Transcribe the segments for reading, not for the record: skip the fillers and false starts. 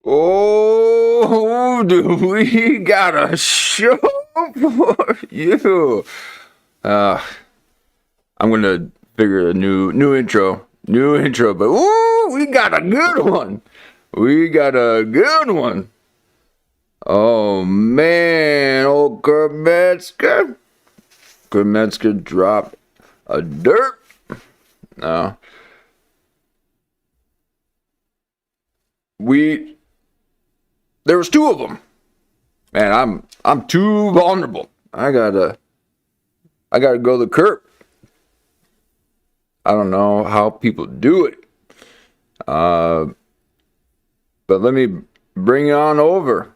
Oh, do we got a show for you? Uh, I'm gonna figure a new intro, but ooh, we got a good one. We got a good one. Oh man, old Metzger dropped a dirt. No, there was two of them. Man, I'm too vulnerable. I gotta go to the curb. I don't know how people do it. But let me bring you on over.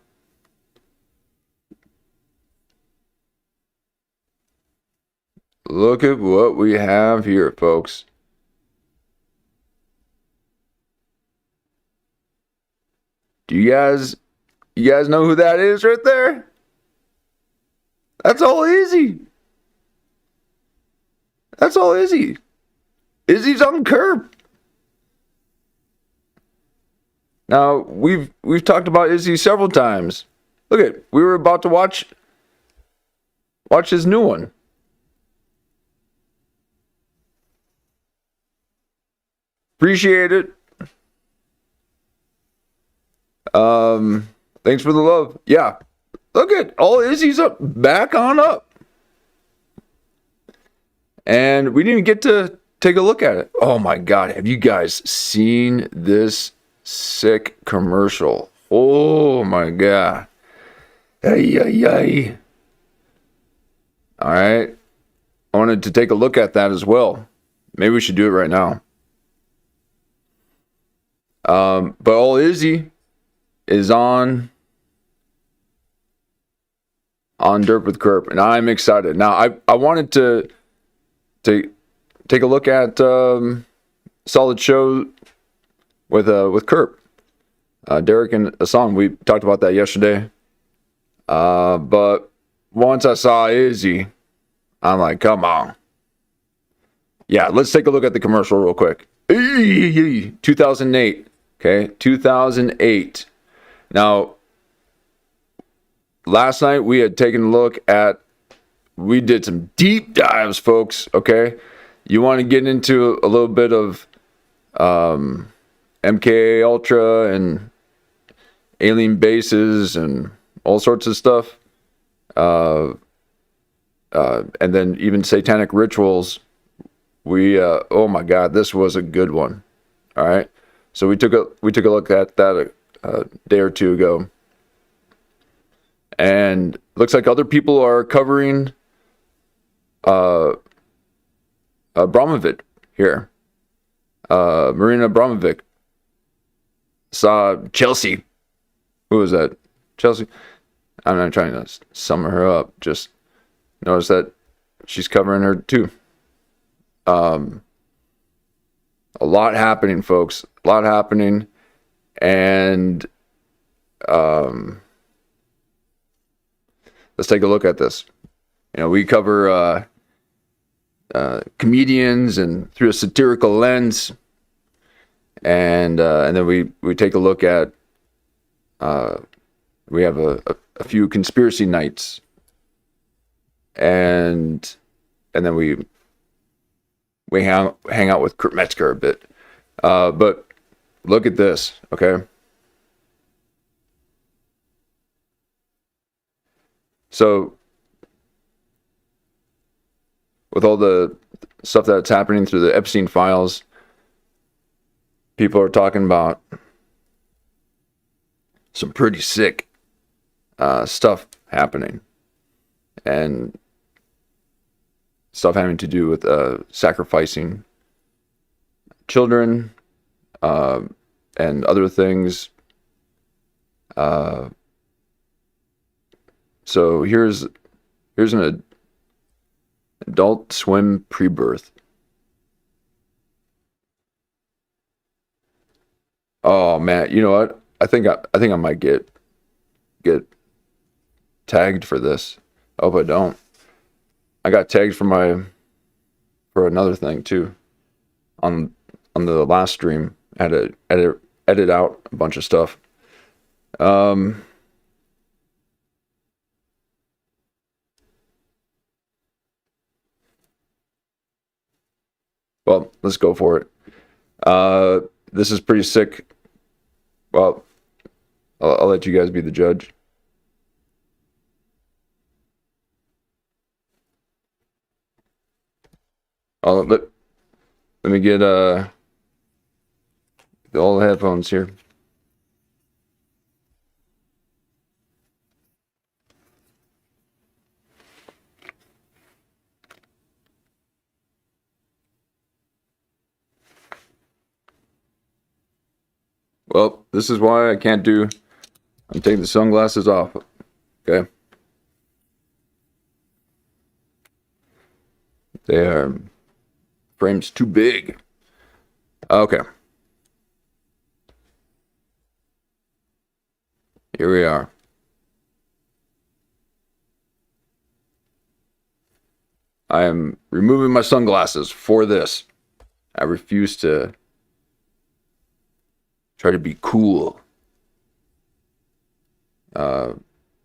Look at what we have here, folks. Do you guys know who that is right there? That's all Izzy. That's all Izzy. Izzy's on curb. Now, we've talked about Izzy several times. Look at, we were about to watch his new one. Appreciate it. Thanks for the love. Yeah. Look at all Izzy's up, back on up. And we didn't get to take a look at it. Oh my God. Have you guys seen this sick commercial? Oh my God. Ay, ay, ay. All right. I wanted to take a look at that as well. Maybe we should do it right now. But all Izzy is on Derp with Kerp, and I'm excited. Now, I wanted to take a look at Solid Show with Kerp, Deric and Ehsan. We talked about that yesterday. But once I saw Izzy, I'm like, come on. Yeah, let's take a look at the commercial real quick. 2008. Okay, 2008. Now, last night we had taken a look at, we did some deep dives, folks, okay? You want to get into a little bit of MK Ultra and alien bases and all sorts of stuff. And then even satanic rituals. Oh my God, this was a good one. All right. So we took a look at that a day or two ago, and looks like other people are covering Abramovic here. Marina Abramovic. Saw Chelsea. Who was that? Chelsea. I'm not trying to sum her up. Just notice that she's covering her too. A lot happening, folks. A lot happening. And let's take a look at this. You know, we cover comedians and through a satirical lens. And then we take a look at we have a few conspiracy nights. And then we hang out with Metzger a bit. But look at this, okay? So, with all the stuff that's happening through the Epstein files, people are talking about some pretty sick stuff happening. And stuff having to do with sacrificing children and other things. So here's an Adult Swim pre-birth. Oh man, you know what? I think I might get tagged for this. I hope I don't. I got tagged for another thing too. On the last stream, I had to edit out a bunch of stuff. Um, well, let's go for it. This is pretty sick. Well, I'll let you guys be the judge. Let me get all the headphones here. Well, this is why I can't do. I'm taking the sunglasses off. Okay. They are frames too big. Okay. Here we are. I am removing my sunglasses for this. I refuse to try to be cool.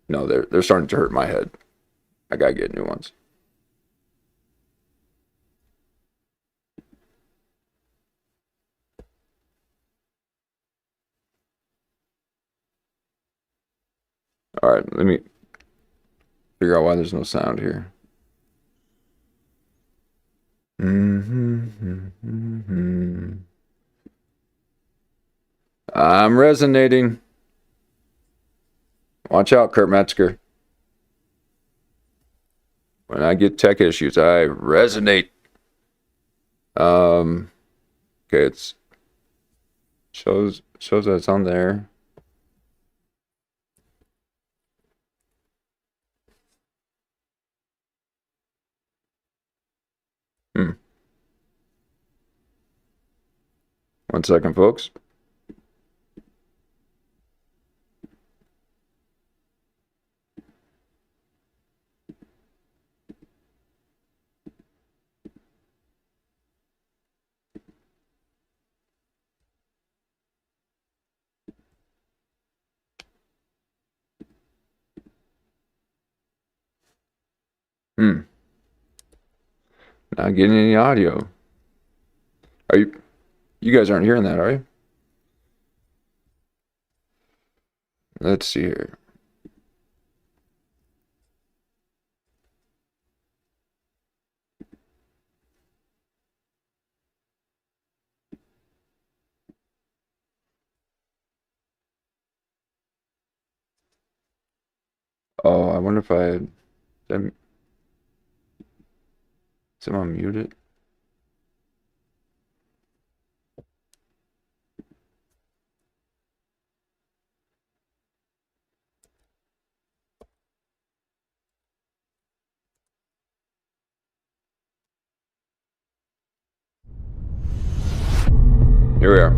No, they're starting to hurt my head. I gotta get new ones. All right, let me figure out why there's no sound here. I'm resonating. Watch out, Kurt Metzger. When I get tech issues, I resonate. Okay, it's shows that it's on there. One second, folks. Not getting any audio. Are you guys aren't hearing that, are you? Let's see here. Oh, I wonder if did someone mute it? Here we are.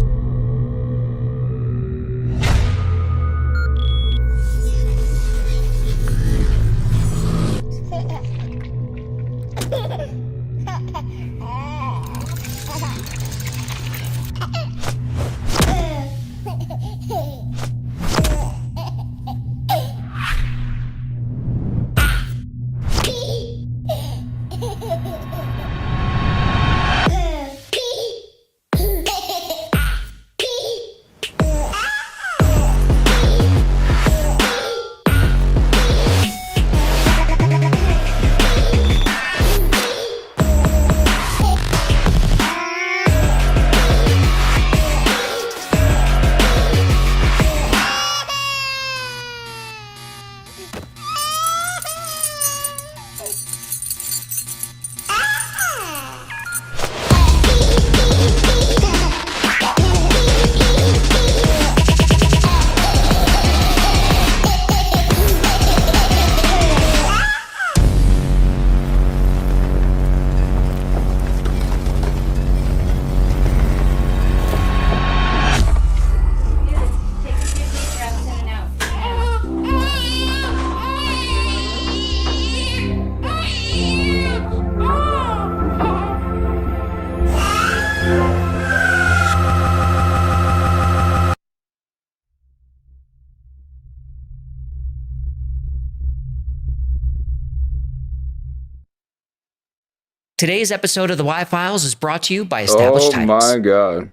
Today's episode of the Y-Files is brought to you by Established Titles. Oh my God.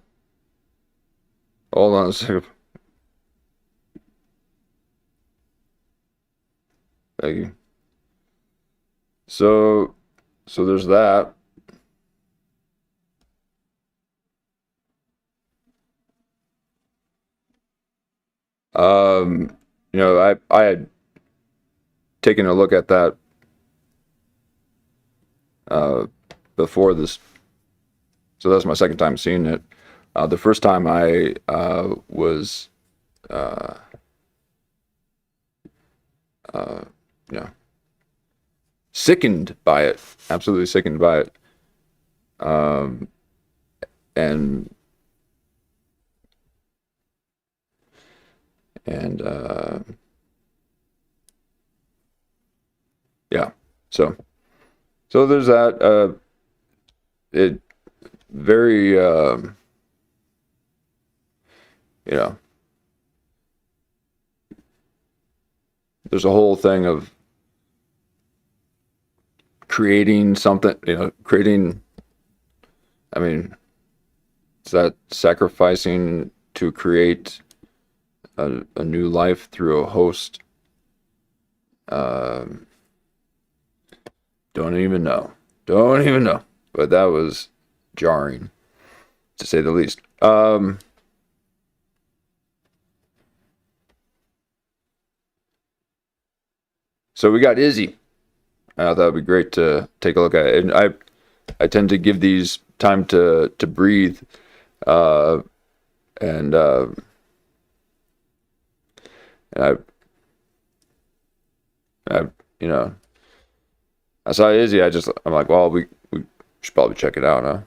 Hold on a second. Thank you. So there's that. I had taken a look at that before this, so that's my second time seeing it. The first time I was, sickened by it, absolutely sickened by it, and yeah, so there's that. It very there's a whole thing of creating something, creating, I mean, is that sacrificing to create a new life through a host? Don't even know. But that was jarring, to say the least. So we got Izzy. I thought it'd be great to take a look at it. And I tend to give these time to breathe, and I saw Izzy. I'm like, well, we should probably check it out, huh?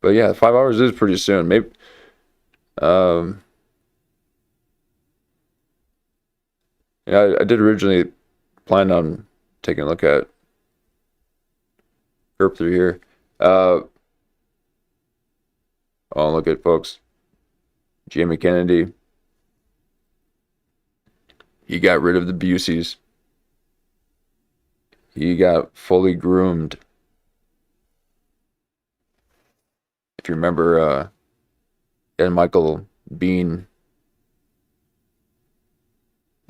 But yeah, 5 hours is pretty soon. Maybe, I did originally plan on taking a look at Herp through here. Oh, look at folks. Jamie Kennedy. He got rid of the Buseys. He got fully groomed. If you remember, and Michael Bean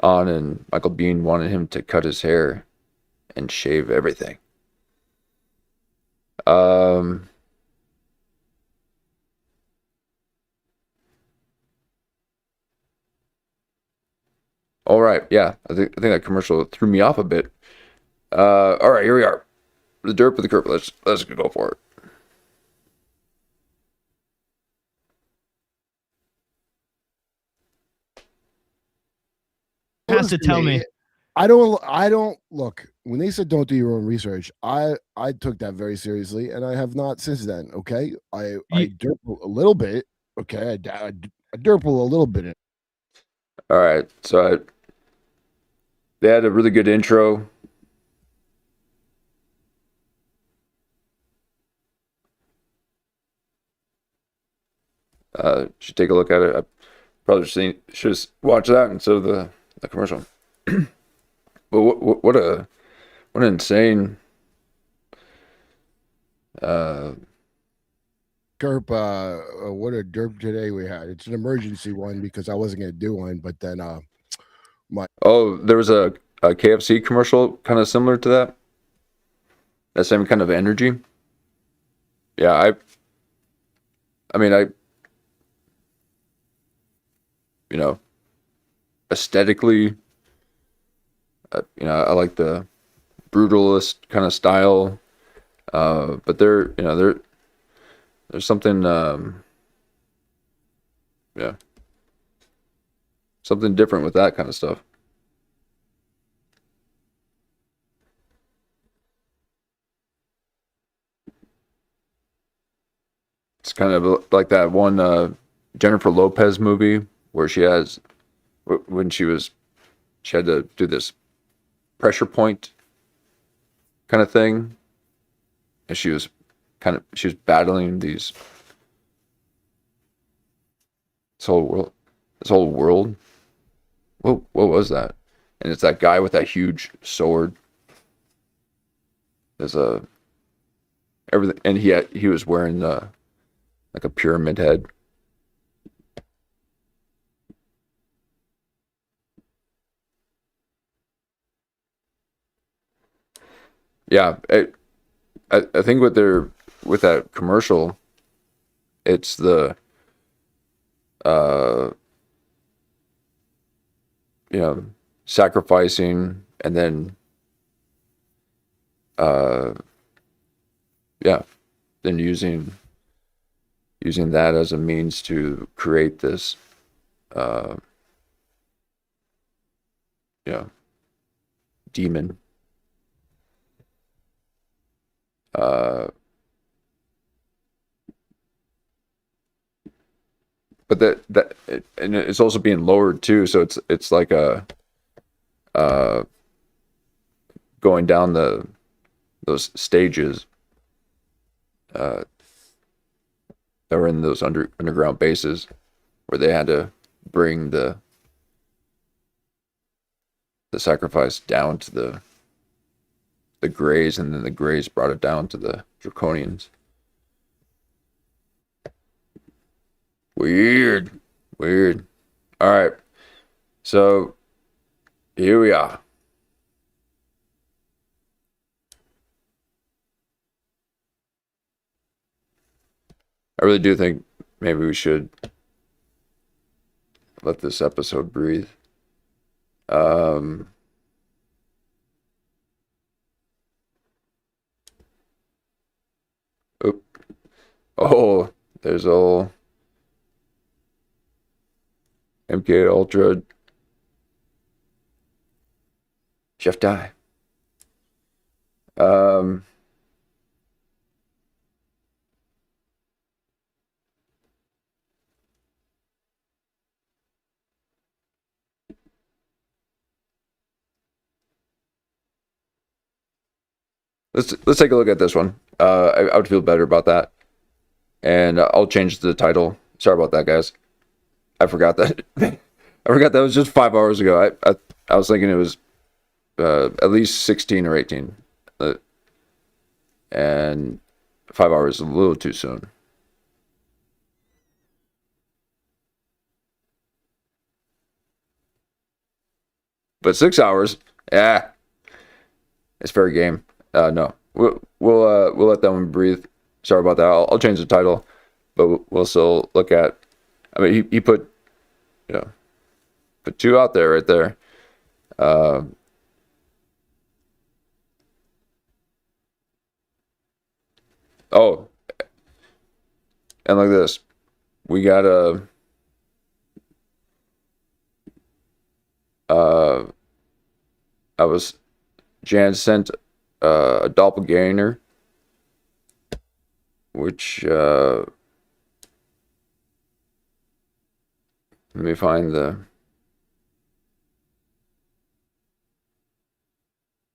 on, and Michael Bean wanted him to cut his hair and shave everything. All right, yeah, I think that commercial threw me off a bit. All right, here we are. The derp with the curve. Let's go for it. Has to tell me. I don't look, when they said don't do your own research, I took that very seriously, and I have not since then. Okay, I derp a little bit. Okay, I derp a little bit. All right, so they had a really good intro. Should take a look at it. I probably should watch that instead of the commercial. But what an insane derp. What a derp today we had. It's an emergency one because I wasn't gonna do one, but then there was a KFC commercial kind of similar to that. That same kind of energy. Yeah, I mean, aesthetically, I like the brutalist kind of style, but there's something, something different with that kind of stuff. It's kind of like that one Jennifer Lopez movie where she had to do this pressure point kind of thing, and she was battling this whole world. What was that? And it's that guy with that huge sword. there's a everything, and he was wearing like a pyramid head. Yeah, I think with that commercial, it's the you know, sacrificing and then yeah, then using that as a means to create this demon. But and it's also being lowered too, so it's like a going down those stages that were in those underground bases where they had to bring the sacrifice down to the Greys, and then the Greys brought it down to the Draconians. Weird. All right, so here we are. I really do think maybe we should let this episode breathe. Oh, there's old MK Ultra Chef Die. Let's take a look at this one. I would feel better about that, and I'll change the title. Sorry about that, guys. I forgot that. I forgot that was just 5 hours ago. I was thinking it was at least 16 or 18, and 5 hours is a little too soon. But 6 hours, yeah, it's fair game. No, we'll let that one breathe. Sorry about that. I'll change the title, but we'll still look at. I mean, he put, put two out there right there. Oh, and like this, we got a. Jan sent a doppelganger, which let me find the.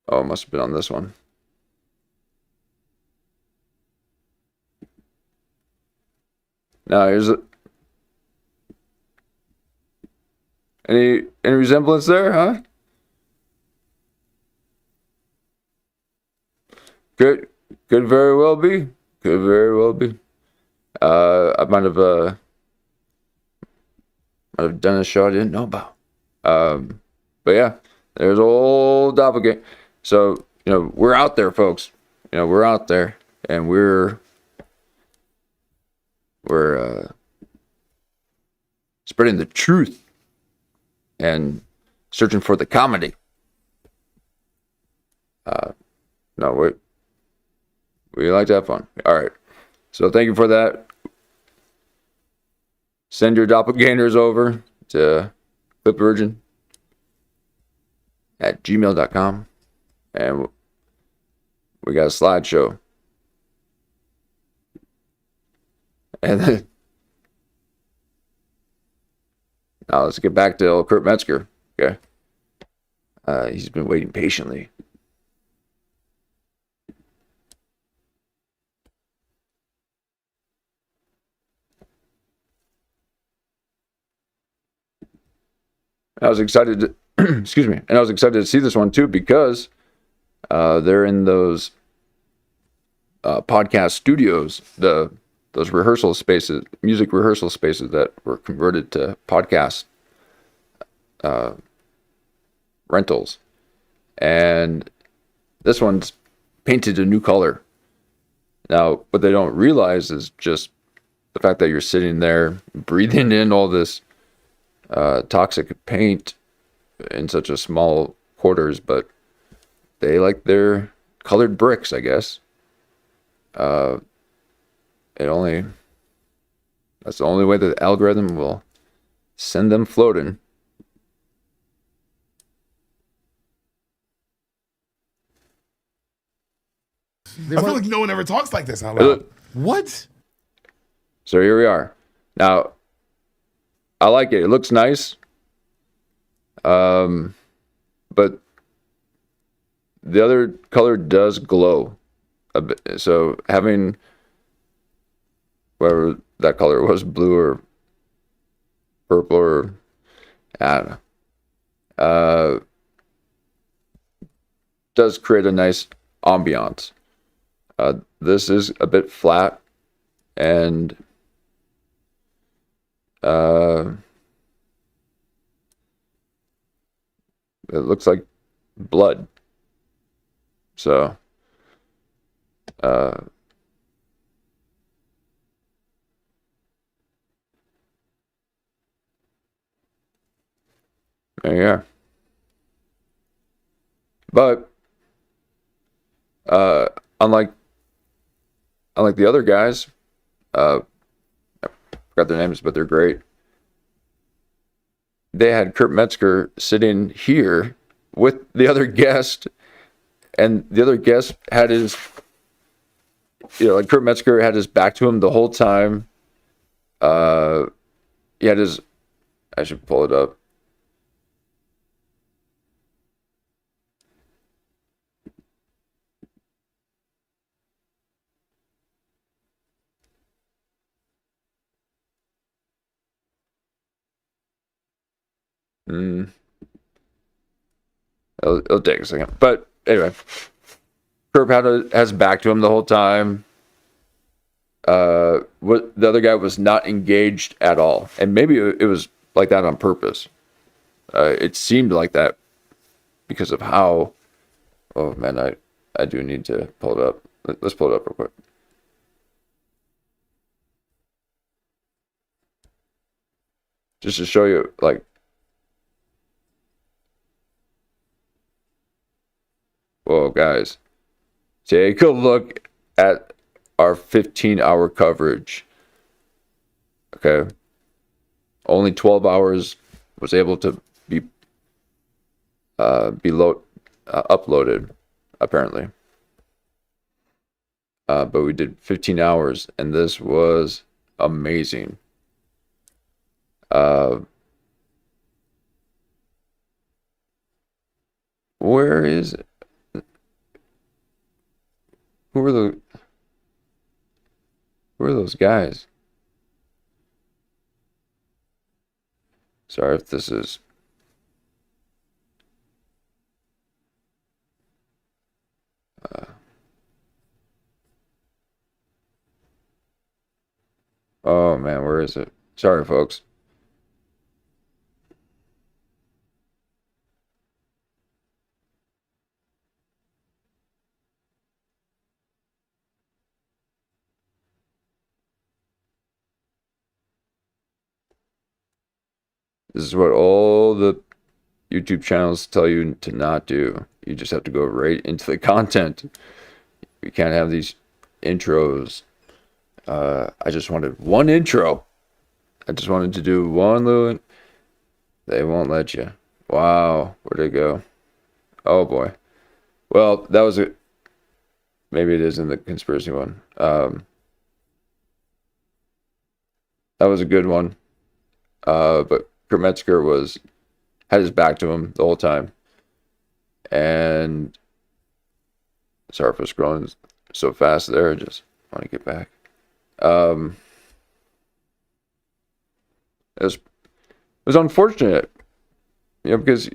Oh, it must have been on this one. Now here's any resemblance there, huh? Could very well be. Could very well be. I might have done a show I didn't know about. But yeah, there's old doppelganger. So we're out there, folks. We're out there, and we're spreading the truth and searching for the comedy. No, we like to have fun. All right. So thank you for that. Send your doppelgangers over to clipvirgin@gmail.com. And we got a slideshow. And then now let's get back to old Kurt Metzger. Okay. He's been waiting patiently. I was excited to, excuse me, and I was excited to see this one too because they're in those podcast studios, those rehearsal spaces, music rehearsal spaces that were converted to podcast rentals. And this one's painted a new color. Now, what they don't realize is just the fact that you're sitting there breathing in all this toxic paint in such a small quarters, but they like their colored bricks, I guess. That's the only way that the algorithm will send them floating. I feel like no one ever talks like this out loud. What? So here we are. Now, I like it. It looks nice. But the other color does glow a bit. So having whatever that color was, blue or purple or I don't know, does create a nice ambiance. This is a bit flat and it looks like blood. So there you are. But unlike the other guys, I forgot their names, but they're great. They had Kurt Metzger sitting here with the other guest, and the other guest had his, like Kurt Metzger had his back to him the whole time. He had his, I should pull it up. It'll take a second, but anyway, Kurt has back to him the whole time. What the other guy was not engaged at all, and maybe it was like that on purpose. It seemed like that because of how. Oh man, I do need to pull it up. Let's pull it up real quick. Just to show you, like. Whoa, guys. Take a look at our 15-hour coverage. Okay. Only 12 hours was able to be uploaded, apparently. But we did 15 hours, and this was amazing. Where is it? Who are those guys? Sorry if this is. Oh man, where is it? Sorry, folks. This is what all the YouTube channels tell you to not do. You just have to go right into the content. You can't have these intros. I just wanted one intro. I just wanted to do one little. They won't let you. Wow, where'd it go? Oh boy. Well, that was it. Maybe it is in the conspiracy one. That was a good one. But Kurt Metzger had his back to him the whole time. And sorry for scrolling so fast there. I just want to get back. It was unfortunate, because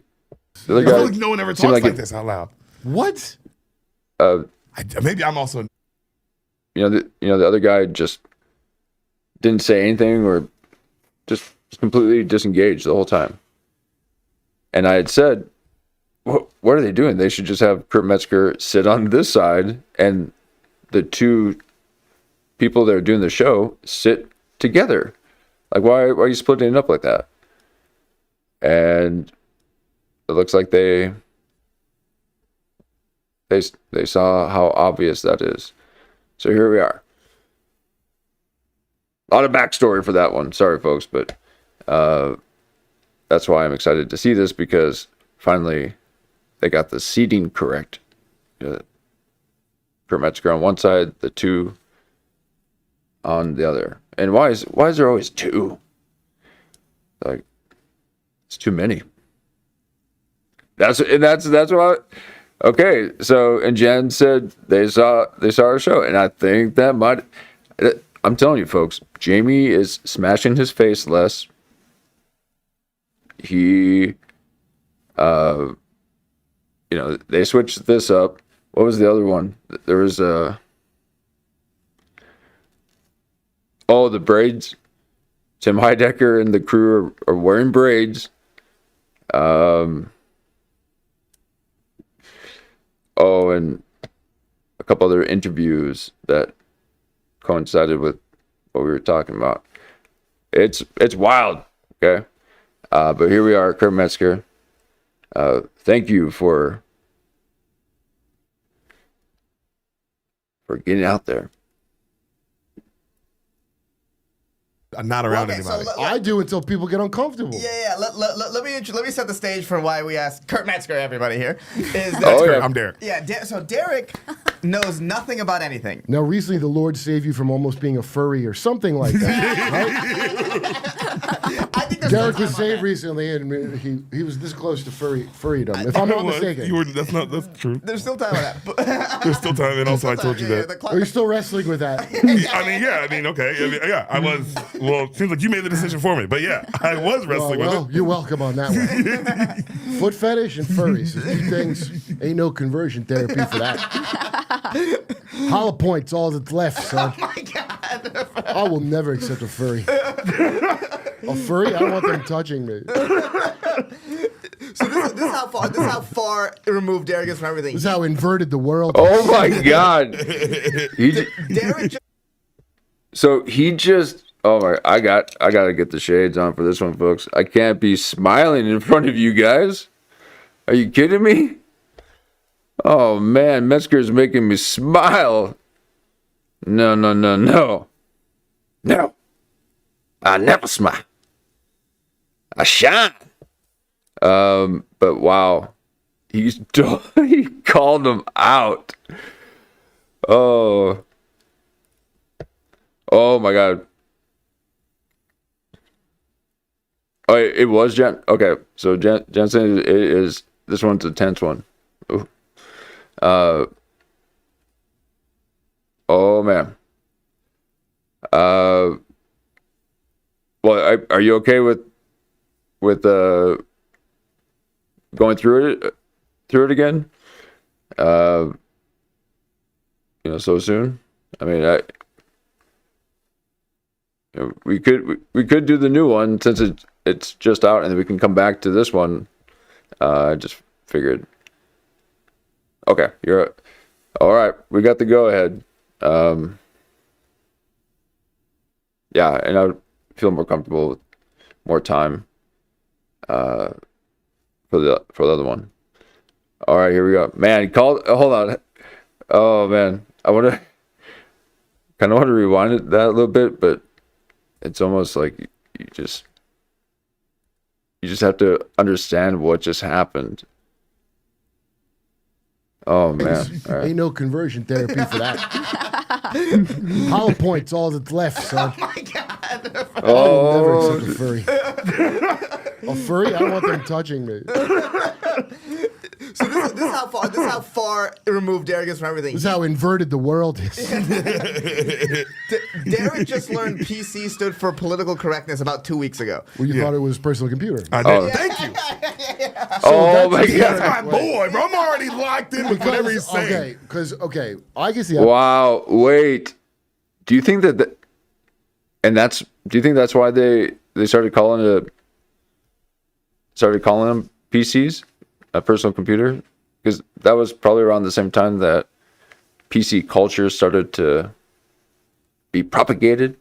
the other guy. I feel like no one ever talks like this out loud. What? Maybe I'm also. the other guy just didn't say anything or just completely disengaged the whole time. And I had said, what are they doing? They should just have Kurt Metzger sit on this side and the two people that are doing the show sit together. Like, why are you splitting it up like that? And it looks like they saw how obvious that is. So here we are. A lot of backstory for that one. Sorry, folks, but that's why I'm excited to see this, because finally they got the seating correct. Kurt Metzger on one side, the two on the other. And why is there always two? Like, it's too many. That's what. Okay, so and Jen said they saw our show, and I think that might. I'm telling you, folks, Jamie is smashing his face less. He, they switched this up. What was the other one? There was the braids. Tim Heidecker and the crew are wearing braids. And a couple other interviews that coincided with what we were talking about. It's wild, okay? But here we are, Kurt Metzger. Thank you for getting out there. I'm not around anybody. So I do until people get uncomfortable. Yeah. Let me set the stage for why we asked Kurt Metzger, everybody here. I'm Deric. Yeah, so Deric knows nothing about anything. Now, recently, the Lord saved you from almost being a furry or something like that, right? I think Deric was saved recently, and he was this close to freedom. If I'm not mistaken, That's true. There's still time on that. There's still time, and also I told you that. Are you still wrestling with that? Okay. I was. Well, it seems like you made the decision for me, but yeah, I was wrestling with it. You're welcome on that one. Foot fetish and furries, two things. Ain't no conversion therapy for that. Hollow points, all that's left, son. Oh my God. I will never accept a furry. A furry? I don't want them touching me. So this is how far removed Deric is from everything. This is how inverted the world is. Oh my God. I gotta get the shades on for this one, folks. I can't be smiling in front of you guys. Are you kidding me? Oh man, Metzger's making me smile. No. No. I never smile. I shine. But wow. He called him out. Oh my God. Oh, it was Jen. Okay, so Jensen is this one's a tense one. Ooh. Oh man. Well, are you okay with going through it again? So soon. I mean, we could do the new one since it's just out, and then we can come back to this one. I just figured. Okay, you're all right. We got the go ahead. Yeah, and I feel more comfortable with more time for the other one. All right, here we go. Man, hold on. Oh man, I kind of want to rewind that a little bit, but it's almost like you just have to understand what just happened. Oh man, all right. Ain't no conversion therapy for that. Hollow points, all that's left, son. Oh my God. I'll never accept a furry. A furry? I don't want them touching me. So this is how far removed Deric is from everything. This is how inverted the world is. Deric just learned PC stood for political correctness about 2 weeks ago. Well, you thought it was personal computer. I did. Thank you. Oh my God. That's my boy, bro. I'm already locked in with whatever he's saying. I can see. Wow. Wait. Do you think that, do you think that's why they started calling them PCs, a personal computer? Because that was probably around the same time that PC culture started to be propagated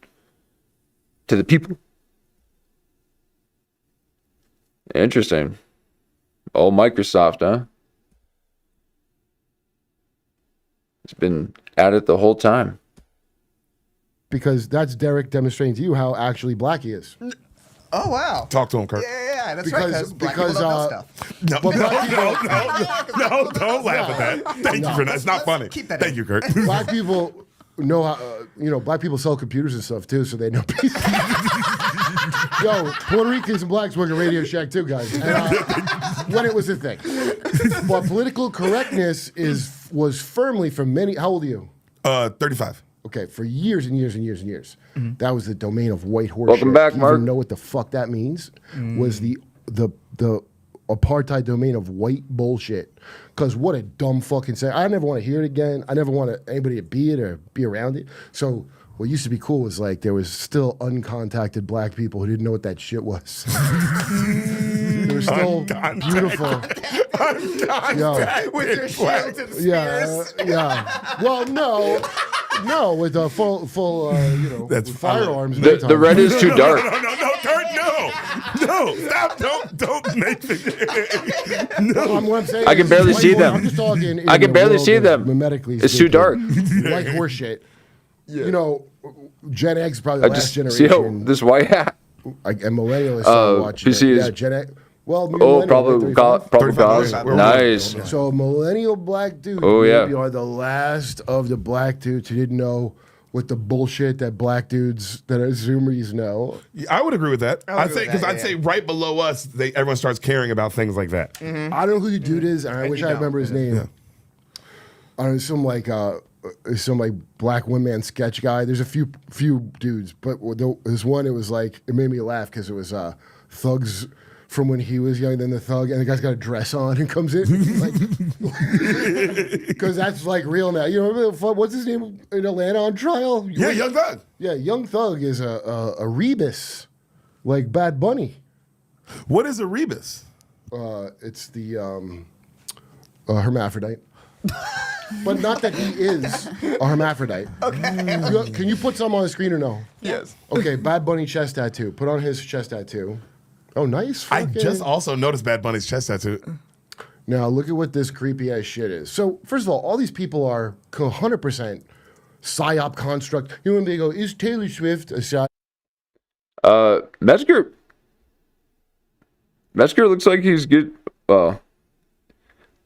to the people. Interesting. Oh, Microsoft, huh? It's been at it the whole time. Because that's Deric demonstrating to you how actually black he is. Oh wow. Talk to him, Kurt. Yeah, that's right. Because black people don't know stuff. No, But black no, don't laugh at that. Thank you for that. It's not funny. Keep that Thank in. you, Kurt. Black people know how, black people sell computers and stuff too, so they know PC. Yo, Puerto Ricans and blacks work at Radio Shack too, guys. And, when it was a thing. But political correctness was firmly for many. How old are you? 35. Okay, for years and years and years and years, that was the domain of white horse. Welcome shit. back, Do you Mark. even know what the fuck that means? Was the apartheid domain of white bullshit. Because what a dumb fucking say. I never want to hear it again. I never want anybody to be it or be around it. So what used to be cool was like there was still uncontacted black people who didn't know what that shit was. They were still beautiful. Yo. With your shields and spears. Yeah. Well, no, with a full That's with firearms. The red is too dark. No, Kurt, no, stop, don't make it. No. What I'm saying I can is barely white see horse- them. I'm just talking in I can the barely world see of them. mimetically It's too speaking. dark. White horse shit. You know, Gen X is probably the I last just see how generation. this white hat. And millennials started watching PC it. is- Yeah, Gen X. Well, Oh, millennial, probably 35? cause. 35. Nice. So millennial black dudes Oh, yeah. maybe are the last of the black dudes who didn't know what the bullshit that black dudes that are Zoomers know. I would agree with that. I'd agree say with because that, I'd yeah. say right below us, everyone starts caring about things like that. I don't know who the dude is, and I wish you I don't. remember his name. Yeah. I don't know, some like black one man sketch guy. There's a few dudes, but there's one. It was like it made me laugh because it was thugs from when he was young. Then the thug and the guy's got a dress on and comes in because that's like real now. You know what's his name in Atlanta on trial? Yeah, Young Thug. Yeah, Young Thug is a rebus, like Bad Bunny. What is a rebus? It's the hermaphrodite. But not that he is a hermaphrodite. Okay. Can you put some on the screen or no? Yes. Okay, Bad Bunny chest tattoo. Put on his chest tattoo. Oh, nice. I fucking- just also noticed Bad Bunny's chest tattoo. Now, look at what this creepy ass shit is. So, first of all these people are 100% psyop construct. You know when they go, is Taylor Swift a psyop? Metzger looks like he's good. Well,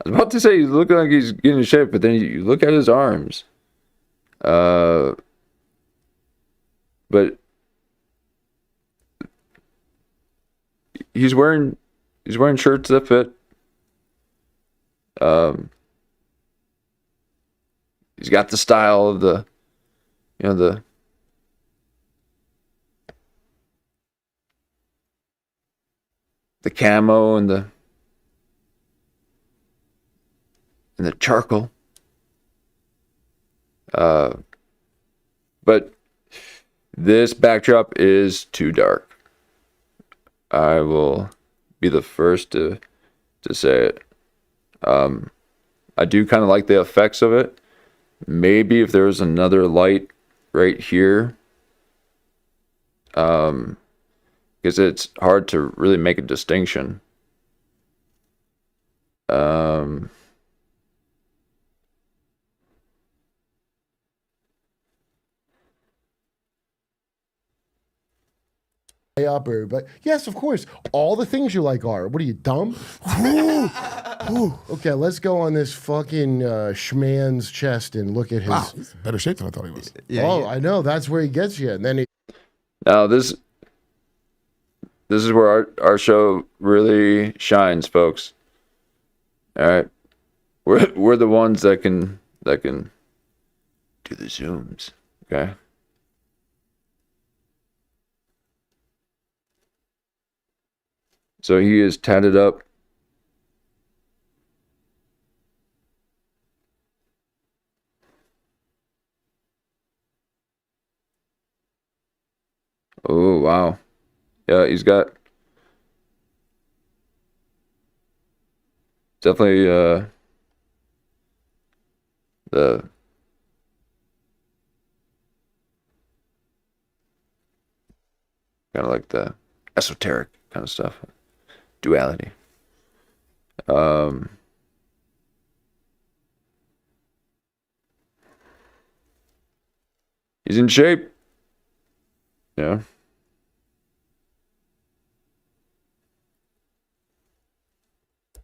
I was about to say he looks like he's getting in shape, but then you look at his arms. But he's wearing shirts that fit. He's got the style of the camo and the charcoal. But this backdrop is too dark. I will be the first to say it. I do kind of like the effects of it. Maybe if there was another light right here, because it's hard to really make a distinction. But yes, of course, all the things you like are. What are you, dumb? Okay, let's go on this fucking schman's chest and look at his. Wow, he's in better shape than I thought he was. I know that's where he gets you, and then Now this is where our show really shines, folks. All right, we're the ones that can do the zooms. Okay. So he is tatted up. Oh, wow. Yeah, he's got definitely the kind of like the esoteric kind of stuff. Duality. He's in shape. Yeah.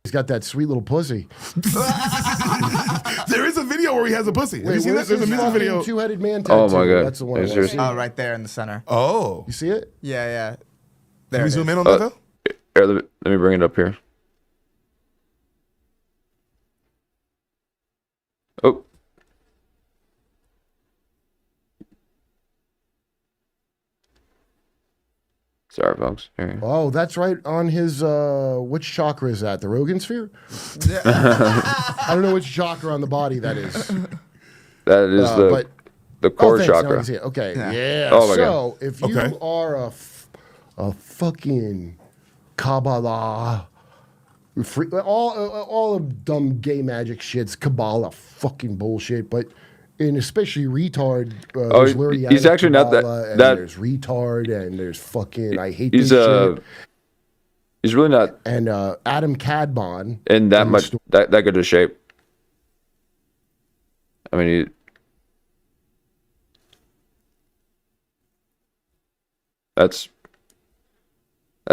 He's got that sweet little pussy. There is a video where he has a pussy. Have you seen that? There's a music video. Two-headed man tattoo. Oh my God. That's the one. Is I there- wanna see. Oh, right there in the center. Oh. You see it? Yeah, yeah. Can There we it zoom is. in on that though? Here, let me bring it up here. Oh. Sorry, folks. Here. Oh, that's right on his which chakra is that? The Rogan sphere? I don't know which chakra on the body that is. That is But the core thanks, now I chakra. can see it. Okay. Yeah. Yeah. Oh my So if you Okay. are a fucking Kabbalah all of dumb gay magic shit's Kabbalah fucking bullshit, but and especially retard. There's Lurianic he's actually not that- Kabbalah, and that- there's retard and there's fucking I hate He's this shit. he's really not And Adam Cadbon in that in the much sto- that good of shape. I mean, that's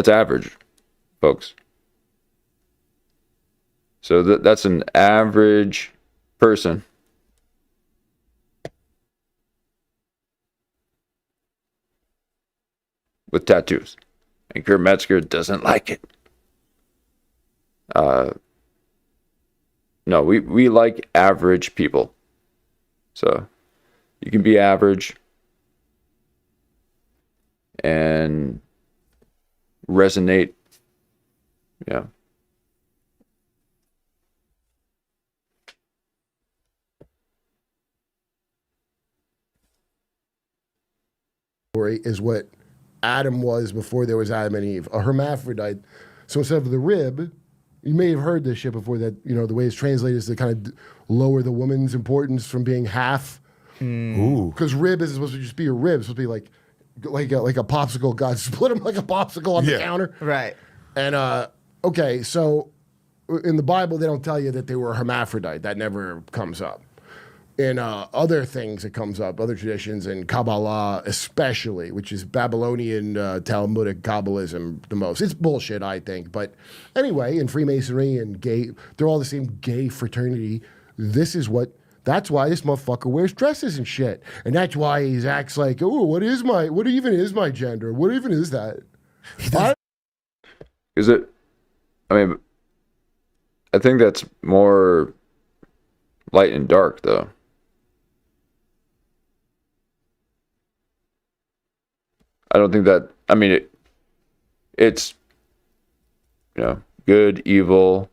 average, folks. So that's an average person. With tattoos. And Kurt Metzger doesn't like it. No, we like average people. So you can be average and resonate. Yeah. is what Adam was before there was Adam and Eve, a hermaphrodite. So instead of the rib, you may have heard this shit before that, you know, the way it's translated is to kind of lower the woman's importance from being half. Ooh. Because rib is supposed to just be a rib, it's supposed to be like a popsicle. God split him like a popsicle on the counter. Right. And okay, so in the Bible they don't tell you that they were hermaphrodite. That never comes up. In other things it comes up, other traditions, in Kabbalah especially, which is Babylonian Talmudic Kabbalism the most. It's bullshit, I think. But anyway, in Freemasonry and gay, they're all the same gay fraternity. That's why this motherfucker wears dresses and shit. And that's why he acts like, oh, what even is my gender? What even is that? Is it? I mean, I think that's more light and dark, though. I don't think that. I mean, it's good, evil,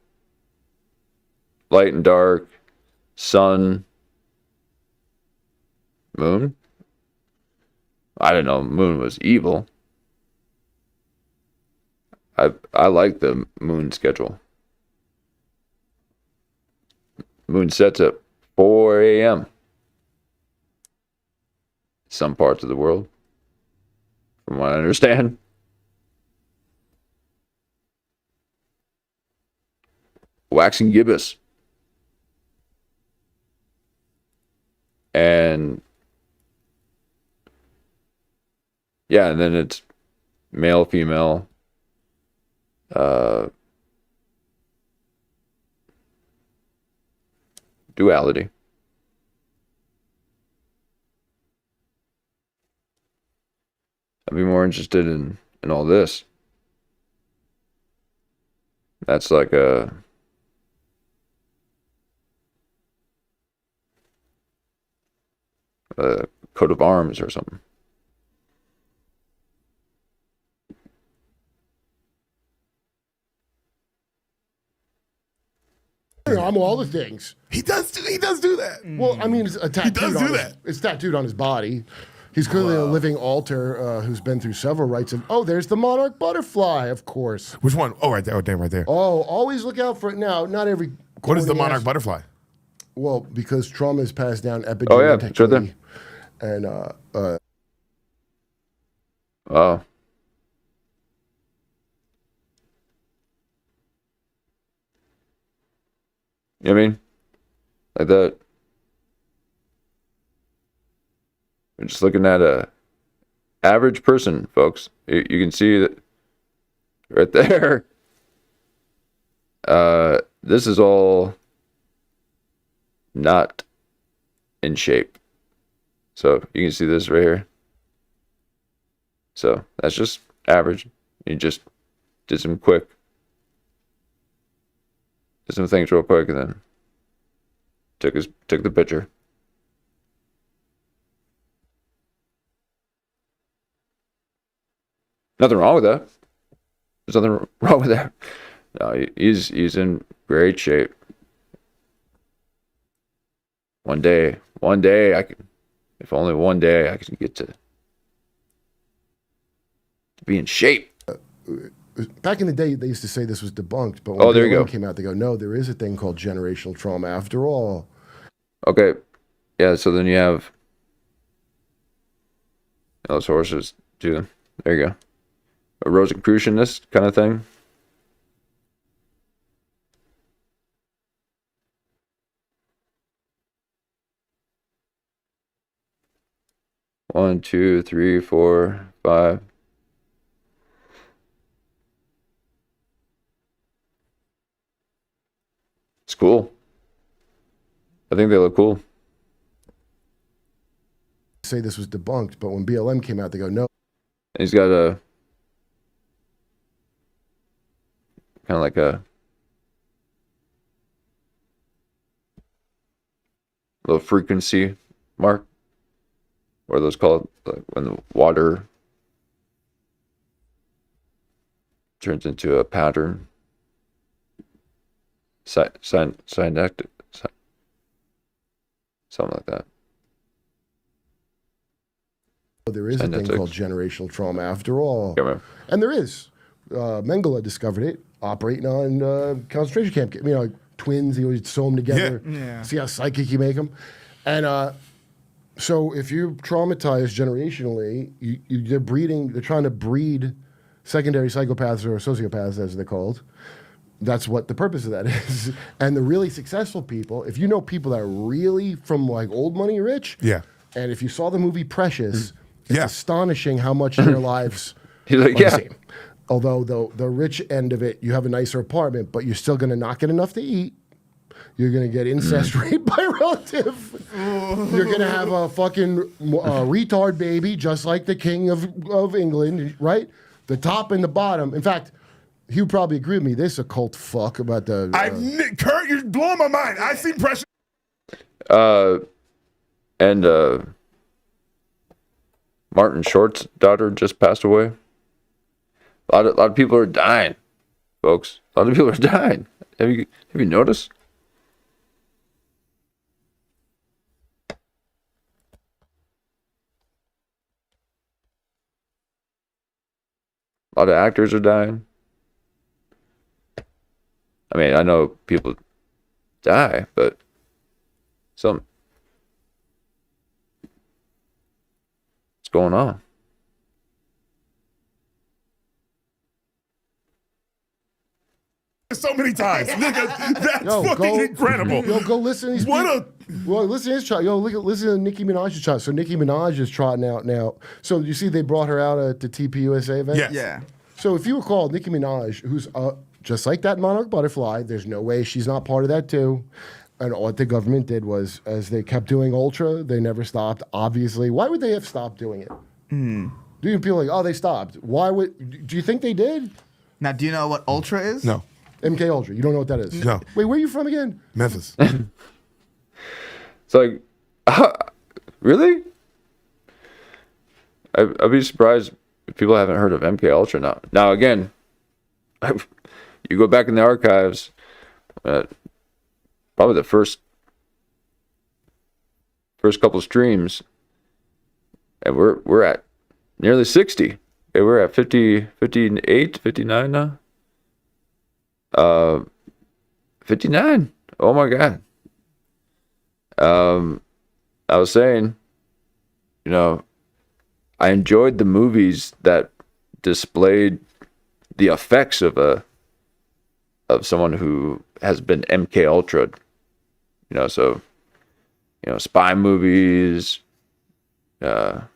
light and dark, sun, moon. I didn't know moon was evil. I like the moon schedule. Moon sets at 4 a.m. Some parts of the world, from what I understand. Waxing gibbous. And yeah, and then it's male, female. Duality. I'd be more interested in all this. That's like a coat of arms or something. I'm all the things. He does do that. Well, I mean, it's a tattooed does do on his, that. It's tattooed on his body. He's clearly a living altar who's been through several rites of. Oh, there's the monarch butterfly, of course. Which one? Oh, right there. Oh, damn, right there. Oh, always look out for it. Now, not every. What is the corny monarch ass- butterfly? Well, because trauma is passed down epigenetically. Oh, yeah, it's right there. And Oh. You know what I mean? Like that. We're just looking at a average person, folks. You can see that right there. This is all not in shape. So you can see this right here. So that's just average. You just did some things real quick and then took the picture. Nothing wrong with that. There's nothing wrong with that. No, he's in great shape. One day I can, if only one day I can get to be in shape. back in the day, they used to say this was debunked, but when there you BLM go. came out, they go, no, there is a thing called generational trauma after all. Okay. Yeah, so then you have those horses too. There you go. A Rosicrucianist kind of thing. One, two, three, four, five. It's cool. I think they look cool. Say this was debunked, but when BLM came out, they go, no. And he's got a kind of like a little frequency mark. What are those called? Like when the water turns into a pattern. Synectic. Something like that. There is a thing called generational trauma after all. Yeah, man. And there is. Mengele discovered it, operating on concentration camp. You know, like twins, he always sew them together. Yeah. See how psychic you make them. And so if you're traumatized generationally, they're trying to breed secondary psychopaths or sociopaths, as they're called. That's what the purpose of that is. And the really successful people, if you know people that are really from like old money rich, Yeah. and if you saw the movie Precious, it's Yeah. astonishing how much their lives He's like, are the yeah. same. Although the rich end of it, you have a nicer apartment, but you're still going to not get enough to eat. You're going to get incest raped by a relative. You're going to have a fucking retard baby, just like the king of England, right? The top and the bottom. In fact, he would probably agree with me. This is a cult fuck about the. Kurt, you're blowing my mind. I see pressure. And Martin Short's daughter just passed away. A lot of people are dying, folks. A lot of people are dying. Have you noticed? A lot of actors are dying. I mean, I know people die, but what's going on? So many times, nigga. That's fucking incredible. Yo, go listen to these Well, listen to his chart. Yo, listen to Nicki Minaj's chart. So Nicki Minaj is trotting out now. So you see they brought her out at the TPUSA event? Yes. Yeah. So if you recall, Nicki Minaj, who's just like that monarch butterfly, there's no way she's not part of that too. And what the government did was, as they kept doing Ultra, they never stopped. Obviously, why would they have stopped doing it? Do you feel like, oh, they stopped? Why would? Do you think they did? Now, do you know what Ultra is? No. MK Ultra. You don't know what that is? No. Wait, where are you from again? Memphis. It's like, really? I'd be surprised if people haven't heard of MK Ultra now. Now again, you go back in the archives, probably the first couple streams, and we're at nearly 60. Okay, we're at 50, 58, 59 now. 59. Oh my God. I was saying, you know, I enjoyed the movies that displayed the effects of someone who has been MK Ultra. So spy movies. Then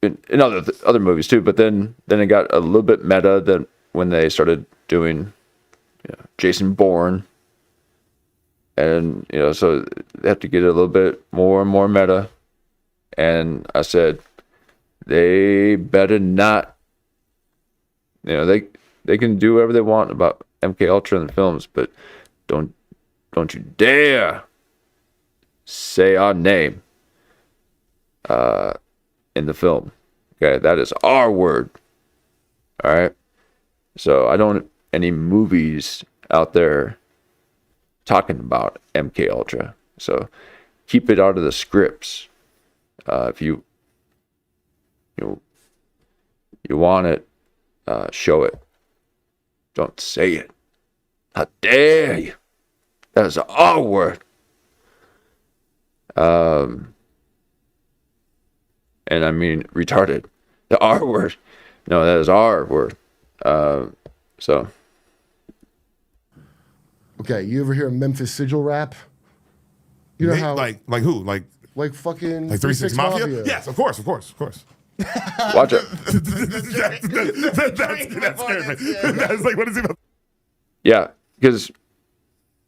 in other movies too. But then it got a little bit meta. Then when they started doing Jason Bourne, and so they have to get a little bit more and more meta. And I said, they better not. They can do whatever they want about MK Ultra in the films, but don't you dare say our name in the film. Okay, that is our word. All right. So I don't any movies out there talking about MK Ultra. So keep it out of the scripts. If you want it, show it. Don't say it. How dare you? That is our word. And I mean retarded. The R word. No, that is our word. So. Okay, you ever hear a Memphis Sigil rap? You know how like who? Like fucking 3-6 Mafia? Yes, of course. Watch it. That's scared me. That's like, what is he about? Yeah, because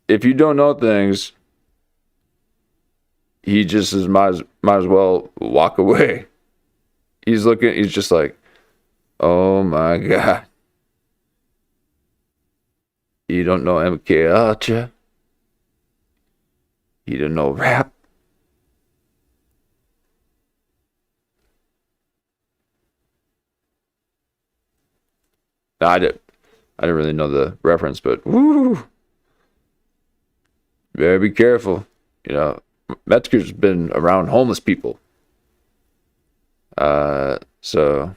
if you don't know things, he just might as well walk away. He's just like, oh my God. You don't know MK Ultra? You don't know rap? No, I didn't really know the reference, but woo! Better be careful. Metzger's been around homeless people. So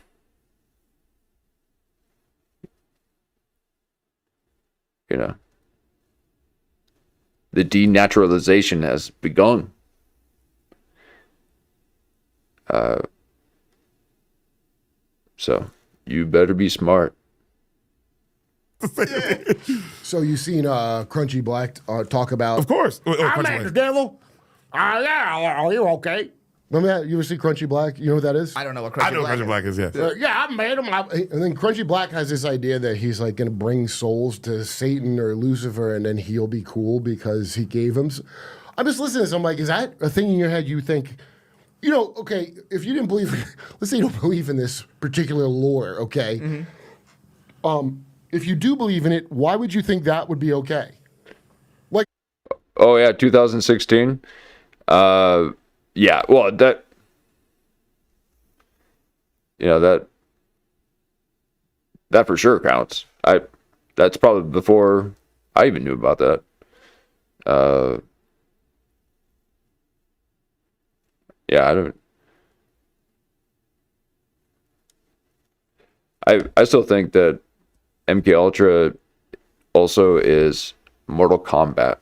the denaturalization has begun. So you better be smart. So you seen Crunchy Black talk about? Of course. I met the devil. Yeah, are you okay? Remember that? You ever see Crunchy Black? You know what that is? I don't know what I Crunchy know Black Crunchy is. Black is, yes. Yeah, I met him. And then Crunchy Black has this idea that he's like going to bring souls to Satan or Lucifer, and then he'll be cool because he gave them. I'm just listening to this. I'm like, is that a thing in your head? You think, okay, if you didn't believe, let's say you don't believe in this particular lore, okay? If you do believe in it, why would you think that would be okay? Like, Oh yeah, 2016. Yeah, well that that for sure counts. That's probably before I even knew about that. Yeah, I still think that MK Ultra also is Mortal Kombat.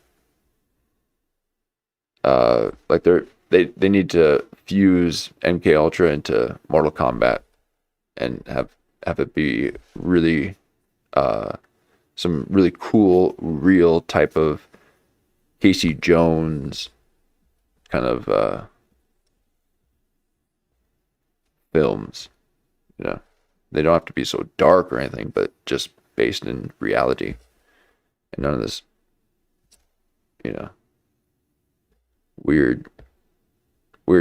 Like they need to fuse MK Ultra into Mortal Kombat and have it be really some really cool, real type of Casey Jones kind of films. They don't have to be so dark or anything, but just based in reality, and none of this, weird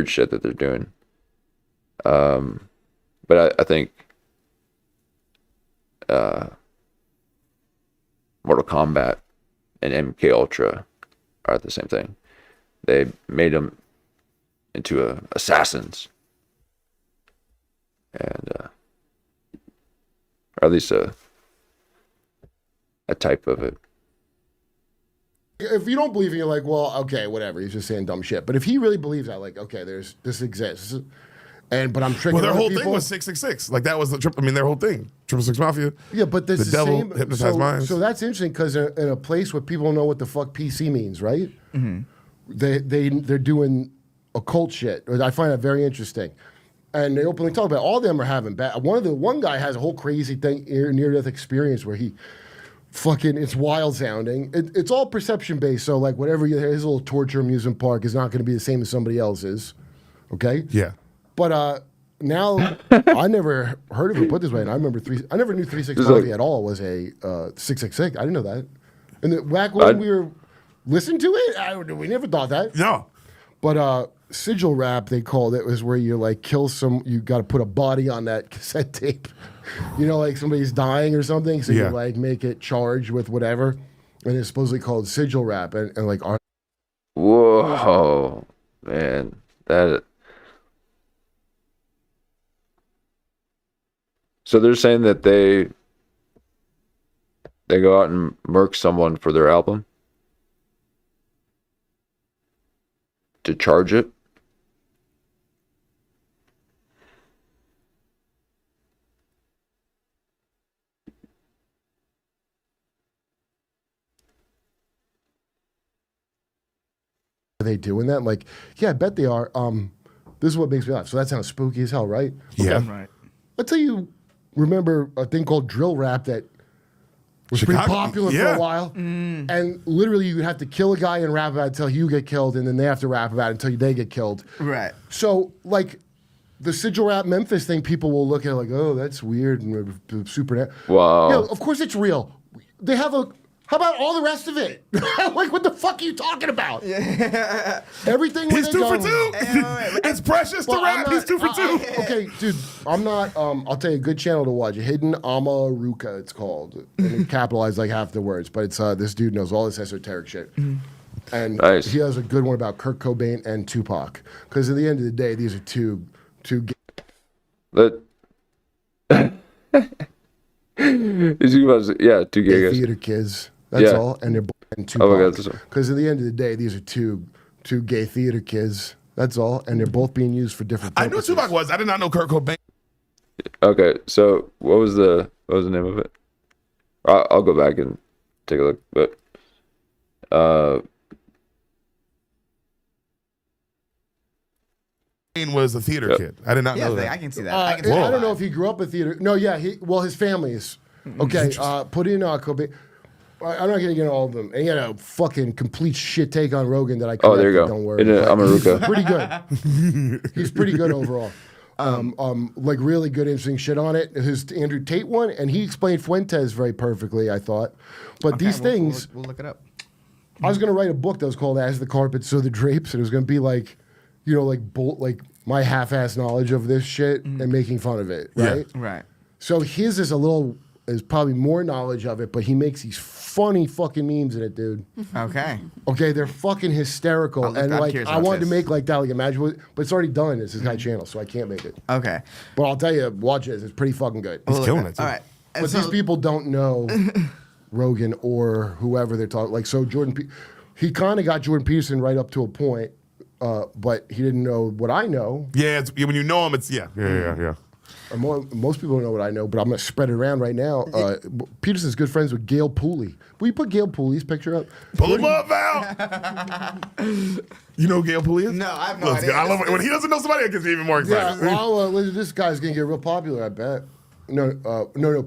shit that they're doing. But I think Mortal Kombat and MK Ultra are the same thing. They made them into assassins, and or at least a type of it. if you don't believe it, you're like, well, okay, whatever. He's just saying dumb shit. But if he really believes that, like, okay, this exists, but I'm tricking. Well, their other whole people. thing was 666. Like that was their whole thing. 666 Mafia. Yeah, but this the is devil same. hypnotized minds. So that's interesting because in a place where people don't know what the fuck PC means, right? Mm-hmm. They're doing occult shit. I find that very interesting. And they openly talk about it. All of them are having bad. One guy has a whole crazy thing, near death experience where he fucking, it's wild sounding. It's all perception based. So like whatever his little torture amusement park is not going to be the same as somebody else's. Okay. Yeah. But now I never heard of it put this way. And I never knew 360 Mafia at all was a 666. I didn't know that. And back when we were listening to it, we never thought that. No. But sigil rap, they called it, was where you like kill you got to put a body on that cassette tape. You know, like somebody's dying or something, so you like make it charged with whatever, and it's supposedly called sigil rap, and like. Whoa, man, that. So they're saying that they go out and murk someone for their album to charge it. Are they doing that? Like, yeah, I bet they are. This is what makes me laugh. So that sounds spooky as hell, right? Yeah. Okay. Right. Let's say you remember a thing called drill rap that was pretty popular for a while. And literally you have to kill a guy and rap about it until you get killed, and then they have to rap about it until they get killed. Right. So, like, the sigil rap Memphis thing, people will look at it like, oh, that's weird and super. Wow. Yeah, of course it's real. They have a. How about all the rest of it? Like, what the fuck are you talking about? Yeah. Everything. He's 2 for 2. It's precious to rap. He's 2 for 2. Okay, dude, I'm not. I'll tell you a good channel to watch. Hidden Amaruka, it's called. And it capitalized like half the words, but it's this dude knows all this esoteric shit. And nice. He has a good one about Kurt Cobain and Tupac. Because at the end of the day, these are two. That. Yeah, two gay guys. Theater kids. That's all, and they're and Tupac. Oh my God, because at the end of the day, these are two gay theater kids. That's all, and they're both being used for different purposes. I knew Tupac was. I did not know Kurt Cobain. Okay, so what was the name of it? I'll go back and take a look, but Was a theater kid. I did not know that. I can see that. I don't know if he grew up in theater. No, yeah, his family is. Okay, put in Cobain. I'm not going to get all of them. And he had a fucking complete shit take on Rogan that I corrected. Oh, there you go. Don't worry. Amaruka. He's pretty good. He's pretty good overall. Like really good, interesting shit on it. His Andrew Tate one, and he explained Fuentes very perfectly, I thought. But these things, we'll look it up. I was going to write a book that was called "As the Carpet, So the Drapes," and it was going to be like, like my half-ass knowledge of this shit and making fun of it, right? Yeah. Right. So his is probably more knowledge of it, but he makes these funny fucking memes in it, dude. Okay. Okay, they're fucking hysterical, and I'm like curious I about wanted to this. make like that, like imagine, but it's already done. It's his guy channel, so I can't make it. Okay. But I'll tell you, watch it. It's pretty fucking good. He's killing it too. All right. And But these people don't know Rogan or whoever they're talking. Like, so he kind of got Jordan Peterson right up to a point, but he didn't know what I know. Yeah, when you know him, it's yeah. Or most people don't know what I know, but I'm going to spread it around right now. Peterson's good friends with Gail Pooley. Will you put Gail Pooley's picture up? Pull him up, Val. You know who Gail Pooley is? No, I have no Look, idea. I love it. When he doesn't know somebody, it gets me even more Yeah, excited. well, this guy's going to get real popular, I bet. No,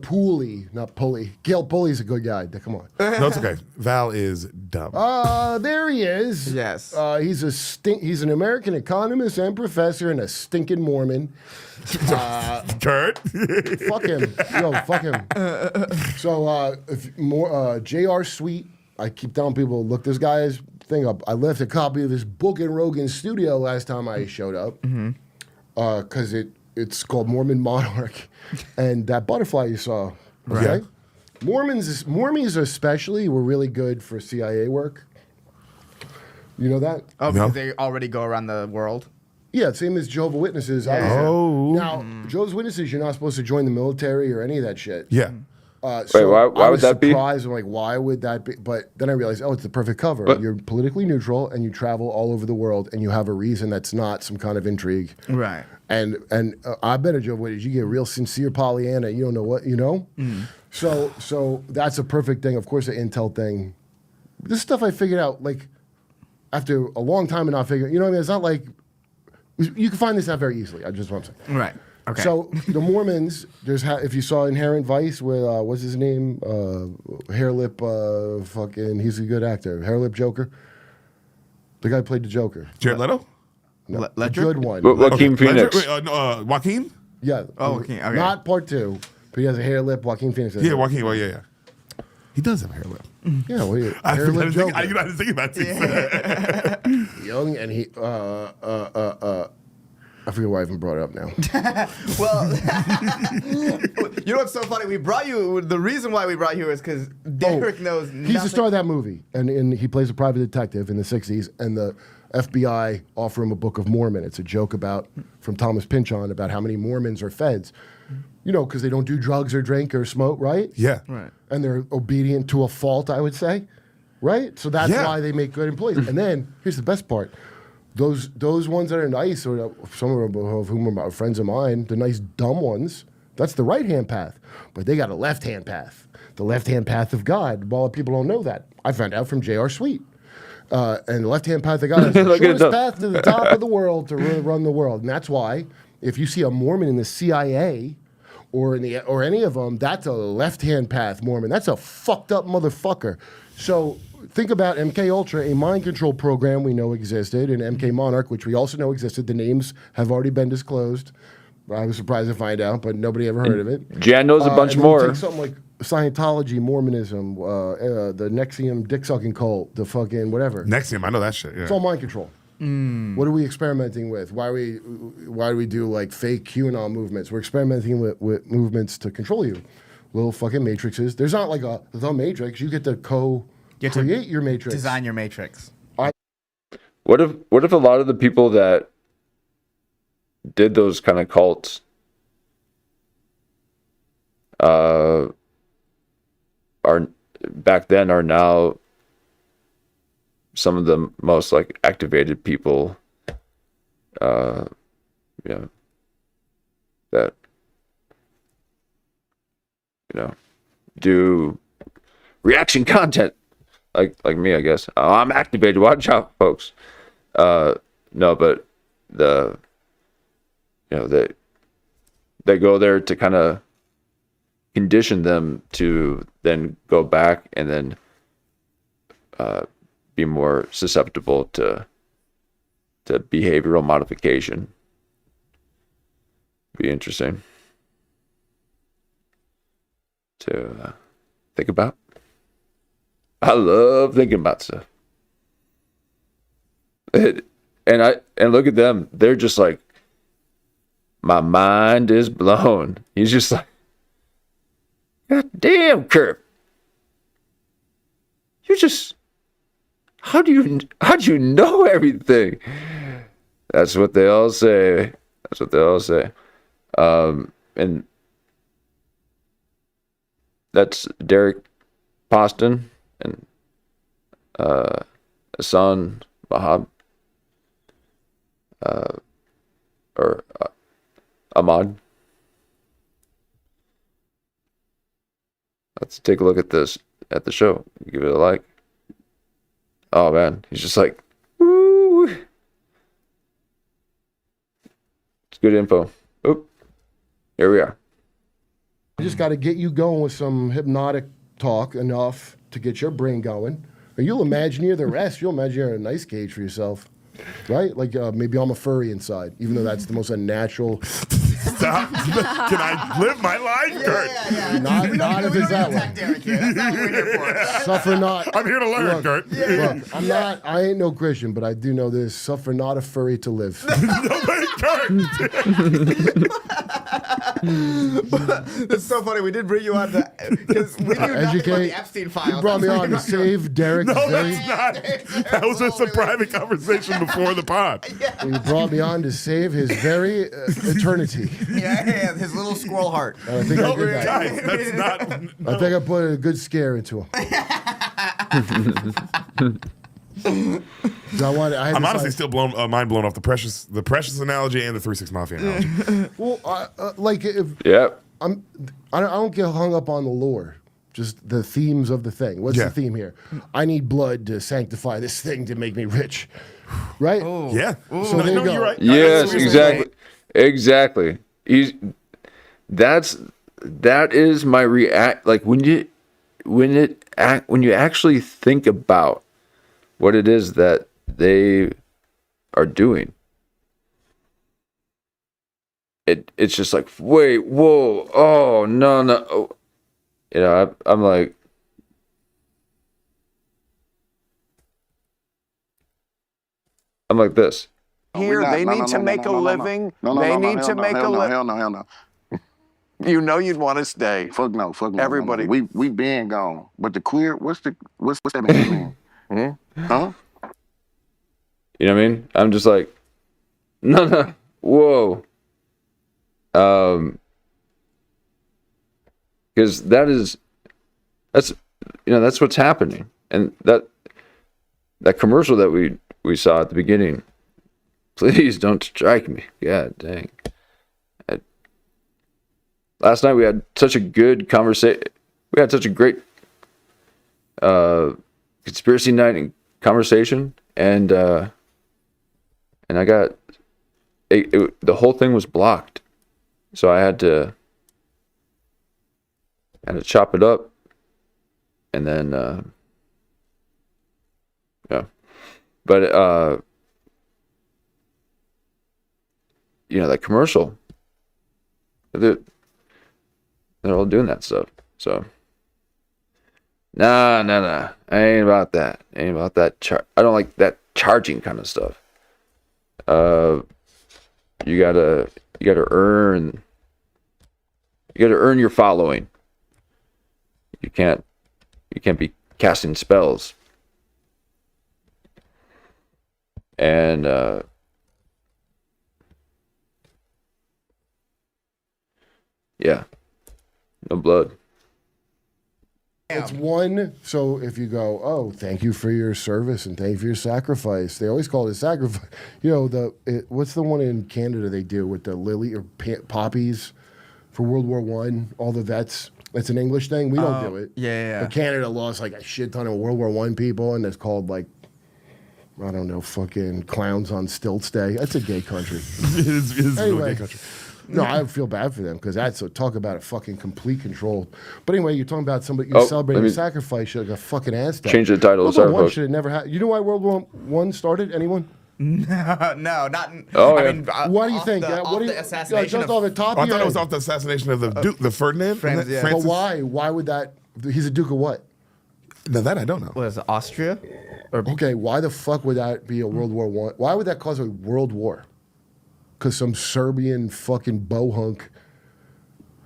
Pooley, not Pulley. Gail Pooley's a good guy. Come on. No, it's okay. Val is dumb. There he is. Yes. He's an American economist and professor and a stinking Mormon. Kurt. Fuck him. Yo, fuck him. So, J.R. Sweet, I keep telling people, look this guy's thing up. I left a copy of his book in Rogan's studio last time I showed up. Because it's called Mormon Monarch. And that butterfly you saw, okay? Yeah. Mormons especially were really good for CIA work. You know that? Oh, because they already go around the world? Yeah, same as Jehovah's Witnesses. Oh. Now, Jehovah's Witnesses, you're not supposed to join the military or any of that shit. Yeah. why would that be? Surprised. I'm like, why would that be? But then I realized, oh, it's the perfect cover. But- You're politically neutral, and you travel all over the world, and you have a reason that's not some kind of intrigue. Right. And I better, Joe, what did you get? Real sincere Pollyanna. You don't know what, you know? So that's a perfect thing. Of course, the Intel thing. This stuff I figured out, like, after a long time and not figuring, you know what I mean? It's not like, you can find this out very easily. I just want to say. Right. Okay. So the Mormons, if you saw Inherent Vice with, what's his name? Hair Lip, he's a good actor. Hair Lip Joker. The guy who played the Joker. Jared Leto? No, the Ledger? good one. Joaquin Phoenix. Joaquin? Yeah. Oh, okay, okay. Not part 2, but he has a hair lip. Joaquin Phoenix. Yeah, Joaquin. Well, yeah. He does have a hair lip. Yeah, well, yeah. I Hair lip Joker. didn't think about it. Young, and he, I forget why I even brought it up now. Well, you know what's so funny? We brought you. The reason why we brought you is because Deric knows. He's the star of that movie, and he plays a private detective in the '60s, and the FBI offer him a Book of Mormon. It's a joke from Thomas Pynchon about how many Mormons are feds. You know, because they don't do drugs or drink or smoke, right? Yeah. Right. And they're obedient to a fault, I would say, right? So that's why they make good employees. And then here's the best part: those ones that are nice, or some of whom are friends of mine, the nice dumb ones. That's the right-hand path, but they got a left-hand path, the left-hand path of God. A lot of people don't know that. I found out from J.R. Sweet. And the left-hand path of God is the shortest path to the top of the world to run the world. And that's why if you see a Mormon in the CIA or any of them, that's a left-hand path Mormon. That's a fucked up motherfucker. So think about MK Ultra, a mind control program we know existed, and MK Monarch, which we also know existed. The names have already been disclosed. I was surprised to find out, but nobody ever heard of it. Jan knows a bunch and then you more. take something like Scientology, Mormonism, the Nexium dick-sucking cult, the fucking whatever. Nexium, I know that shit. Yeah. It's all mind control. What are we experimenting with? Why do we do like fake QAnon movements? We're experimenting with movements to control you. Little fucking matrices. There's not like the matrix. You get to create your matrix. Design your matrix. What if a lot of the people that did those kind of cults are back then are now some of the most like activated people that do reaction content like me, I guess. I'm activated. Watch out, folks. No, but they go there to kind of condition them to then go back and then be more susceptible to behavioral modification. Be interesting to think about. I love thinking about stuff. And look at them. They're just like, my mind is blown. He's just like, God damn, Kurt. How do you know everything? That's what they all say. And that's Deric Poston and Ehsan or Ahmad. Let's take a look at this at the show. Give it a like. Oh man, he's just like, woo. It's good info. Oop. Here we are. I just got to get you going with some hypnotic talk enough to get your brain going. Or you'll imagine you're the rest. You'll imagine you're in a nice cage for yourself. Right? Like maybe I'm a furry inside, even though that's the most unnatural. Stop. Can I live my life, Kurt? Yeah. Not if it's that way. Deric here. That's not what we're here for. Suffer not. I'm here to learn, Look, Kurt. Look, I ain't no Christian, but I do know this. Suffer not a furry to live. No, wait, Kurt. It's so funny. We did bring you on because we knew nothing about Educate. the Epstein files. You brought me on to save Derek. No, that's not. That was just a private conversation before the pod. You brought me on to save his very eternity. Yeah, his little squirrel heart. I think I did that. Guys, that's not. I think I put a good scare into him. So I'm honestly still mind blown off the precious analogy and the 3-6 Mafia analogy. Well, like if Yep. I don't get hung up on the lore, just the themes of the thing. What's the theme here? I need blood to sanctify this thing to make me rich, right? Yeah. So there you go. You're right. Yes, exactly. That is my react. Like when you actually think about what it is that they are doing, it's just like, wait, whoa, oh no, oh. You know, I'm like, this. Here, they need to make a living. They need to make a living. Hell no. You know you'd want to stay. Fuck no. Everybody. No. We been gone. But the queer, what's that mean? Huh? You know what I mean? I'm just like, no, whoa. Because that's what's happening, and that commercial that we saw at the beginning. Please don't strike me. God dang. Last night we had such a good conversation. We had such a great conspiracy night and conversation, and I got the whole thing was blocked, so I had to chop it up, and then yeah, but you know, that commercial, they're all doing that stuff. So nah, I ain't about that. I don't like that charging kind of stuff. You gotta earn your following. You can't be casting spells. And yeah, no blood. It's one. So if you go, oh, thank you for your service and thank you for your sacrifice. They always call it a sacrifice. You know, what's the one in Canada they do with the lily or poppies for World War I? All the vets. It's an English thing. We don't do it. Yeah. But Canada lost like a shit ton of World War I people, and it's called like, I don't know, fucking clowns on stilts day. That's a gay country. It is a Anyway. gay country. No, I feel bad for them because that's talk about a fucking complete control. But anyway, you're talking about somebody you're celebrating a sacrifice, you're like a fucking Aztec. Change the title of World War I Cyberpunk. should have never had. You know why World War I started? Anyone? No, not. Oh, I yeah. mean, What do you off think? The, What do you? the assassination just of, off the top Oh, I of your thought it was head. off the assassination of the Duke, the Ferdinand. Francis, yeah. But Francis? why? Why would that? He's a Duke of what? No, that I don't know. what is it, Austria? Or Okay, why the fuck would that be a World War I? Why would that cause a world war? Because some Serbian fucking bohunk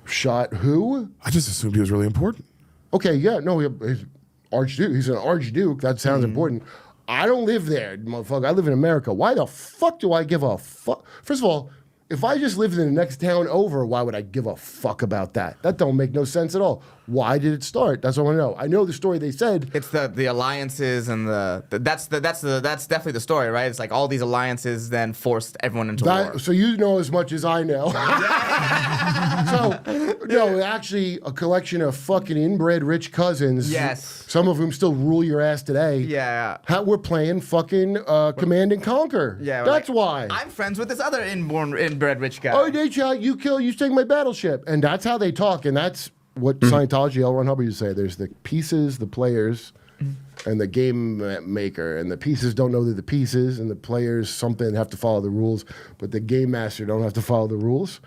shot who? I just assumed he was really important. Okay, yeah, no, he's archduke. He's an archduke. That sounds important. I don't live there, motherfucker. I live in America. Why the fuck do I give a fuck? First of all, if I just lived in the next town over, why would I give a fuck about that? That don't make no sense at all. Why did it start? That's what I want to know. I know the story they said. it's the alliances and that's definitely the story, right? It's like all these alliances then forced everyone into war. So you know as much as I know. So, no, actually a collection of fucking inbred rich cousins. Yes. Some of whom still rule your ass today. Yeah. How we're playing fucking Command and Conquer. Yeah, That's like, why. I'm friends with this other inbred rich guy. Oh, they shot you, kill you, take my battleship, and that's how they talk, and that's what Scientology, L. Ron Hubbard used to say. There's the pieces, the players, and the game maker, and the pieces don't know they're the pieces, and the players something have to follow the rules, but the game master don't have to follow the rules.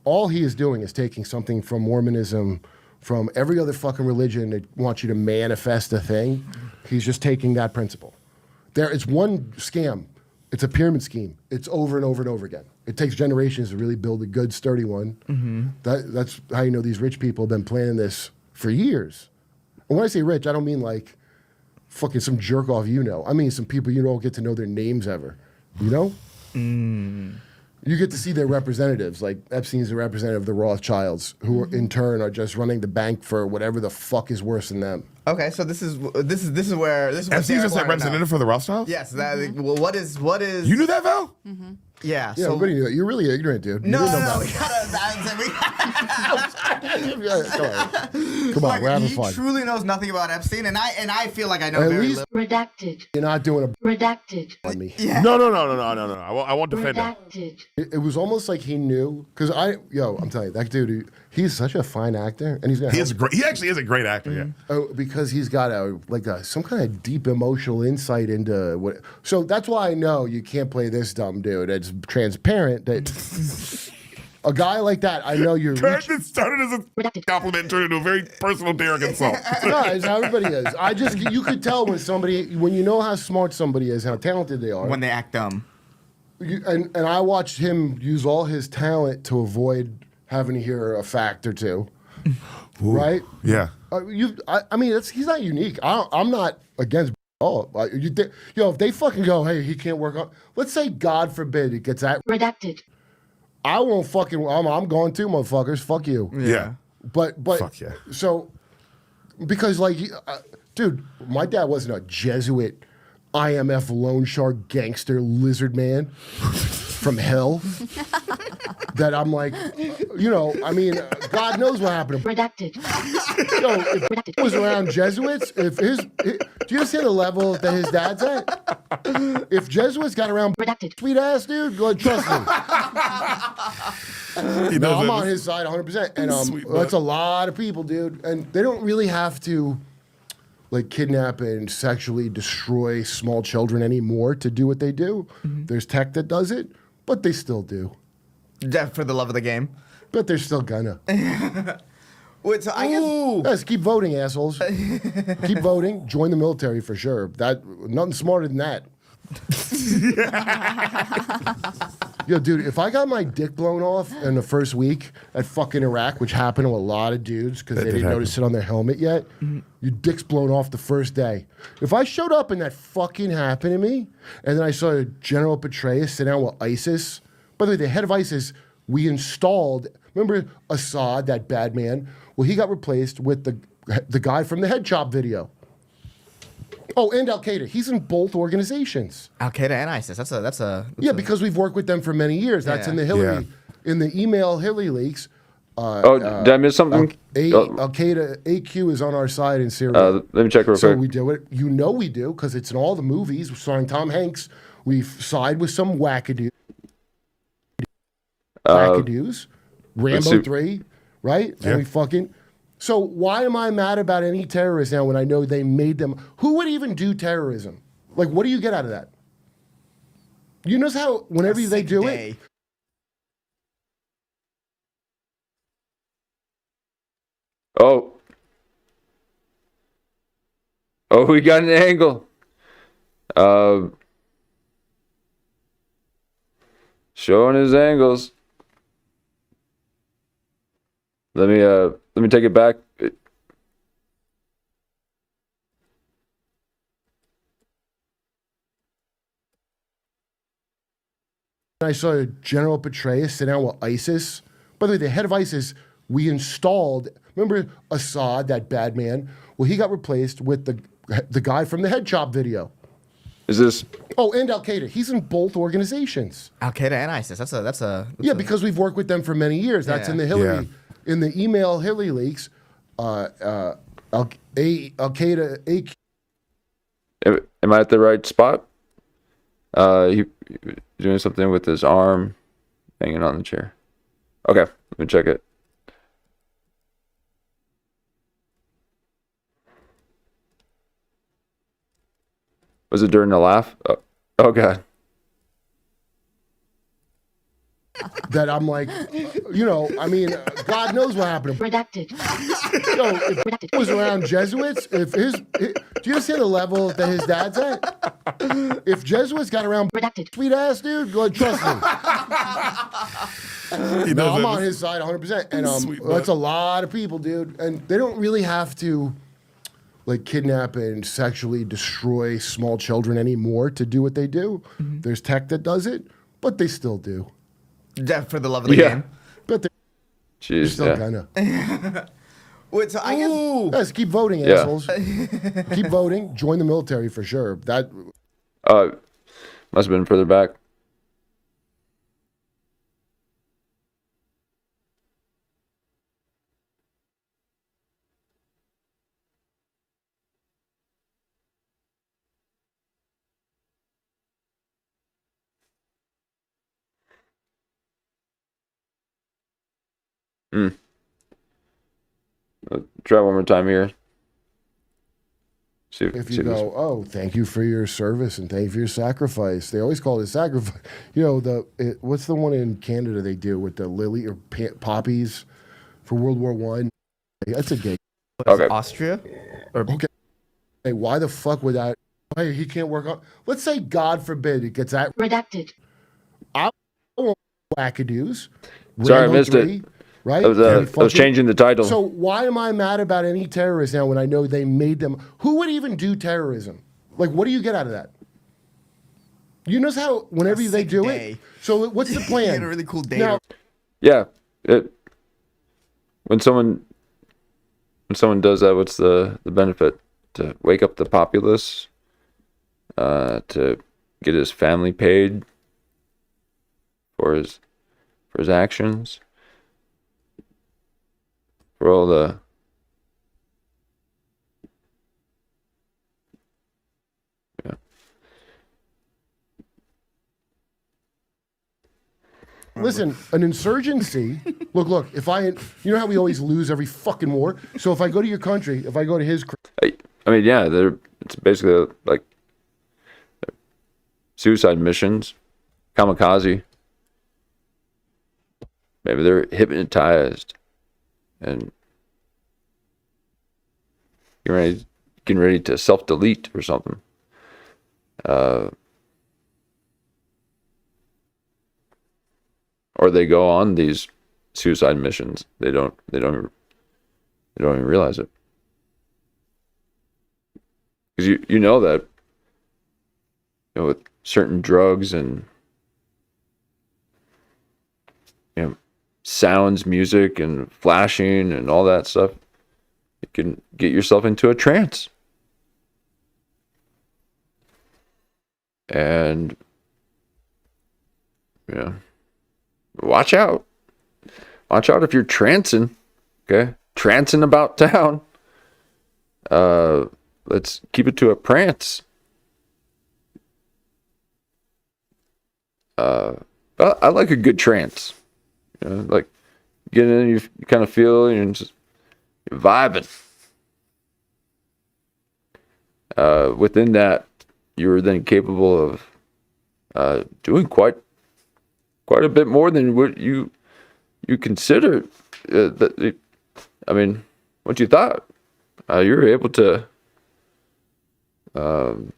All he is doing is taking something from Mormonism, from every other fucking religion that wants you to manifest a thing. He's just taking that principle. It's one scam. It's a pyramid scheme. It's over and over and over again. It takes generations to really build a good, sturdy one. That's how you know these rich people have been planning this for years. And when I say rich, I don't mean like fucking some jerk off you know. I mean some people you don't get to know their names ever. You know? You get to see their representatives. Like Epstein's a representative of the Rothschilds, who in turn are just running the bank for whatever the fuck is worse than them. Okay, so this is where Epstein's Derek just a wanted to know. representative for the Rothschilds? Yes. Well, what is? You knew that, Val? Yeah. Yeah, So everybody knew that. You're really ignorant, dude. You no, didn't know no, about we it. gotta. Come on, we're having He fun. truly knows nothing about Epstein, and I feel like I know At very least- little. Redacted. You're not doing a Redacted. on me. Yeah. No. I won't defend him. Redacted. It was almost like he knew, because I'm telling you, that dude, he's such a fine actor, and he's gonna He help is great. He actually is a great actor, yeah. because he's got some kind of deep emotional insight into what. So that's why I know you can't play this dumb dude. It's transparent that a guy like that, I know you're. It started as a compliment and turned into a very personal Deric insult. No, it's how everybody is. You could tell when you know how smart somebody is, how talented they are. When they act dumb. And I watched him use all his talent to avoid having to hear a fact or two. Right? Yeah. I mean, he's not unique. I'm not against all. If they fucking go, hey, he can't work on. Let's say, God forbid, it gets that. Redacted. I won't fucking. I'm going to, motherfuckers. Fuck you. Yeah. But Fuck yeah. So, because dude, my dad wasn't a Jesuit, IMF loan shark gangster lizard man from hell. That I'm like, I mean, God knows what happened. Redacted. If he was around Jesuits, do you see the level that his dad's at? If Jesuits got around Redacted. sweet ass dude, go trust me. He No, knows I'm that. on his side 100%. And Sweet that's butt. a lot of people, dude. And they don't really have to like kidnap and sexually destroy small children anymore to do what they do. There's tech that does it, but they still do. For the love of the game. But they're still gonna. Wait, so I guess. Yes, keep voting, assholes. Keep voting. Join the military for sure. Nothing smarter than that. Yo, dude, if I got my dick blown off in the first week at fucking Iraq, which happened to a lot of dudes because they didn't know to sit on their helmet yet, your dick's blown off the first day. If I showed up and that fucking happened to me, and then I saw General Petraeus sit down with ISIS. By the way, the head of ISIS, we installed. Remember Assad, that bad man? Well, he got replaced with the guy from the head chop video. Oh, and Al Qaeda. He's in both organizations. Al Qaeda and ISIS. That's a. Because we've worked with them for many years. That's Yeah. in the Hillary, in the email Hillary leaks. Did I miss something? Al Qaeda AQ is on our side in Syria. Let me check real So quick. we do it. You know we do because it's in all the movies starring Tom Hanks. We side with some wackadoos. Rambo see. 3, right? Yeah. And we fucking. So why am I mad about any terrorists now when I know they made them? Who would even do terrorism? Like, what do you get out of that? You notice how whenever they do it, Oh, we got an angle. Showing his angles. Let me take it back. I saw General Petraeus sit down with ISIS. By the way, the head of ISIS, we installed. Remember Assad, that bad man? Well, he got replaced with the guy from the head chop video. Is this? Oh, and Al Qaeda. He's in both organizations. Al Qaeda and ISIS. That's a. Because we've worked with them for many years. That's Yeah. in the Hillary, in the email Hillary leaks. Al Qaeda AQ. Am I at the right spot? He doing something with his arm hanging on the chair. Okay, let me check it. Was it during the laugh? Oh God. That I'm like, you know, I mean, God knows what happened. Redacted. Yo, if it was around Jesuits, do you understand the level that his dad's at? If Jesuits got around Redacted. sweet ass dude, go trust me. No, I'm on his side 100%. And that's a lot of people, dude. And they don't really have to like kidnap and sexually destroy small children anymore to do what they do. There's tech that does it, but they still do. Yeah, for the love of the game. But they're Jeez, still kind of. Wait, so I guess. Guys, keep voting, assholes. Keep voting. Join the military for sure. That must have been further back. Try one more time here. See if you go, oh, thank you for your service and thank you for your sacrifice. They always call it a sacrifice. You know, what's the one in Canada they do with the lily or poppies for World War I? That's a gay. Okay. Austria? Okay. Hey, why the fuck would that? Hey, he can't work on. Let's say, God forbid, it gets that. Redacted. I want wackadoos. Sorry, I Rambo missed 3, it. Right? I was changing the title. So why am I mad about any terrorists now when I know they made them? Who would even do terrorism? Like, what do you get out of that? You notice how whenever they do it. So what's the plan? You had a really cool day. Now, Yeah, when someone does that, what's the benefit? To wake up the populace, to get his family paid for his actions, for all the listen, an insurgency. Look. If you know how we always lose every fucking war. So if I go to your country, if I go to his, I mean, yeah, it's basically like suicide missions, kamikaze. Maybe they're hypnotized and getting ready to self-delete or something. Or they go on these suicide missions. They don't even realize it. Because you know that, you know, with certain drugs and, you know, sounds, music, and flashing and all that stuff, you can get yourself into a trance. And, yeah, watch out. Watch out if you're trancing, okay? Trancing about town. Let's keep it to a prance. I like a good trance. You know, like get in, you kind of feel you're just vibing. Within that, you're then capable of doing quite a bit more than what you consider. I mean, what you thought. You're able to, you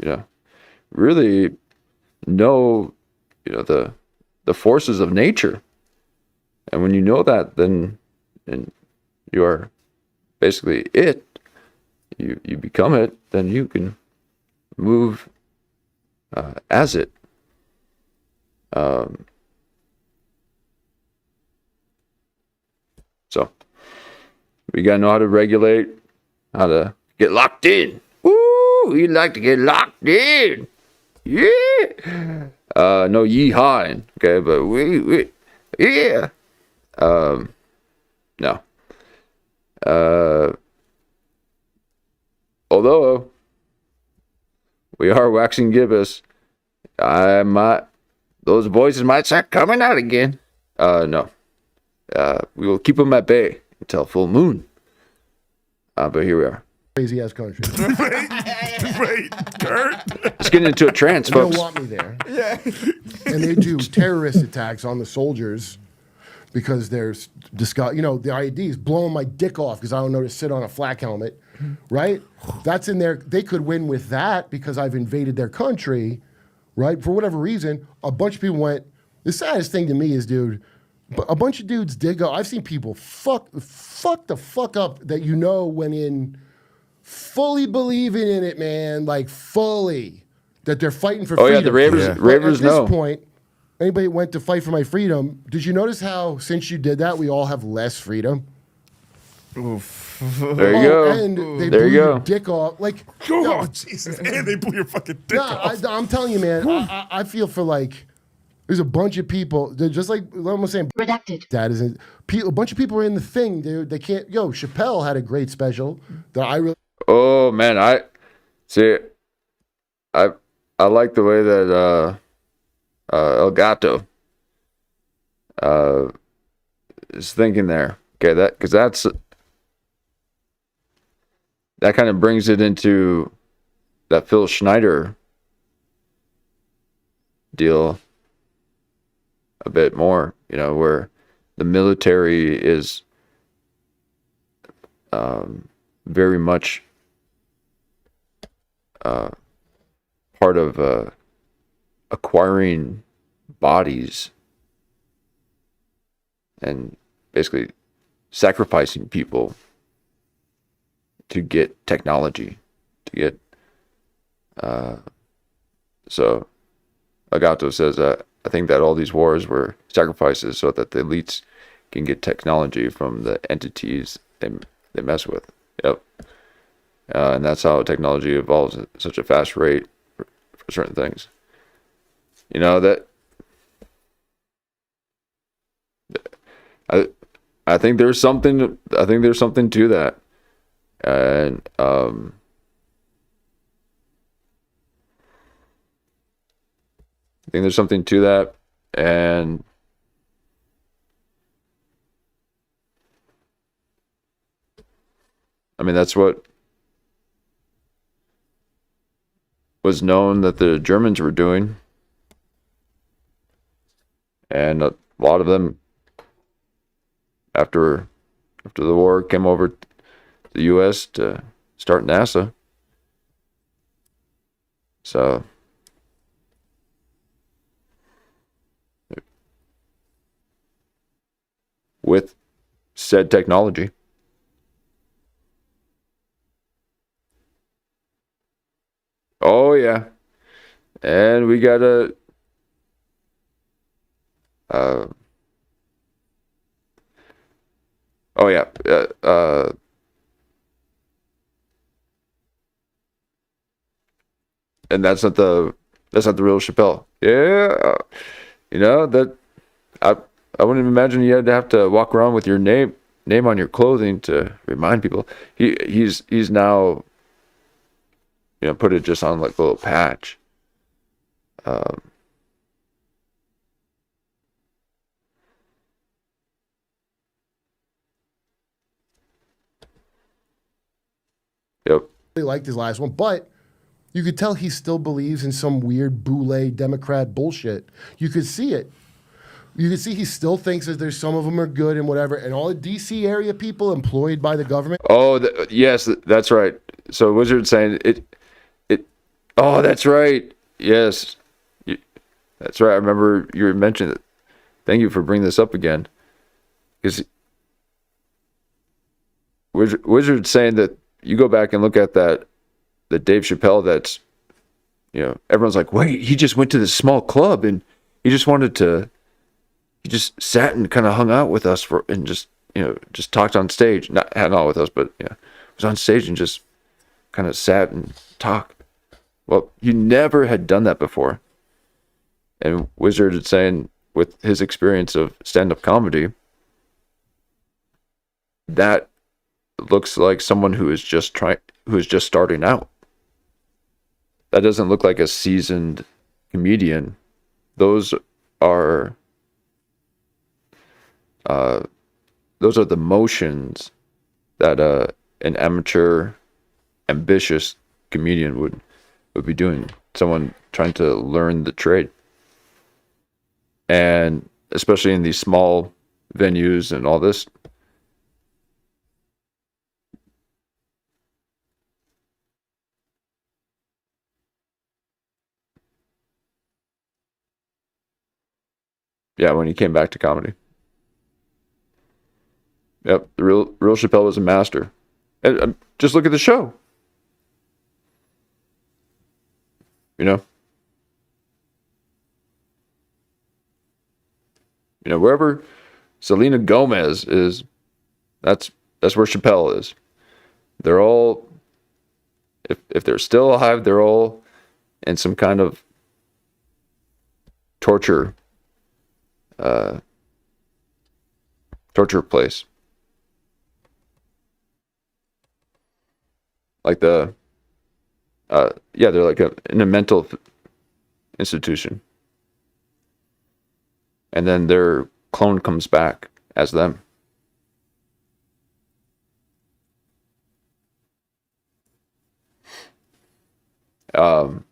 know, really know, you know, the forces of nature. And when you know that, then and you are basically it. You become it, then you can move as it. So we gotta know how to regulate, how to get locked in. Woo! You like to get locked in. Yeah. No yeehawing, okay, but we yeah. No. Although we are waxing gibbous, those voices might start coming out again. No. We will keep them at bay until full moon. But here we are. Crazy ass country. Wait, Kurt. Let's get into a trance, They don't folks. want me there. Yeah. And they do terrorist attacks on the soldiers because there's the ID is blowing my dick off because I don't know to sit on a flak helmet, right? That's in there. They could win with that because I've invaded their country, right? For whatever reason, a bunch of people went. The saddest thing to me is, dude, a bunch of dudes did go. I've seen people fuck the fuck up that went in fully believing in it, man, like fully that they're fighting for freedom. Yeah, the ravers, Yeah. ravers At this know. point, anybody that went to fight for my freedom, did you notice how since you did that, we all have less freedom? There you go. And they There blew you your go. dick off. Like, Oh, Jesus. And they blew your fucking dick no, off. I'm telling you, man, I feel for like, there's a bunch of people, they're just like, I'm saying, Redacted. that isn't, a bunch of people are in the thing, dude. They can't, Chappelle had a great special that I really Oh man, I like the way that El Gato is thinking there. Okay, that kind of brings it into that Phil Schneider deal a bit more, where the military is very much part of acquiring bodies and basically sacrificing people to get technology, to get so Agato says I think that all these wars were sacrifices so that the elites can get technology from the entities they mess with. Yep. And that's how technology evolves at such a fast rate for certain things. That I think there's something to that. And I think there's something to that, and I mean that's what was known that the Germans were doing, and a lot of them after the war came over to the U.S. to start NASA. So with said technology. Oh yeah, and we gotta oh yeah, and that's not the real Chappelle. Yeah, that I wouldn't imagine you had to have to walk around with your name on your clothing to remind people. He's now put it just on like a little patch. Yep. really liked his last one, but you could tell he still believes in some weird boule Democrat bullshit. You could see it. You can see he still thinks that there's some of them are good and whatever, and all the D.C. area people employed by the government. Oh, yes, that's right. So Wizard saying it. Oh, that's right. Yes, that's right. I remember you mentioned it. Thank you for bringing this up again, because Wizard saying that you go back and look at the Dave Chappelle. That's everyone's like, wait, he just went to this small club and he just sat and kind of hung out with us and just talked on stage. Not hung out with us, but was on stage and just kind of sat and talked. Well, you never had done that before. And Wizard is saying with his experience of stand-up comedy, that looks like someone who is just starting out. That doesn't look like a seasoned comedian. Those are the motions that an amateur, ambitious comedian would be doing. Someone trying to learn the trade. And especially in these small venues and all this. Yeah, when he came back to comedy. Yep, the real Chappelle was a master. And just look at the show. You know? Wherever Selena Gomez is, that's where Chappelle is. They're all, if they're still alive, they're all in some kind of torture place. Like they're like in a mental institution. And then their clone comes back as them. And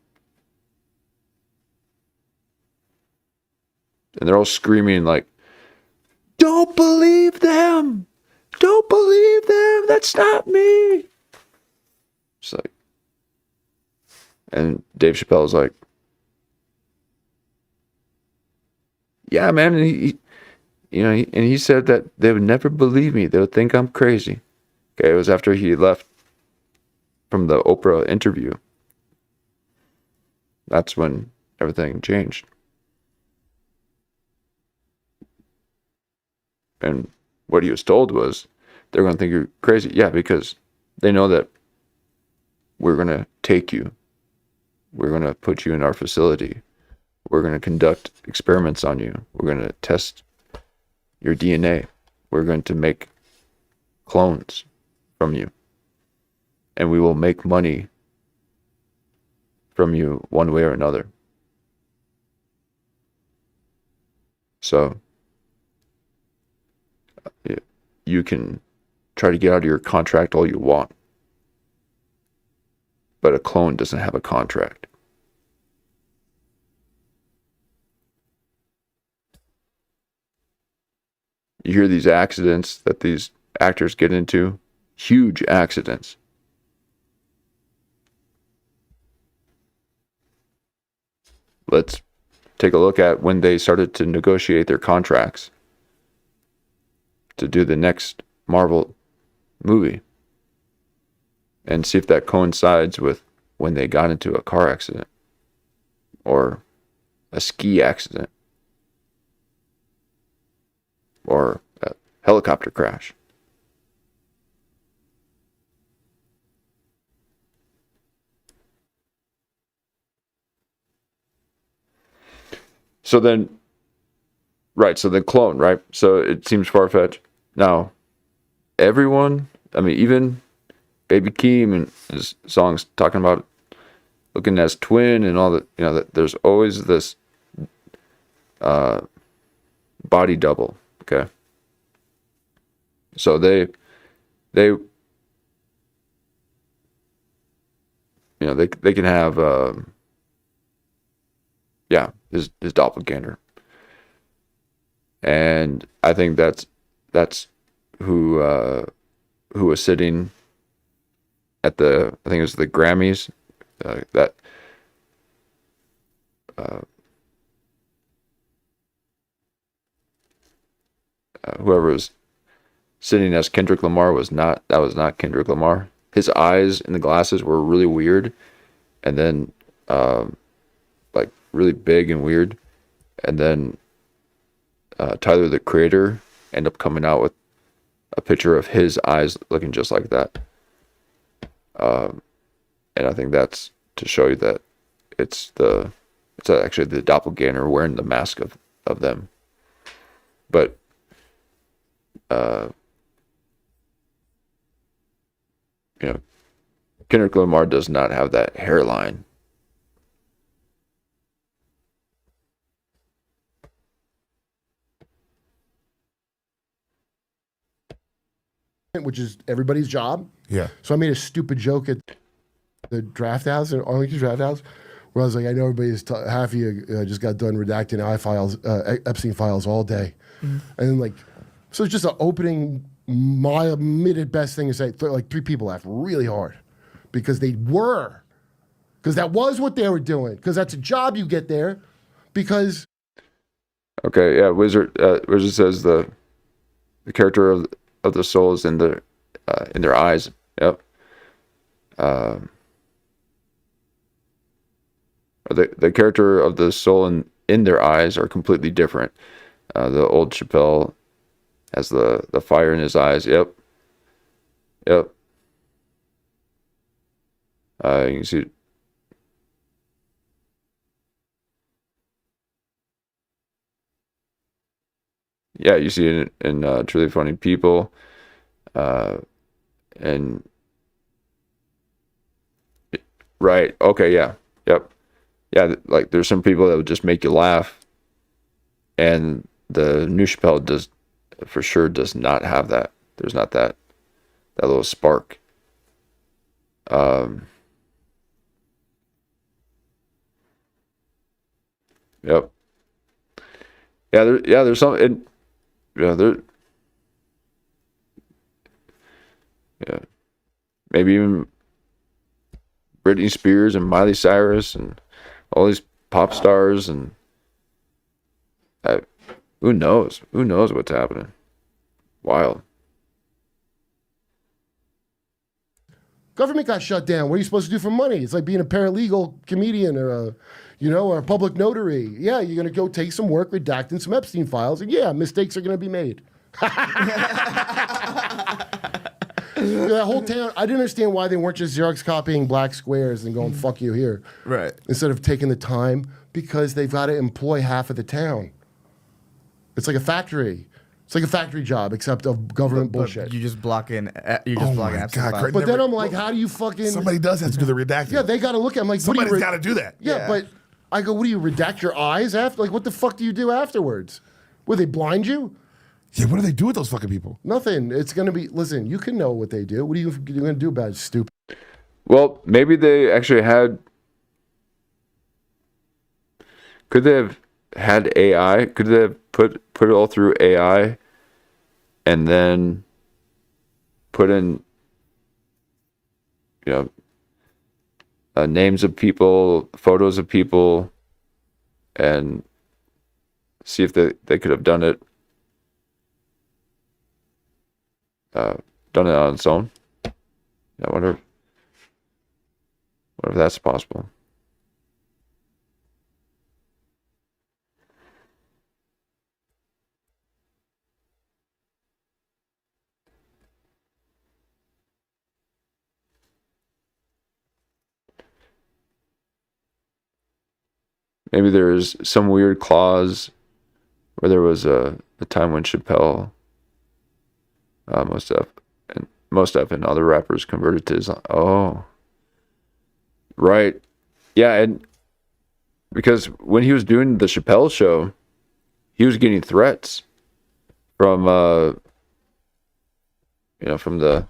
they're all screaming like, "Don't believe them! Don't believe them! That's not me!" It's like, and Dave Chappelle's like, "Yeah, man," and he said that they would never believe me. They would think I'm crazy. Okay, it was after he left from the Oprah interview. That's when everything changed. And what he was told was, they're going to think you're crazy. Yeah, because they know that we're going to take you. We're going to put you in our facility. We're going to conduct experiments on you. We're going to test your DNA. We're going to make clones from you. And we will make money from you one way or another. So you can try to get out of your contract all you want, but a clone doesn't have a contract. You hear these accidents that these actors get into, huge accidents. Let's take a look at when they started to negotiate their contracts to do the next Marvel movie, and see if that coincides with when they got into a car accident or a ski accident or a helicopter crash. So then, right, so the clone, right? So it seems far-fetched. Now, everyone, I mean, even Baby Keem and his songs talking about looking as twin and all that, that there's always this body double, okay? So they can have his doppelganger. And I think that's who was sitting at I think it was the Grammys, whoever was sitting as Kendrick Lamar was not Kendrick Lamar. His eyes and the glasses were really weird, and then like really big and weird, and then Tyler the Creator ended up coming out with a picture of his eyes looking just like that. And I think that's to show you that it's actually the doppelganger wearing the mask of them. But Kendrick Lamar does not have that hairline. Which is everybody's job. Yeah. So I made a stupid joke at the draft house and Arlington draft house, where I was like, I know everybody's half of you just got done redacting Epstein files all day, and then like, so it's just an opening, my minute best thing to say. Like 3 people laughed really hard because that was what they were doing, because that's a job you get there, because. Okay, yeah, Wizard says the character of the soul is in their eyes. Yep. The character of the soul in their eyes are completely different. The old Chappelle has the fire in his eyes. Yep. You can see. Yeah, you see it in Truly Funny People, and right. Okay. Yeah. Yep. Yeah. Like there's some people that would just make you laugh, and the new Chappelle does not have that. There's not that little spark. Yep. Yeah. There's some. Yeah, maybe even Britney Spears and Miley Cyrus and all these pop stars, and who knows what's happening. Wild. Government got shut down. What are you supposed to do for money? It's like being a paralegal comedian or a public notary. Yeah, you're gonna go take some work redacting some Epstein files, and yeah, mistakes are gonna be made. That whole town, I didn't understand why they weren't just Xerox copying black squares and going fuck you here. Right. Instead of taking the time, because they've got to employ half of the town. It's like a factory. It's like a factory job, except of government bullshit. You just block in. You just block in. God, Craig, But then I'm like, how do you fucking? Somebody does have to do the redacting. Yeah, they got to look at. I'm like, somebody's got to do that. Yeah, but I go, what do you redact your eyes after? Like, what the fuck do you do afterwards? Will they blind you? Yeah, what do they do with those fucking people? Nothing. It's gonna be. Listen, you can know what they do. What are you gonna do about it? Stupid. Well, maybe they actually had. Could they have had AI? Could they have put it all through AI, and then put in, names of people, photos of people, and see if they could have done it on its own. I wonder if that's possible. Maybe there is some weird clause where there was a time when Chappelle, most of and other rappers converted to Islam. Oh, right, yeah, and because when he was doing the Chappelle show, he was getting threats from from the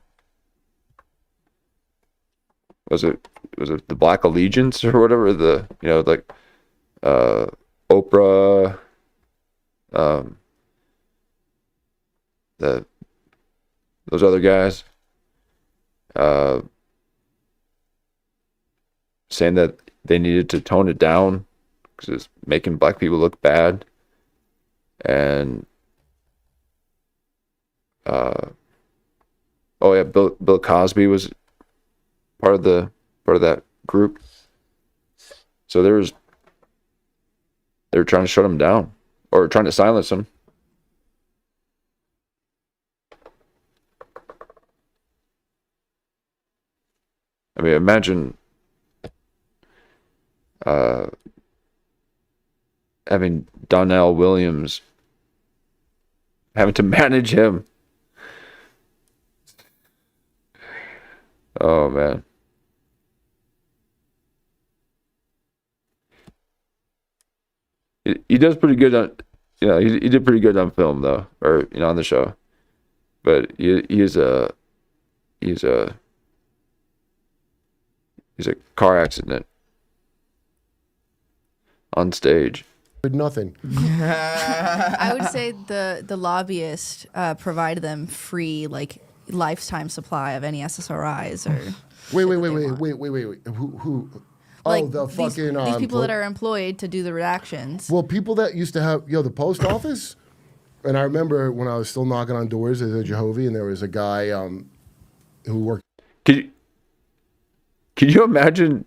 was it the Black Allegiance or whatever, Oprah, those other guys, saying that they needed to tone it down because it's making black people look bad, and Bill Cosby was part of that group, so they were trying to shut him down or trying to silence him. I mean, imagine having Donnell Williams, having to manage him. Oh man. He does pretty good on, he did pretty good on film though, or on the show. But he's He's a car accident on stage. Did nothing. I would say the lobbyist provided them free like lifetime supply of any SSRIs or. Wait. Who? Like Oh, the these fucking people that are employed to do the redactions. Well, people that used to have the post office, and I remember when I was still knocking on doors as a Jehovah, and there was a guy who worked. Can you imagine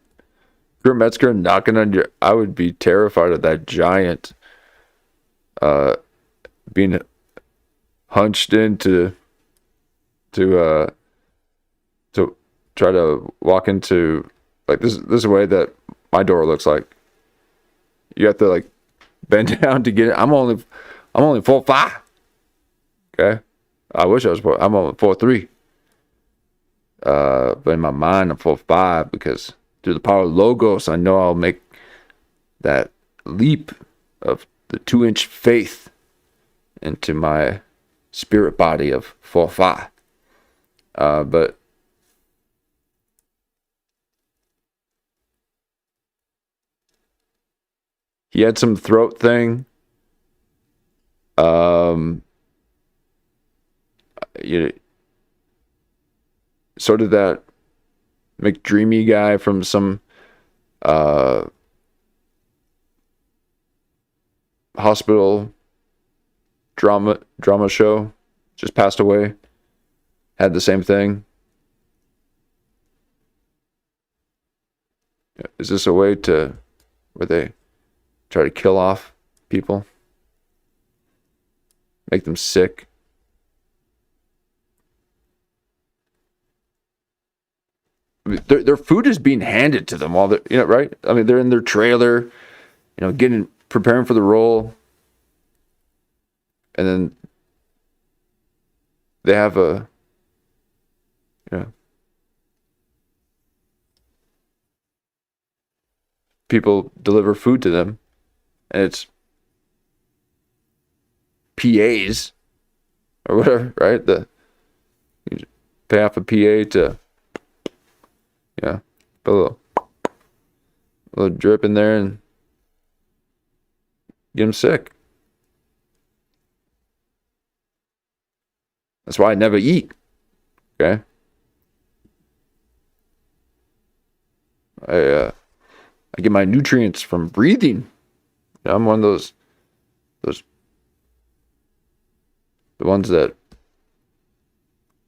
Metzger knocking on your? I would be terrified of that giant being hunched in to try to walk into, like, this is the way that my door looks like. You have to like bend down to get it. I'm only 4'5". Okay, I wish I was. I'm only 4'3". But in my mind, I'm 4'5" because through the power of Logos, I know I'll make that leap of the 2-inch faith into my spirit body of 4'5". But he had some throat thing. Sort of that McDreamy guy from some hospital drama show, just passed away. Had the same thing. Is this a way to where they try to kill off people, make them sick? Their food is being handed to them while they're, right? I mean, they're in their trailer, preparing for the role, and then they have people deliver food to them, and it's PAs or whatever, right? You pay off a PA to put a little drip in there and get them sick. That's why I never eat. Okay. I get my nutrients from breathing. I'm one of those the ones that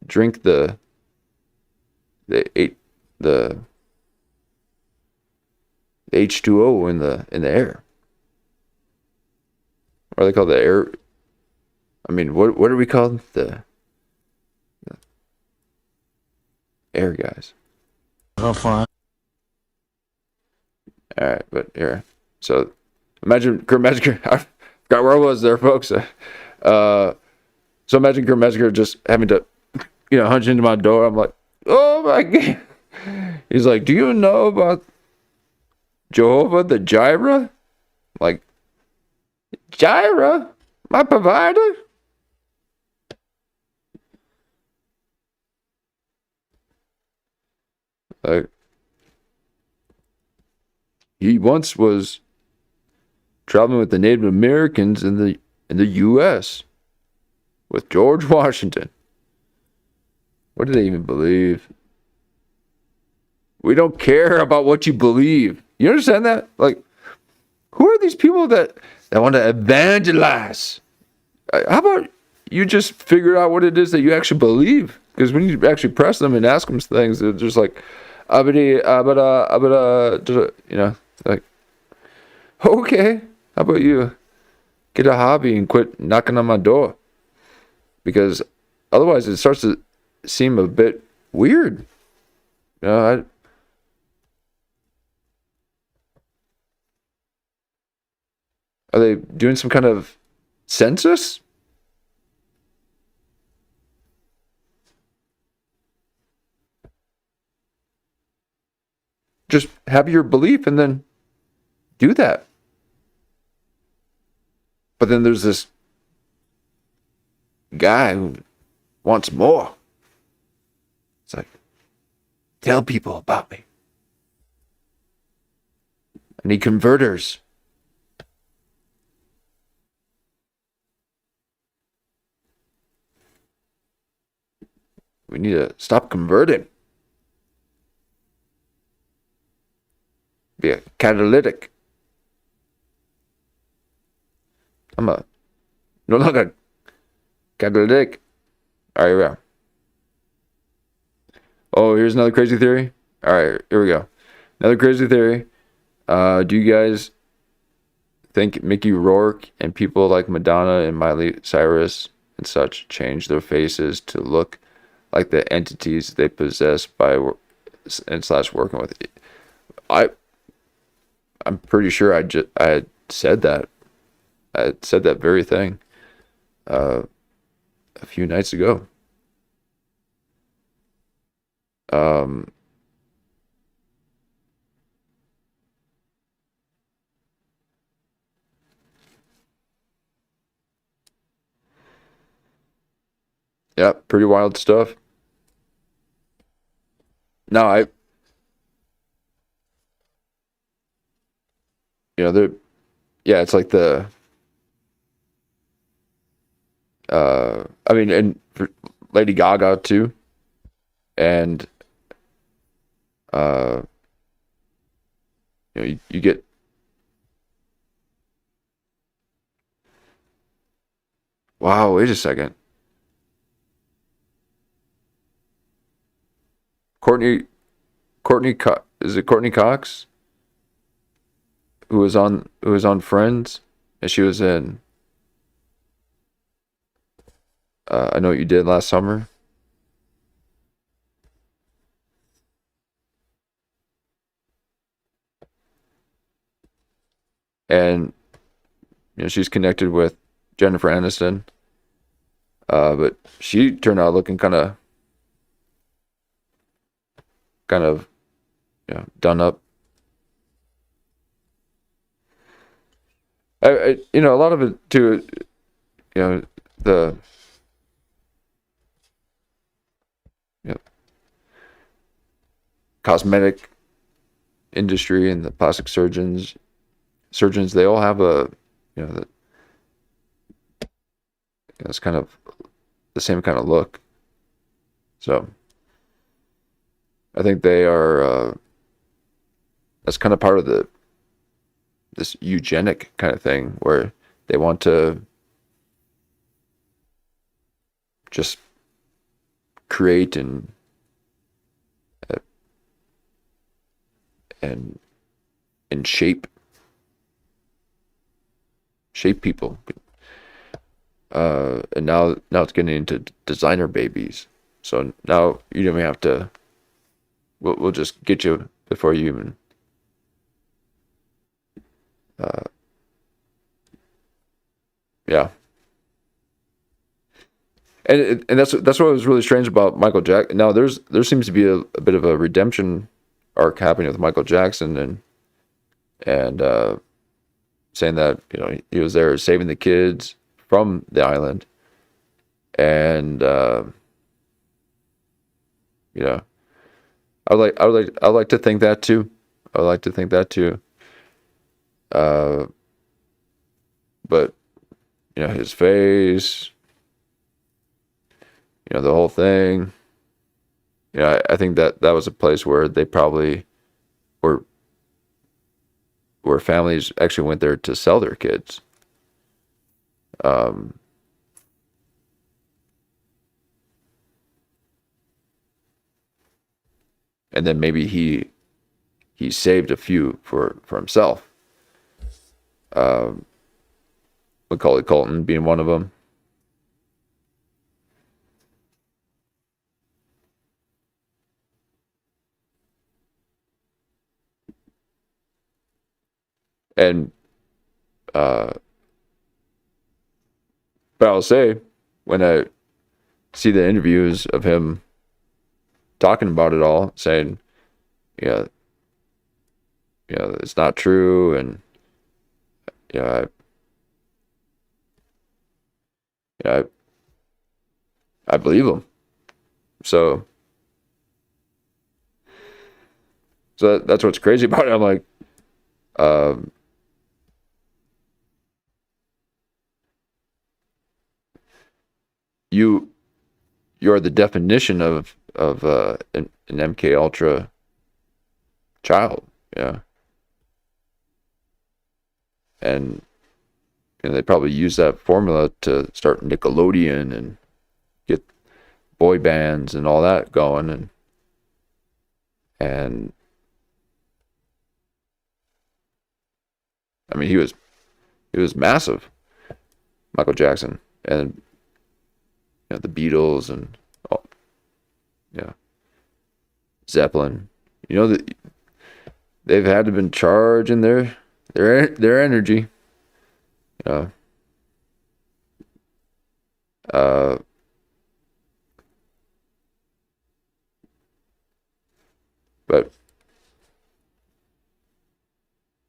drink the H2O in the air. What are they called? The air. I mean, what are we called? The air guys. Oh, fine. All right, but here. So imagine Kurt Metzger. I forgot where I was there, folks. So imagine Kurt Metzger just having to, hunch into my door. I'm like, oh my God. He's like, do you know about Jehovah the Jireh? Like, Jireh? My provider? Like, he once was traveling with the Native Americans in the U.S. with George Washington. What do they even believe? We don't care about what you believe. You understand that? Like, who are these people that want to evangelize? How about you just figure out what it is that you actually believe? Because when you actually press them and ask them things, they're just like, like, okay, how about you get a hobby and quit knocking on my door? Because otherwise it starts to seem a bit weird. Are they doing some kind of census? Just have your belief and then do that. But then there's this guy who wants more. It's like, tell people about me. I need converters. We need to stop converting. Be a catalytic. I'm a no longer catalytic. All right, here we go. Oh, here's another crazy theory. All right, here we go. Another crazy theory. Do you guys think Mickey Rourke and people like Madonna and Miley Cyrus and such change their faces to look like the entities they possess by and slash working with? I'm pretty sure I had said that. I had said that very thing a few nights ago. Yeah, pretty wild stuff. No, yeah, it's like I mean, and for Lady Gaga too, and you get wow. Wait a second, is it Courtney Cox who was on Friends, and she was in I Know What You Did Last Summer. And she's connected with Jennifer Aniston, but she turned out looking kind of done up. A lot of it too, the cosmetic industry and the plastic surgeons, they all have it's kind of the same kind of look. So I think they are, that's kind of part of this eugenic kind of thing where they want to just create and shape people. And now it's getting into designer babies. So now you don't even have to. We'll just get you before you even. Yeah. And that's what was really strange about Michael Jackson. Now there seems to be a bit of a redemption arc happening with Michael Jackson and saying that he was there saving the kids from the island, and I would like to think that too. I would like to think that too. But his face, the whole thing. I think that was a place where they probably where families actually went there to sell their kids. And then maybe he saved a few for himself. Macaulay Culkin being one of them. And but I'll say, when I see the interviews of him talking about it all, saying, it's not true, and I believe him. So that's what's crazy about it. I'm like, Um, you're the definition of an MK Ultra child, yeah. And they probably use that formula to start Nickelodeon and get boy bands and all that going, and I mean he was massive, Michael Jackson, and the Beatles and Zeppelin. That they've had to been charging their energy. But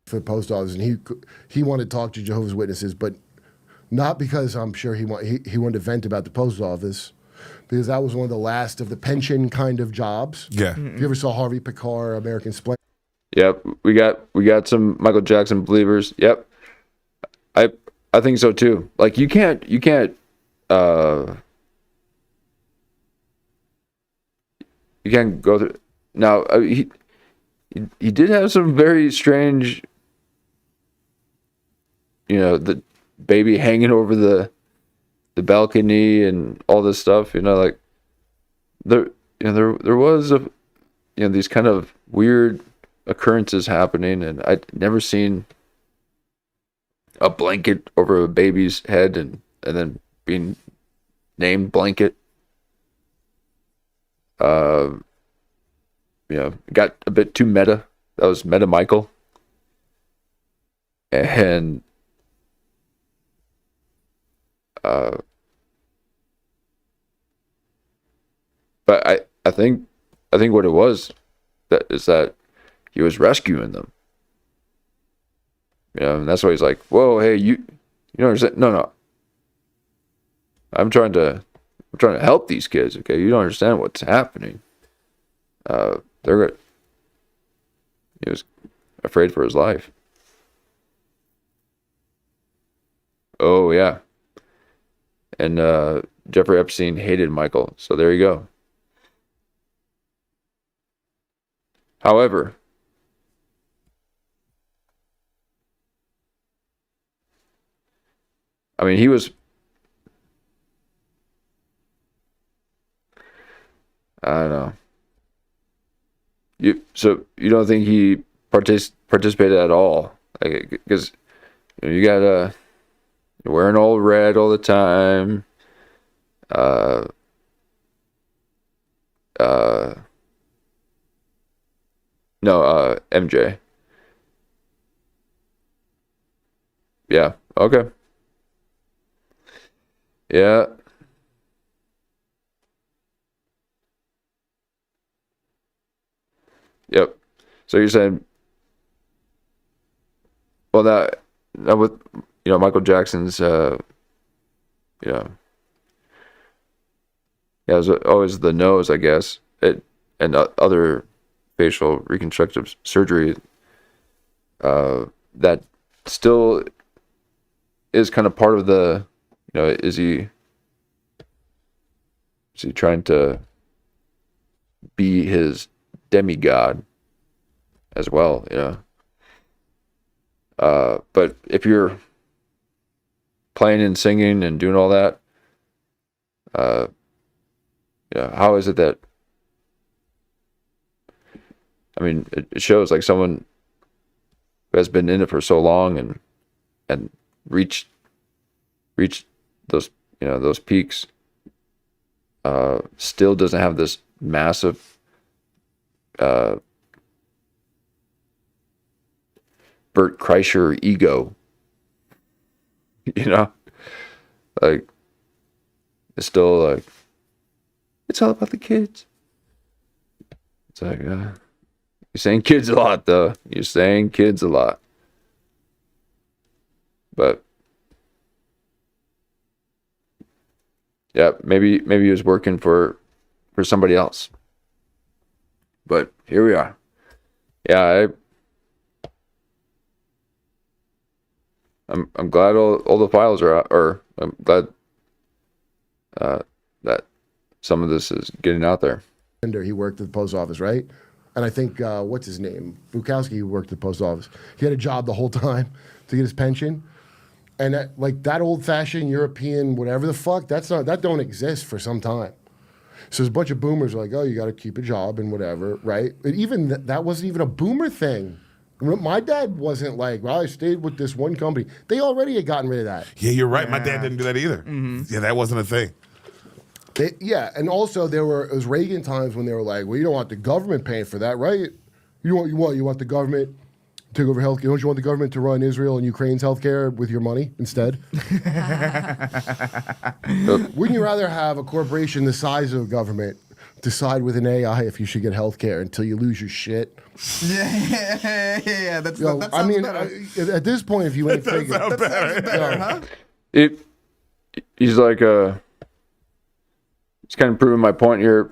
for the post office, and he wanted to talk to Jehovah's Witnesses, but not because I'm sure he wanted to vent about the post office, because that was one of the last of the pension kind of jobs. Yeah. If you ever saw Harvey Picard, American Splendor. yep, we got some Michael Jackson believers. Yep, I think so too. Like you can't go through. Now he did have some very strange, the baby hanging over the balcony and all this stuff. Like there was these kind of weird occurrences happening, and I'd never seen a blanket over a baby's head and then being named Blanket. Got a bit too meta. That was Meta Michael. And but I think what it was is that he was rescuing them. And that's why he's like, "Whoa, hey, you don't understand? No. I'm trying to help these kids. Okay, you don't understand what's happening." He was afraid for his life. Oh yeah. And Jeffrey Epstein hated Michael, so there you go. However, I mean, he was, I don't know. So you don't think he participated at all? Like, because you got you're wearing all red all the time. No, MJ. Yeah. Okay. Yeah. Yep. So you're saying, well, that with Michael Jackson's it was always the nose, I guess, and other facial reconstructive surgery that still is kind of part of the, is he trying to be his demigod as well, but if you're playing and singing and doing all that, how is it that, I mean, it shows like someone who has been in it for so long and reached those those peaks, still doesn't have this massive Bert Kreischer ego, like it's still like it's all about the kids. It's like you're saying kids a lot, though. You're saying kids a lot, but yeah, maybe he was working for somebody else. But here we are. Yeah, I'm glad all the files are out, or I'm glad that some of this is getting out there. He worked at the post office, right? And I think what's his name, Bukowski, who worked at the post office. He had a job the whole time to get his pension, and that old-fashioned European whatever the fuck, that don't exist for some time. So there's a bunch of boomers like, oh, you got to keep a job and whatever, right? But even that wasn't even a boomer thing. My dad wasn't like, well, I stayed with this one company. They already had gotten rid of that. Yeah, you're right. My dad didn't do that either. Yeah, that wasn't a thing. And also it was Reagan times when they were like, well, you don't want the government paying for that, right? You want the government to take over healthcare? Don't you want the government to run Israel and Ukraine's healthcare with your money instead? Wouldn't you rather have a corporation the size of a government decide with an AI if you should get healthcare until you lose your shit? Yeah. That sounds better. At this point, if you ain't figured, That sounds better, huh? He's like he's kind of proving my point here.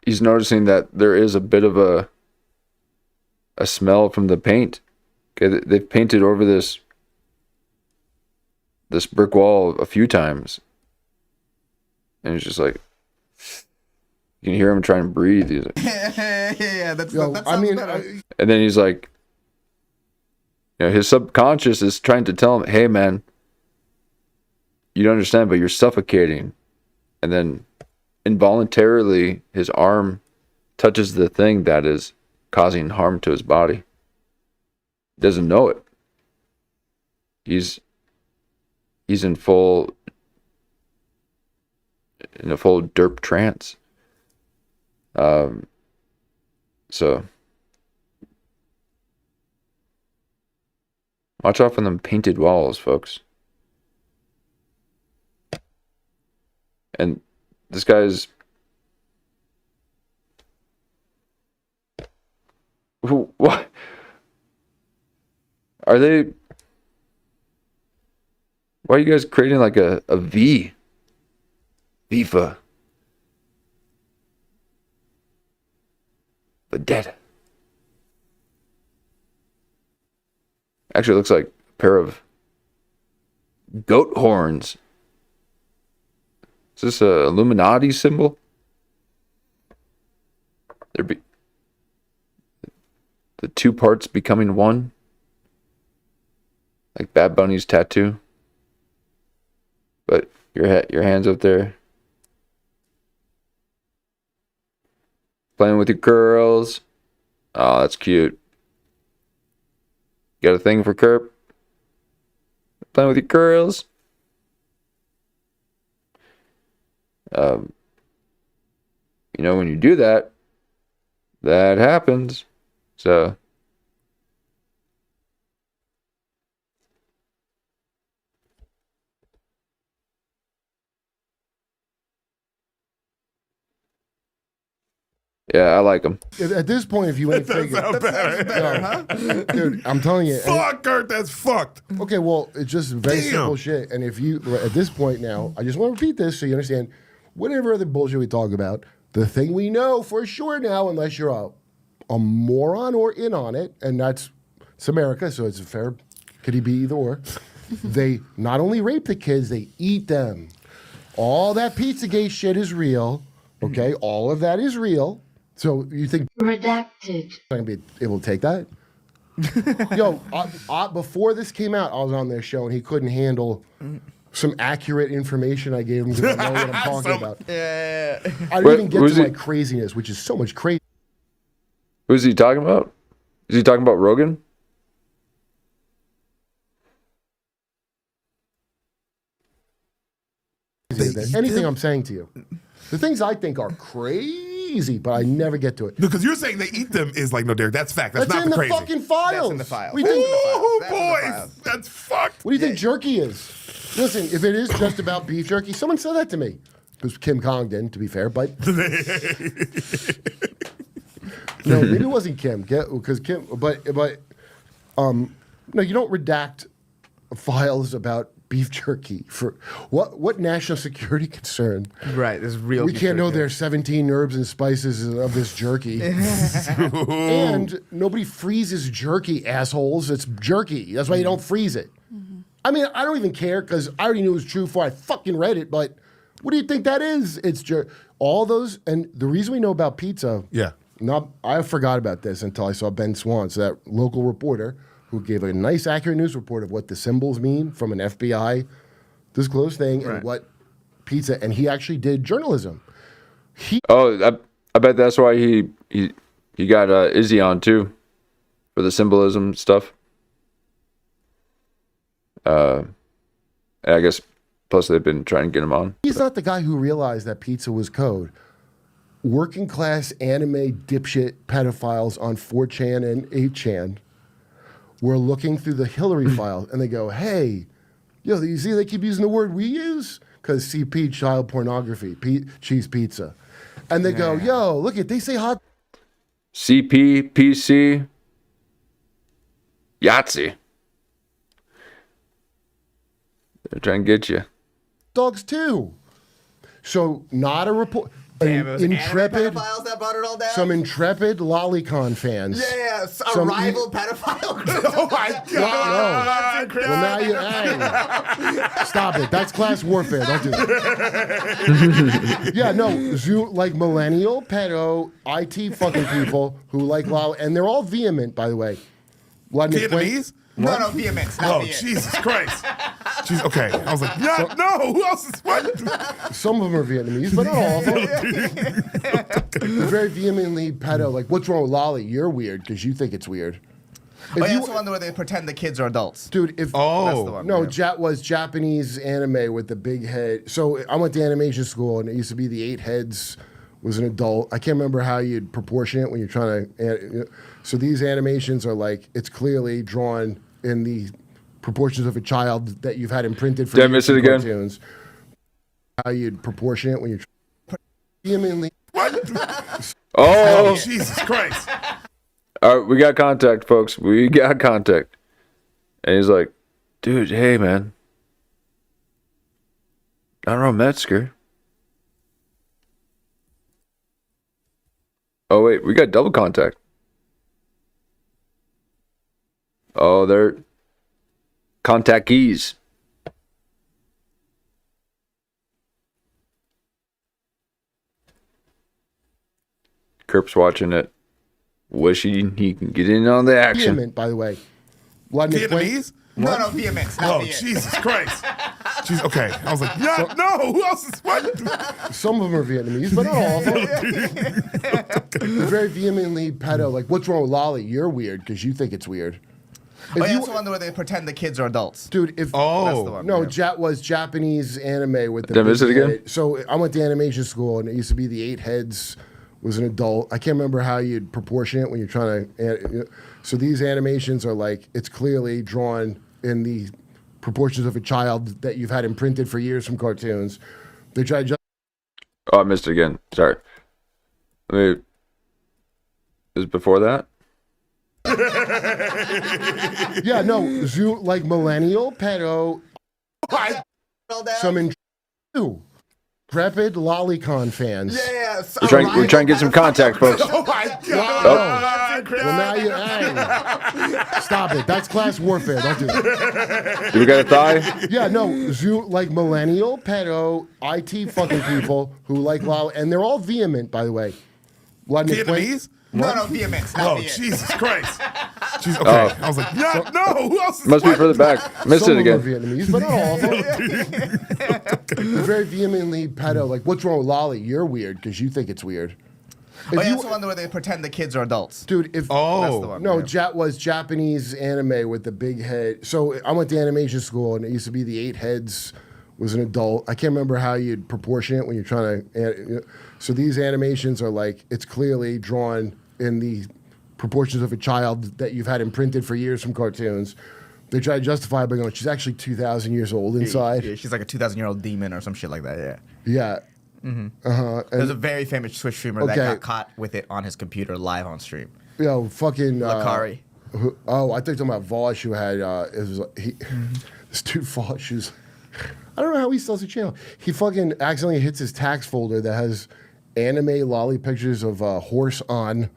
He's noticing that there is a bit of a smell from the paint. Okay, they've painted over this brick wall a few times, and it's just like you can hear him trying to breathe. He's like, yeah, that sounds better. and then he's like, his subconscious is trying to tell him, "Hey, man, you don't understand, but you're suffocating." And then involuntarily, his arm touches the thing that is causing harm to his body. He doesn't know it. He's in a full derp trance. So watch out for them painted walls, folks. And this guy's what are they? Why are you guys creating like a V? FIFA. But dead. Actually, it looks like a pair of goat horns. Is this a Illuminati symbol? The two parts becoming one, like Bad Bunny's tattoo. But your hands up there, playing with your girls. Oh, that's cute. Got a thing for Kerp? Playing with your girls. When you do that, that happens. So yeah, I like them. At this point, if you ain't figured, That sounds better, huh? dude, I'm telling you. Fuck, Kurt, that's fucked. Okay, well, it's just very simple shit. And if you, at this point now, I just want to repeat this so you understand, whatever other bullshit we talk about, the thing we know for sure now, unless you're a moron or in on it, and it's America, so it's a fair, could he be either or, they not only rape the kids, they eat them. All that Pizzagate shit is real, okay? All of that is real. So you think redacted? I'm gonna be able to take that? Yo, before this came out, I was on their show and he couldn't handle some accurate information I gave him because I know what I'm talking about. Yeah. I didn't even get to my craziness, which is so much crazy. Who's he talking about? Is he talking about Rogan? Anything I'm saying to you. The things I think are crazy, but I never get to it. Because you're saying they eat them is like, no, Derek, that's fact. That's not in the crazy. fucking files. That's in the files. What do you think? Ooh, boys, that's fucked. What do you think jerky is? Listen, if it is just about beef jerky, someone said that to me. It was Kim Kong didn't, to be fair, but no, maybe it wasn't Kim, because Kim, but no, you don't redact files about beef jerky for what national security concern? Right, this is real. We beef can't know jerky. there's 17 herbs and spices of this jerky. And nobody freezes jerky, assholes. It's jerky. That's why you don't freeze it. I mean, I don't even care because I already knew it was true before I fucking read it, but what do you think that is? It's all those, and the reason we know about pizza, I forgot about this until I saw Ben Swans, that local reporter who gave a nice, accurate news report of what the symbols mean from an FBI disclosed thing and what pizza, and he actually did journalism. I bet that's why he got Izzy on too, for the symbolism stuff. I guess plus they've been trying to get him on. He's not the guy who realized that pizza was code. Working class anime dipshit pedophiles on 4chan and 8chan were looking through the Hillary files and they go, hey, yo, you see they keep using the word we use? Because CP, child pornography, cheese pizza. And they go, yo, look at, they say hot CP, PC, Yahtzee. They're trying to get you. dogs too. So not a report. Damn, it was intrepid pedophiles that brought it all down? Some intrepid Lolicon fans. Yeah, a rival pedophile group. Oh my God. Well, now you, hey, stop it. That's class warfare. Don't do that. Yeah, no, like millennial, pedo, IT fucking people who like Lol, and they're all vehement, by the way. Vietnamese? No, vehement. Oh, Jesus Christ. Jeez, okay. I was like, no, who else is what? Some of them are Vietnamese, but not all of them. They're very vehemently pedo. Like, what's wrong with Lolly? You're weird because you think it's weird. That's the one where they pretend the kids are adults. Dude, That's the one, was Japanese anime with the big head. So I went to animation school, and it used to be the 8 heads was an adult. I can't remember how you'd proportion it when you're trying to. So these animations are like, it's clearly drawn in the proportions of a child that you've had imprinted for Did I miss it again? Cartoons. How you'd proportion it when you're vehemently. Oh, Jesus Christ. All right, we got contact, folks. We got contact. And he's like, dude, hey, man. I don't know, Metzger. Oh, wait, we got double contact. Oh, they're contactees. Kerp's watching it. Wishing he can get in on the action. Vehement, by the way. Vietnamese? No, vehement. Oh, Jesus Christ. Jeez, okay. I was like, no, who else is what? Some of them are Vietnamese, but not all of them. They're very vehemently pedo. Like, what's wrong with Lolly? You're weird because you think it's weird. That's the one where they pretend the kids are adults. Dude, That's the one, was Japanese anime with the. Did I miss it again? Head. So I went to animation school, and it used to be the 8 heads was an adult. I can't remember how you'd proportion it when you're trying to. So these animations are like, it's clearly drawn in the proportions of a child that you've had imprinted for years from cartoons. They try to just. Oh, I missed it again. Sorry. Is it before that? Yeah, no, like millennial, pedo, some intrepid Lolicon fans. Yeah, We're trying to get some contact, folks. Oh my God. Well, now you, hey, stop it. That's class warfare. Don't do that. Do we got a thigh? Yeah, no, like millennial, pedo, IT fucking people who like Lol, and they're all vehement, by the way. Vietnamese? No, vehement. Oh, Jesus Christ. Jeez, okay. I was like, no, who else is Must be what? further back. Missed Some it of them again. are Vietnamese, but not all of them. They're very vehemently pedo. Like, what's wrong with Lolly? You're weird because you think it's weird. That's the one where they pretend the kids are adults. Dude, That's the one, was Japanese anime with the big head. So I went to animation school, and it used to be the 8 heads was an adult. I can't remember how you'd proportion it when you're trying to. So these animations are like, it's clearly drawn in the proportions of a child that you've had imprinted for years from cartoons. They try to justify it by going, she's actually 2,000 years old inside. Yeah, she's like a 2,000-year-old demon or some shit like that, yeah. Yeah. There's a very famous Twitch streamer that Okay. got caught with it on his computer live on stream. Fucking. Lakari. Oh, I think talking about Vosh who had this dude Vosh who's I don't know how he sells a channel. He fucking accidentally hits his tax folder that has anime lolly pictures of horse on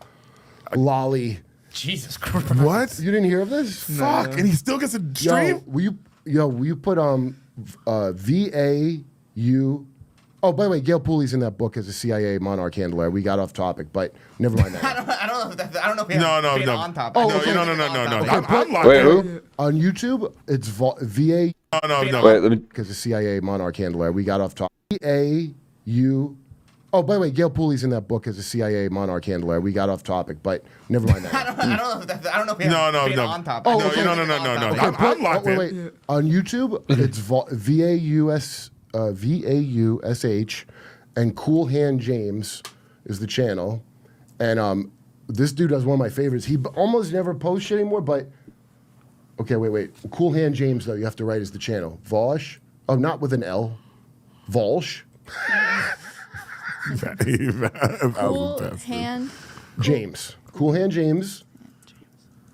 lolly. Jesus Christ. What? You didn't hear of this? Fuck. And he still gets a stream? Will you put VAU? Oh, by the way, Gail Pooley's in that book as a CIA monarch handler. We got off topic, but never mind that. I don't know if that's, I don't know if we have No. on topic. No. I'm locked Wait, in. who? On YouTube, it's VA No. Wait, let me. because the CIA monarch handler. We got off topic. VAU. Oh, by the way, Gail Pooley's in that book as a CIA monarch handler. We got off topic, but never mind that. I don't know if that's, I don't know if we have on topic. Oh, No. okay. I'm locked in. Wait. On YouTube, it's VAUSH, and Cool Hand James is the channel, and this dude does one of my favorites. He almost never posts shit anymore, but okay, wait. Cool Hand James though, you have to write is the channel. Vosh, oh, not with an L, Volsh. Cool hand. James. Cool Hand James.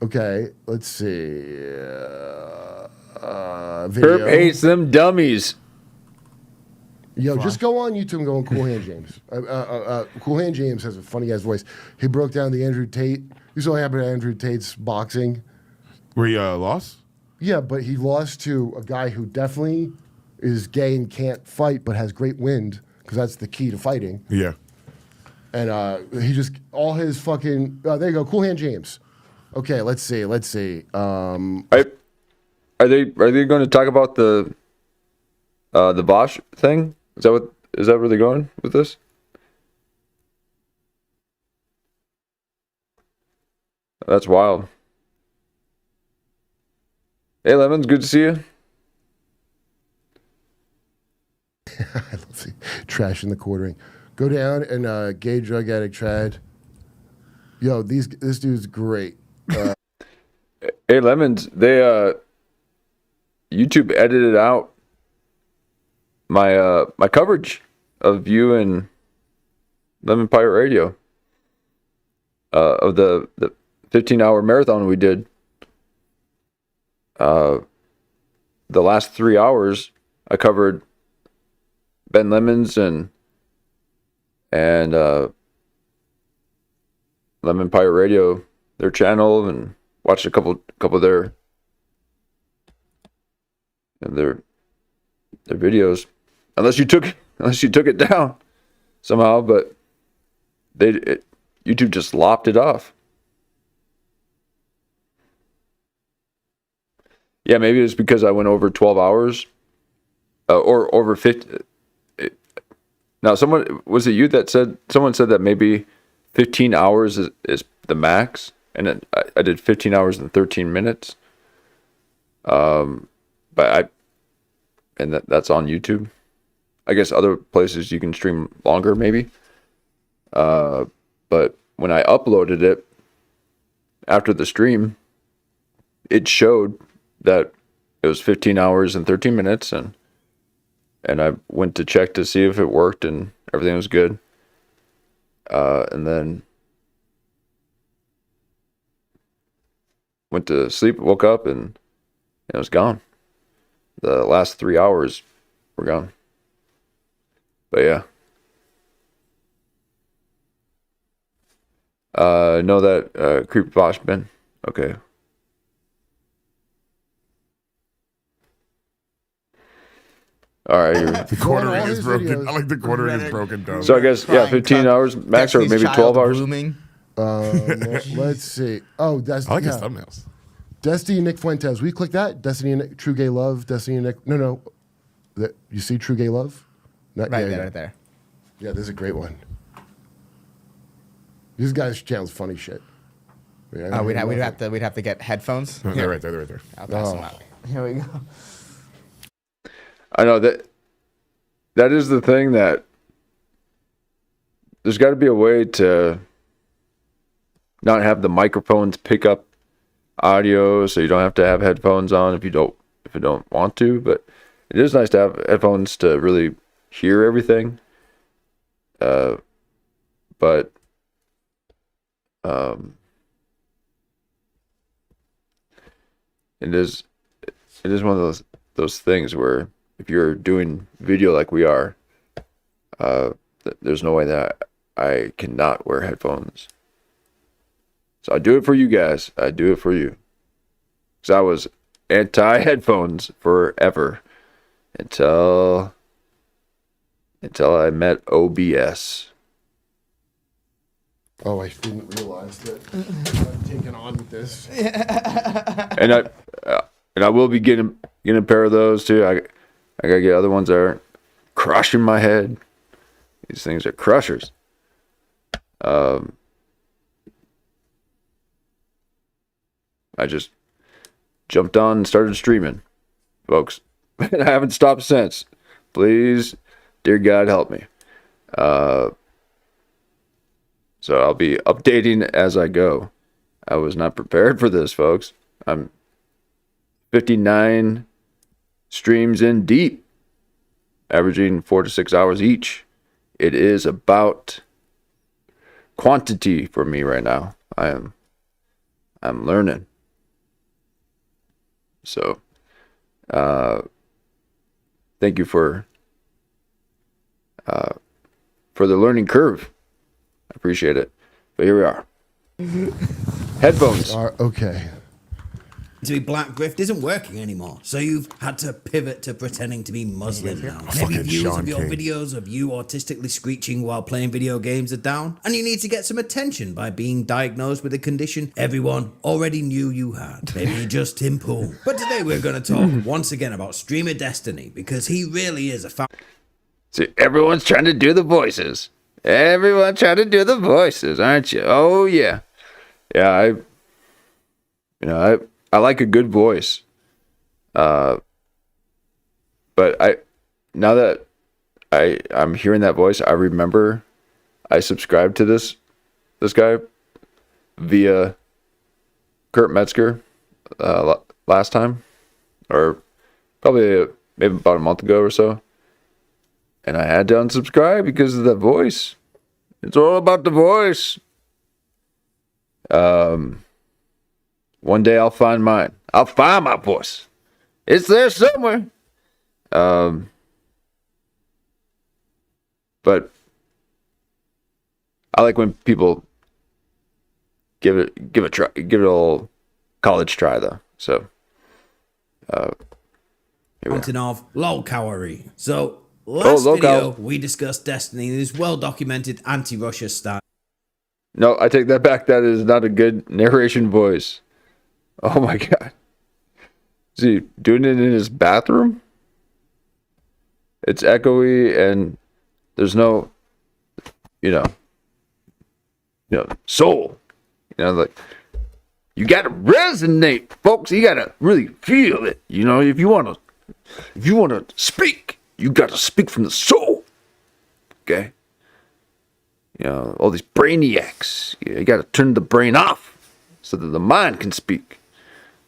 Okay, let's see. Video. Herb hates them dummies. Yo, just go on YouTube and go on Cool Hand James. Cool Hand James has a funny ass voice. He broke down the Andrew Tate. This all happened to Andrew Tate's boxing. Where he lost? Yeah, but he lost to a guy who definitely is gay and can't fight, but has great wind because that's the key to fighting. Yeah. And he just all his fucking. There you go, Cool Hand James. Okay, let's see. Are they going to talk about the Bosch thing? Is that where they're going with this? That's wild. Hey, Lemons, good to see you. I love the trash in the quartering. Go down and gay drug addict trad. Yo, this dude's great. Hey, Lemons, they YouTube edited out my my coverage of you and Lemon Pirate Radio of the 15-hour marathon we did. The last 3 hours I covered Ben Lemons and Lemon Pirate Radio, their channel, and watched a couple of their videos. Unless you took it down somehow, but YouTube just lopped it off. Yeah, maybe it's because I went over 12 hours or over 50. Now, was it you that someone said that maybe 15 hours is the max, and then I did 15 hours and 13 minutes. But that's on YouTube. I guess other places you can stream longer, maybe. But when I uploaded it after the stream, it showed that it was 15 hours and 13 minutes, and I went to check to see if it worked, and everything was good. And then went to sleep, woke up, and it was gone. The last 3 hours were gone. But yeah. Know that Creep Bosch Ben. Okay. All right. The quartering is broken. I like the quartering is broken down. So I guess 15 hours max, or maybe 12 hours. Let's see. Oh, that's I like his thumbnails. Destiny Nick Fuentes. We click that. Destiny and Nick, True Gay Love. Destiny and Nick. No. You see True Gay Love? Right there. Yeah, this is a great one. This guy's channel's funny shit. Yeah, we'd have to get headphones. They're right there. I'll pass them out. Here we go. I know that is the thing, that there's got to be a way to not have the microphones pick up audio, so you don't have to have headphones on if you don't want to. But it is nice to have headphones to really hear everything. But it is one of those things where if you're doing video like we are, there's no way that I cannot wear headphones. So I do it for you guys. I do it for you. Because I was anti-headphones forever until I met OBS. Oh, I didn't realize that I'm taking on with this. And I will be getting a pair of those too. I gotta get other ones that are crushing my head. These things are crushers. I just jumped on and started streaming, folks. And I haven't stopped since. Please, dear God, help me. So I'll be updating as I go. I was not prepared for this, folks. I'm 59 streams in deep, averaging 4 to 6 hours each. It is about quantity for me right now. I'm learning. So, thank you for the learning curve. I appreciate it. But here we are. Headphones. Okay. To be black grift isn't working anymore, so you've had to pivot to pretending to be Muslim now. Heavy views of your videos of you autistically screeching while playing video games are down, and you need to get some attention by being diagnosed with a condition everyone already knew you had. Maybe just Tim Pool. But today we're going to talk once again about streamer Destiny, because he really is a See, everyone's trying to do the voices. Everyone's trying to do the voices, aren't you? Oh yeah. Yeah, I like a good voice. But now that I'm hearing that voice, I remember I subscribed to this guy via Kurt Metzger last time, or probably maybe about a month ago or so. And I had to unsubscribe because of that voice. It's all about the voice. One day I'll find mine. I'll find my voice. It's there somewhere. But I like when people give it a try, give it a little college try though. So mountain of low calorie. So last video we discussed Destiny and his well-documented anti-Russia style. No, I take that back. That is not a good narration voice. Oh my God. Is he doing it in his bathroom? It's echoey and there's no, soul. Like, you gotta resonate, folks. You gotta really feel it. If you wanna speak, you gotta speak from the soul. Okay? All these brainiacs. You gotta turn the brain off so that the mind can speak.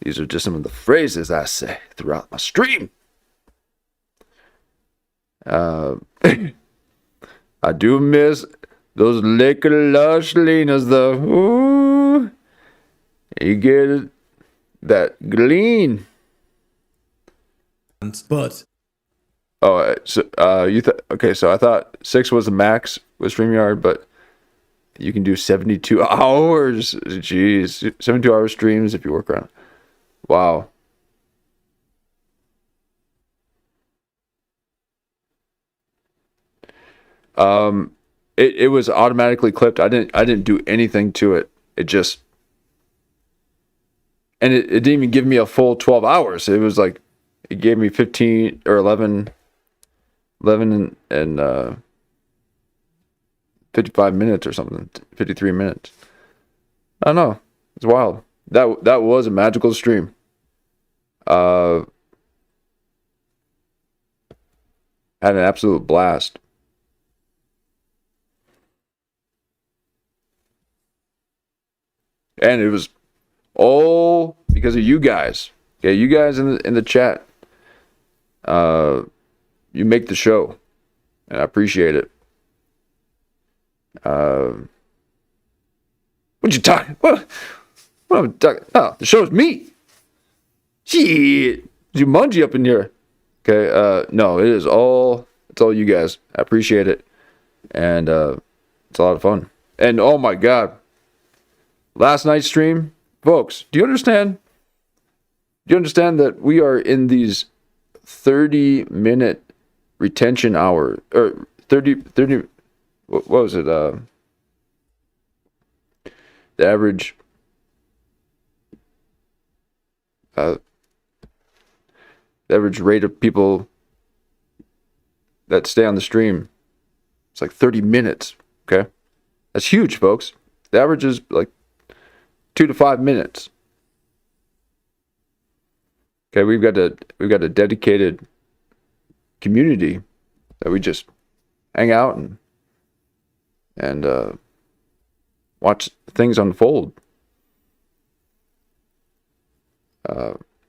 These are just some of the phrases I say throughout my stream. I do miss those liquor lush Linas though. Ooh, you get that glean. But okay, so I thought 6 was the max with StreamYard, but you can do 72 hours. Jeez, 72 hour streams if you work around. Wow. It was automatically clipped. I didn't do anything to it. It just, and it didn't even give me a full 12 hours. It was like, it gave me 15 or 11 and 55 minutes or something, 53 minutes. I don't know. It's wild. That was a magical stream. Had an absolute blast. And it was all because of you guys. Okay, you guys in the chat. You make the show, and I appreciate it. What you talking? What I'm talking? Oh, the show's me. Shit, Jumanji up in here. Okay, no, it's all you guys. I appreciate it, and it's a lot of fun. And oh my god, last night's stream, folks, do you understand? Do you understand that we are in these 30-minute retention hour, or 30, what was it? The average rate of people that stay on the stream, it's like 30 minutes. Okay, that's huge, folks. The average is like 2 to 5 minutes. Okay, we've got a dedicated community that we just hang out and watch things unfold.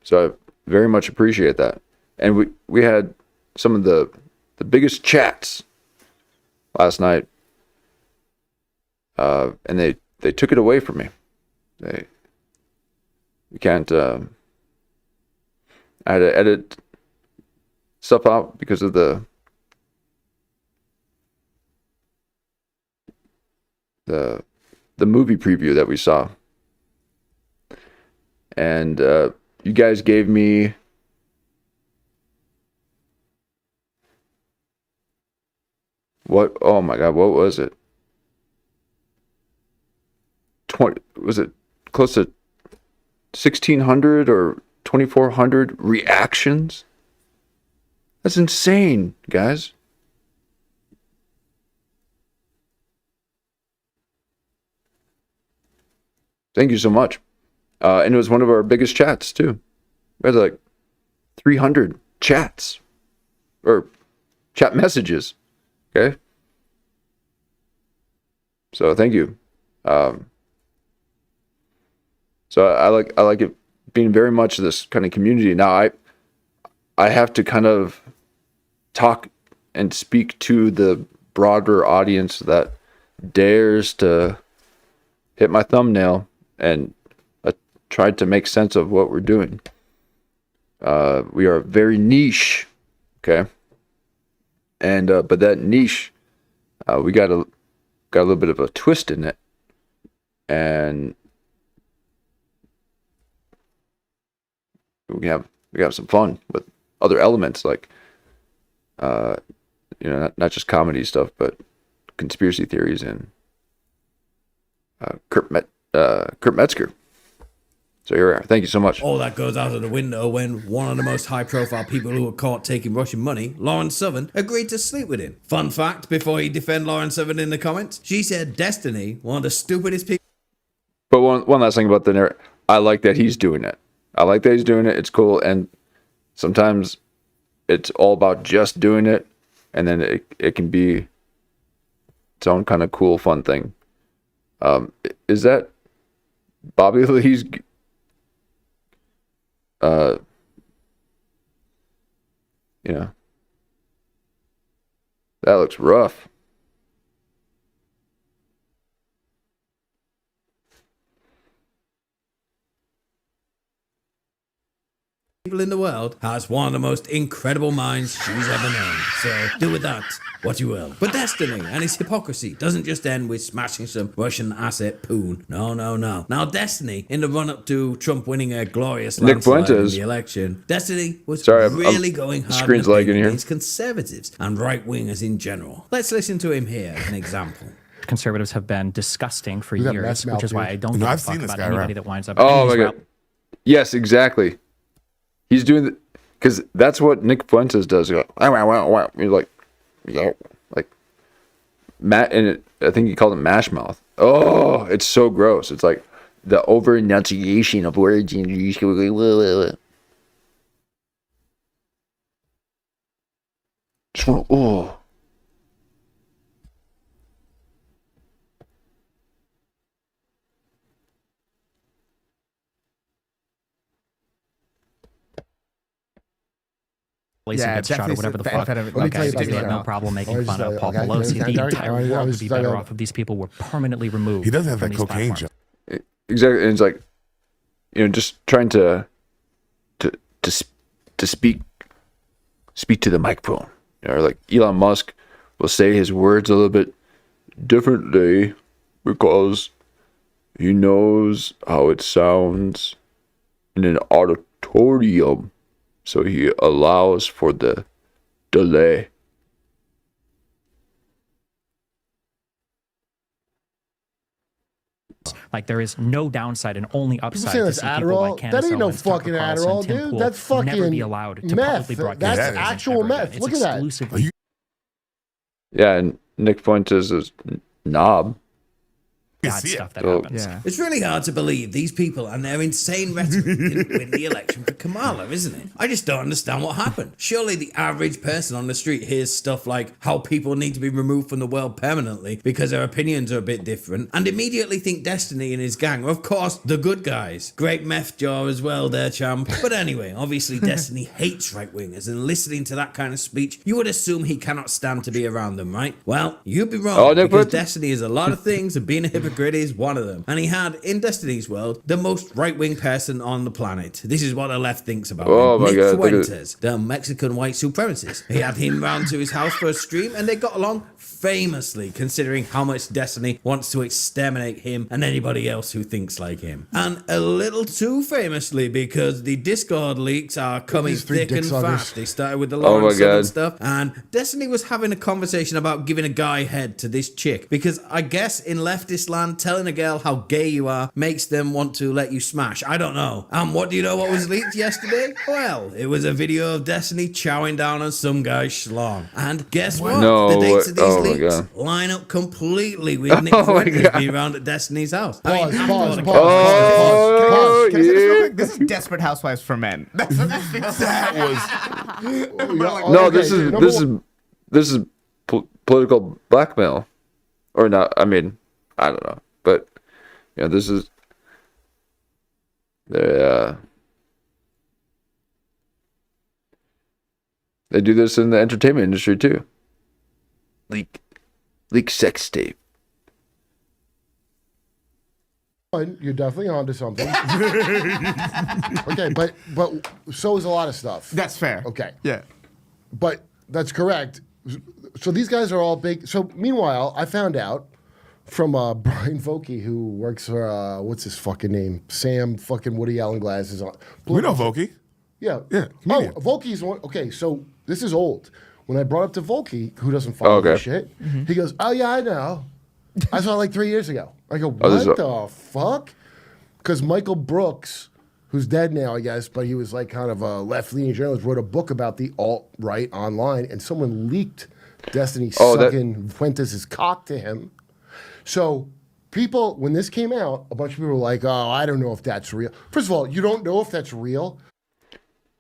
So I very much appreciate that. And we had some of the biggest chats last night, and they took it away from me. We can't. I had to edit stuff out because of the movie preview that we saw. And you guys gave me what? Oh my god, what was it? 20? Was it close to 1,600 or 2,400 reactions? That's insane, guys. Thank you so much. And it was one of our biggest chats too. We had like 300 chats or chat messages. Okay. So thank you. So I like it being very much this kind of community. Now I have to kind of talk and speak to the broader audience that dares to hit my thumbnail, and I tried to make sense of what we're doing. We are very niche, okay, and but that niche, we got a little bit of a twist in it, and we have some fun with other elements, like not just comedy stuff, but conspiracy theories and Kurt Metzger. So here we are. Thank you so much. All that goes out of the window when one of the most high-profile people who were caught taking Russian money, Lauren Southern, agreed to sleep with him. Fun fact, before you defend Lauren Southern in the comments, she said Destiny, one of the stupidest people. But one last thing about the narrative, I like that he's doing it. It's cool, and sometimes it's all about just doing it, and then it can be its own kind of cool, fun thing. Is that Bobby Lee's? That looks rough. People in the world has one of the most incredible minds she's ever known. So do with that what you will. But Destiny and its hypocrisy doesn't just end with smashing some Russian asset poon. No. Now Destiny, in the run-up to Trump winning a glorious landslide in the election, Destiny was really going hard against conservatives and right-wingers in general. Let's listen to him here as an example. Conservatives have been disgusting for years, which is why I don't give a fuck about anybody that winds up. Oh my god! Yes, exactly. He's doing because that's what Nick Fuentes does. You're like, Matt, and I think he called it mash mouth. Oh, it's so gross. It's like the over enunciation of words. Oh. Gets shot or whatever the fuck. He had no problem making fun of Paul Pelosi. The entire world would be better off if these people were permanently removed. He doesn't have that cocaine job. Exactly, and it's like, just trying to to speak to the microphone. Like Elon Musk will say his words a little bit differently because he knows how it sounds in an auditorium, so he allows for the delay. Like there is no downside and only upside to that's see people like Adderall. Candace That ain't no Owens, Tucker fucking Carlson, Adderall, Tim dude. Pool That's never fucking be allowed to meth. publicly broadcast. That's anything actual ever again. meth. It's Look at that. exclusively Yeah, and Nick Fuentes is knob. bad stuff that happens. Yeah. It's really hard to believe these people and their insane rhetoric didn't win the election for Kamala, isn't it? I just don't understand what happened. Surely the average person on the street hears stuff like how people need to be removed from the world permanently because their opinions are a bit different and immediately think Destiny and his gang are, of course, the good guys. Great meth jaw as well there, champ. But anyway, obviously Destiny hates right-wingers, and listening to that kind of speech, you would assume he cannot stand to be around them, right? Well, you'd be wrong, because Destiny is a lot of things, and being a hypocrite is one of them. And he had, in Destiny's world, the most right-wing person on the planet. This is what the left thinks about him. Nick Fuentes, the Mexican white supremacist. He had him round to his house for a stream, and they got along famously, considering how much Destiny wants to exterminate him and anybody else who thinks like him. And a little too famously, because the Discord leaks are coming thick and fast. They started with the Lawrence Southern stuff, and Destiny was having a conversation about giving a guy head to this chick, because I guess in leftist land, telling a girl how gay you are makes them want to let you smash. I don't know. And what do you know what was leaked yesterday? Well, it was a video of Destiny chowing down on some guy's schlong. And guess what? The dates of these leaks line up completely with Nick Fuentes being around atEstini's house. Pause. Can I say this real quick? This is Desperate Housewives for Men. That's what this feels like. No, this is political blackmail, or not? I mean, I don't know, but this is they do this in the entertainment industry too. Leak sex tape. You're definitely onto something. Okay, but so is a lot of stuff. That's fair. Okay. Yeah. But that's correct. So these guys are all big. So meanwhile, I found out from Brian Vokey, who works for what's his fucking name? Sam fucking Woody Allen glasses on. We know Vokey. Yeah. Yeah. Oh, Vokey's one. Okay, so this is old. When I brought up to Vokey, who doesn't follow this shit, he goes, "Oh yeah, I know. I saw it like 3 years ago." I go, "What the fuck?" Because Michael Brooks, who's dead now, I guess, but he was like kind of a left-leaning journalist, wrote a book about the alt-right online, and someone leaked Destiny sucking Fuentes' cock to him. So people, when this came out, a bunch of people were like, "Oh, I don't know if that's real." First of all, you don't know if that's real,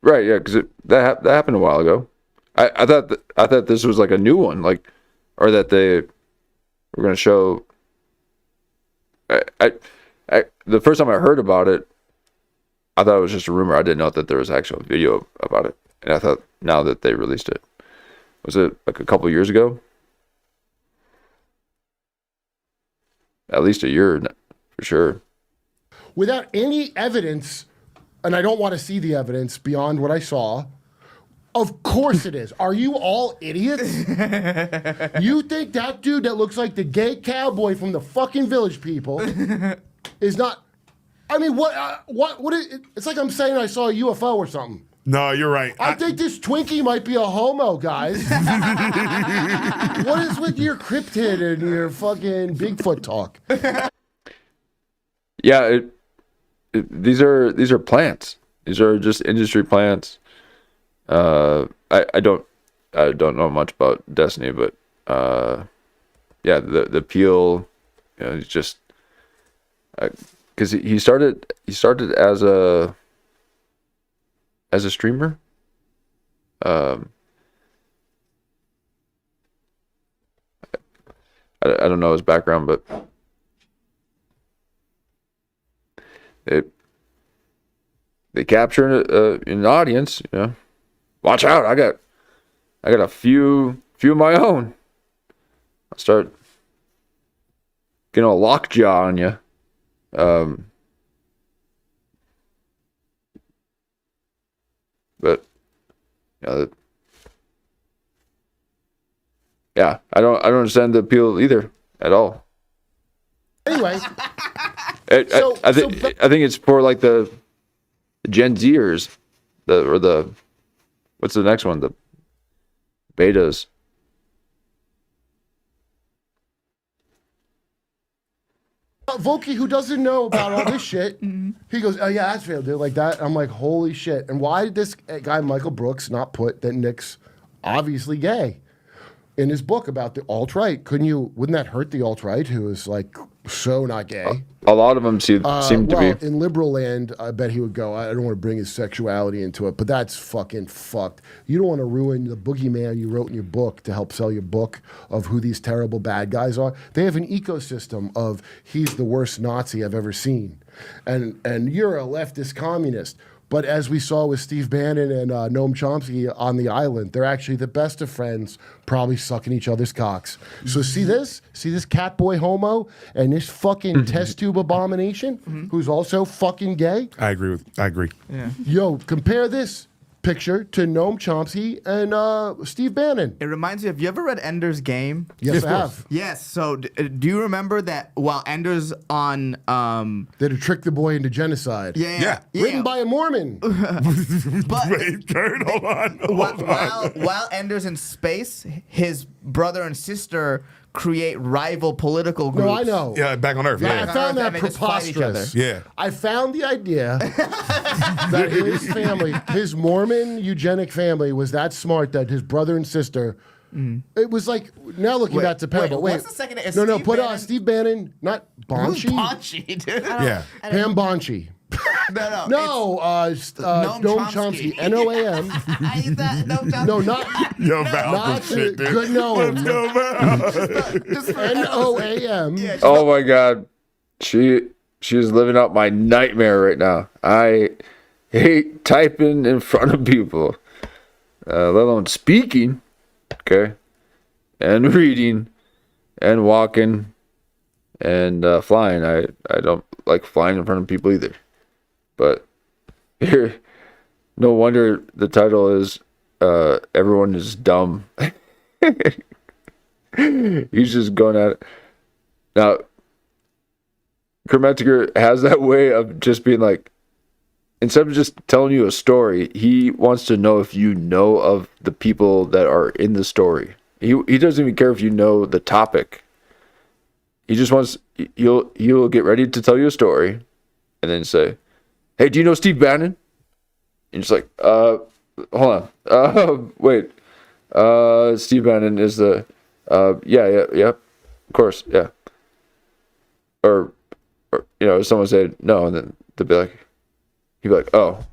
right? Yeah, because that happened a while ago. I thought this was like a new one, like, or that they were going to show. The first time I heard about it, I thought it was just a rumor. I didn't know that there was actual video about it, and I thought now that they released it, was it like a couple years ago? At least a year, for sure. without any evidence, and I don't want to see the evidence beyond what I saw. Of course it is. Are you all idiots? You think that dude that looks like the gay cowboy from the fucking Village People is not? I mean, what is? It's like I'm saying I saw a UFO or something. No, you're right. I think this Twinkie might be a homo, guys. What is with your cryptid and your fucking Bigfoot talk? Yeah, these are plants. These are just industry plants. I don't know much about Destiny, but yeah, the peel, it's just because he started as a streamer. I don't know his background, but they capture an audience, Watch out! I got a few of my own. I'll start getting a lockjaw on you. Yeah, I don't understand the appeal either at all. Anyway, I think it's for like the Gen Zers, what's the next one? The betas. Volky, who doesn't know about all this shit, he goes, "Oh yeah, that's real, dude." Like that. I'm like, "Holy shit!" And why did this guy Michael Brooks not put that Nick's obviously gay in his book about the alt-right? Wouldn't that hurt the alt-right, who is like so not gay? A lot of them seem to be. In liberal land, I bet he would go, "I don't want to bring his sexuality into it," but that's fucking fucked. You don't want to ruin the boogeyman you wrote in your book to help sell your book of who these terrible bad guys are. They have an ecosystem of he's the worst Nazi I've ever seen, and you're a leftist communist. But as we saw with Steve Bannon and Noam Chomsky on the island, they're actually the best of friends, probably sucking each other's cocks. So see this catboy homo and this fucking test tube abomination, who's also fucking gay. I agree. Yeah. Yo, compare this picture to Noam Chomsky and Steve Bannon. It reminds me of, you ever read Ender's Game? Yes, I have. Yes. So do you remember that while Ender's on... They had to trick the boy into genocide. Yeah. Written by a Mormon. But Wait, Kurt, hold on. While Ender's in space, his brother and sister create rival political groups. No, I know. Yeah, back on Earth. Yeah, I found that and they just fight each other. preposterous. Yeah. I found the idea that his family, his Mormon eugenic family, was that smart that his brother and sister. It was like, now looking back to Pebble. What's the second? Is No, Steve put Bannon? Steve Bannon, not Who's Bonchi. Bonchi, dude? Yeah. Pam Bonchi. No. Noam Chomsky. Noam. No, not. Yo, Val, Not shit, dude. good Noam. Let's go, Val. Noam. Oh my God, she is living out my nightmare right now. I hate typing in front of people, let alone speaking. Okay, and reading, and walking, and flying. I don't like flying in front of people either. But here, no wonder the title is "Everyone is Dumb." He's just going at it. Now, Metzger has that way of just being like, instead of just telling you a story, he wants to know if you know of the people that are in the story. He doesn't even care if you know the topic. He just wants, he'll get ready to tell you a story and then say, "Hey, do you know Steve Bannon?" And you're just like, hold on. Wait. Steve Bannon is the, yeah, of course, yeah. Or someone said no, and then he'd be like, "Oh,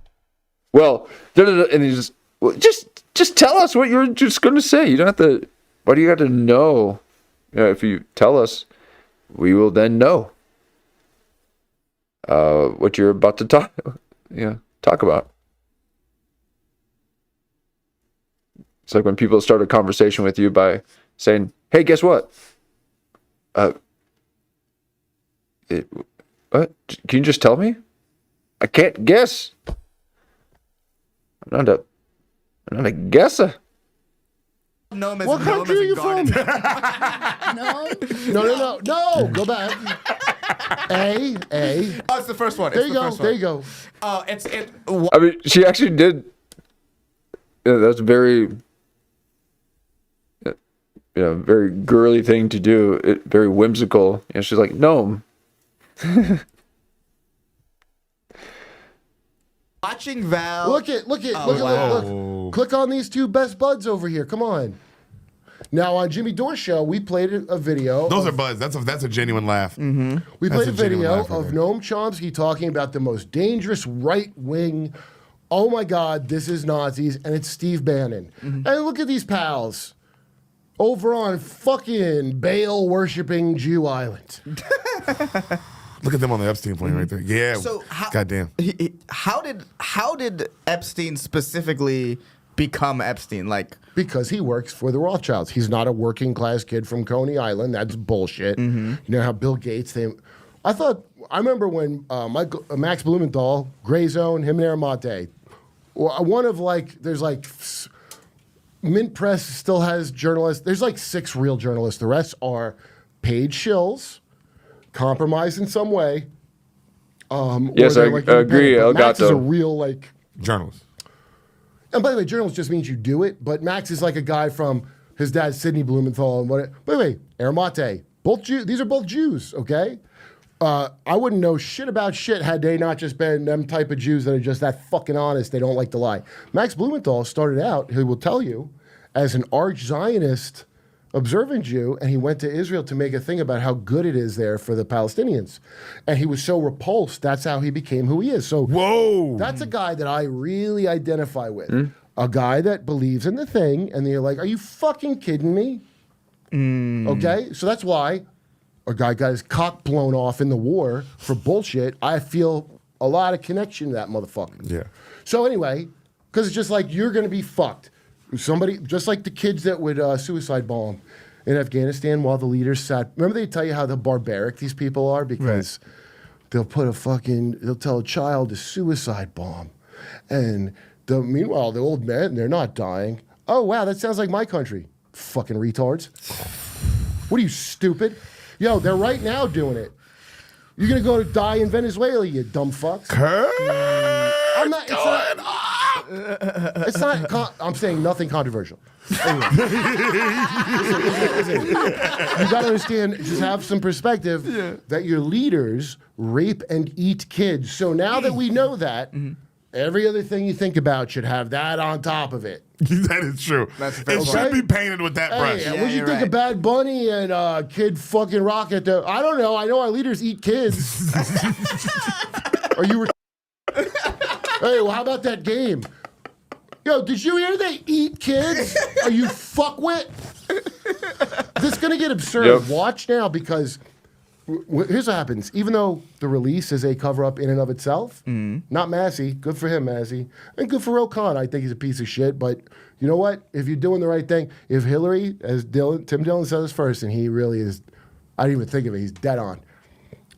well," and he just tell us what you're just going to say. You don't have to. Why do you have to know? If you tell us, we will then know what you're about to talk about. It's like when people start a conversation with you by saying, "Hey, guess what? What? Can you just tell me? I can't guess. I'm not a guesser." What country are you from? No. Go back. A. Oh, it's the first one. There you go. Oh, I mean, she actually did. That's very, very girly thing to do. Very whimsical. She's like, "Gnome." Watching Val. Look. Click on these two best buds over here. Come on. Now on Jimmy Dore's show, we played a video. Those are buds. That's a genuine laugh. Mm-hmm. We played a video of Noam Chomsky talking about the most dangerous right wing. Oh my God, this is Nazis, and it's Steve Bannon. Mm-hmm. And look at these pals over on fucking Baal worshipping Jew Island. Look at them on the Epstein plane right there. Yeah. So goddamn. How did Epstein specifically become Epstein? Because he works for the Rothschilds. He's not a working class kid from Coney Island. That's bullshit. Mm-hmm. You know how Bill Gates. I remember when Max Blumenthal, Gray Zone, him and Aramate. One of there's Mint Press still has journalists. There's like 6 real journalists. The rest are paid shills, compromised in some way. Yes, I agree. Max is a real like journalist. And by the way, journalist just means you do it. But Max is like a guy from his dad, Sidney Blumenthal. And what? By the way, Ermate, both Jews. These are both Jews. Okay. I wouldn't know shit about shit had they not just been them type of Jews that are just that fucking honest. They don't like to lie. Max Blumenthal started out, he will tell you, as an arch-Zionist observant Jew, and he went to Israel to make a thing about how good it is there for the Palestinians. And he was so repulsed, that's how he became who he is. So whoa, that's a guy that I really identify with. A guy that believes in the thing, and you're like, are you fucking kidding me? Okay? So that's why a guy got his cock blown off in the war for bullshit. I feel a lot of connection to that motherfucker. Yeah. So anyway, because it's just like, you're going to be fucked. Somebody, just like the kids that would suicide bomb in Afghanistan while the leaders sat. Remember they tell you how the barbaric these people are? Because they'll tell a child to suicide bomb. And meanwhile, the old men, they're not dying. Oh, wow, that sounds like my country. Fucking retards. What are you, stupid? Yo, they're right now doing it. You're going to go to die in Venezuela, you dumb fucks. I'm saying nothing controversial. Anyway. Listen. You got to understand, just have some perspective that your leaders rape and eat kids. So now that we know that, every other thing you think about should have that on top of it. That is true. It should be painted with that brush. Hey, what do you think of Bad Bunny and Kid fucking Rocket? I don't know. I know our leaders eat kids. Are you? Hey, well, how about that game? Yo, did you hear they eat kids? Are you fuckwit? This is gonna get absurd. Yep. Watch now, because here's what happens. Even though the release is a cover-up in and of itself, not Massey, good for him, Massey, and good for O'Connor. I think he's a piece of shit, but you know what? If you're doing the right thing, if Hillary, as Tim Dillon says first, and he really is, I didn't even think of it, he's dead on.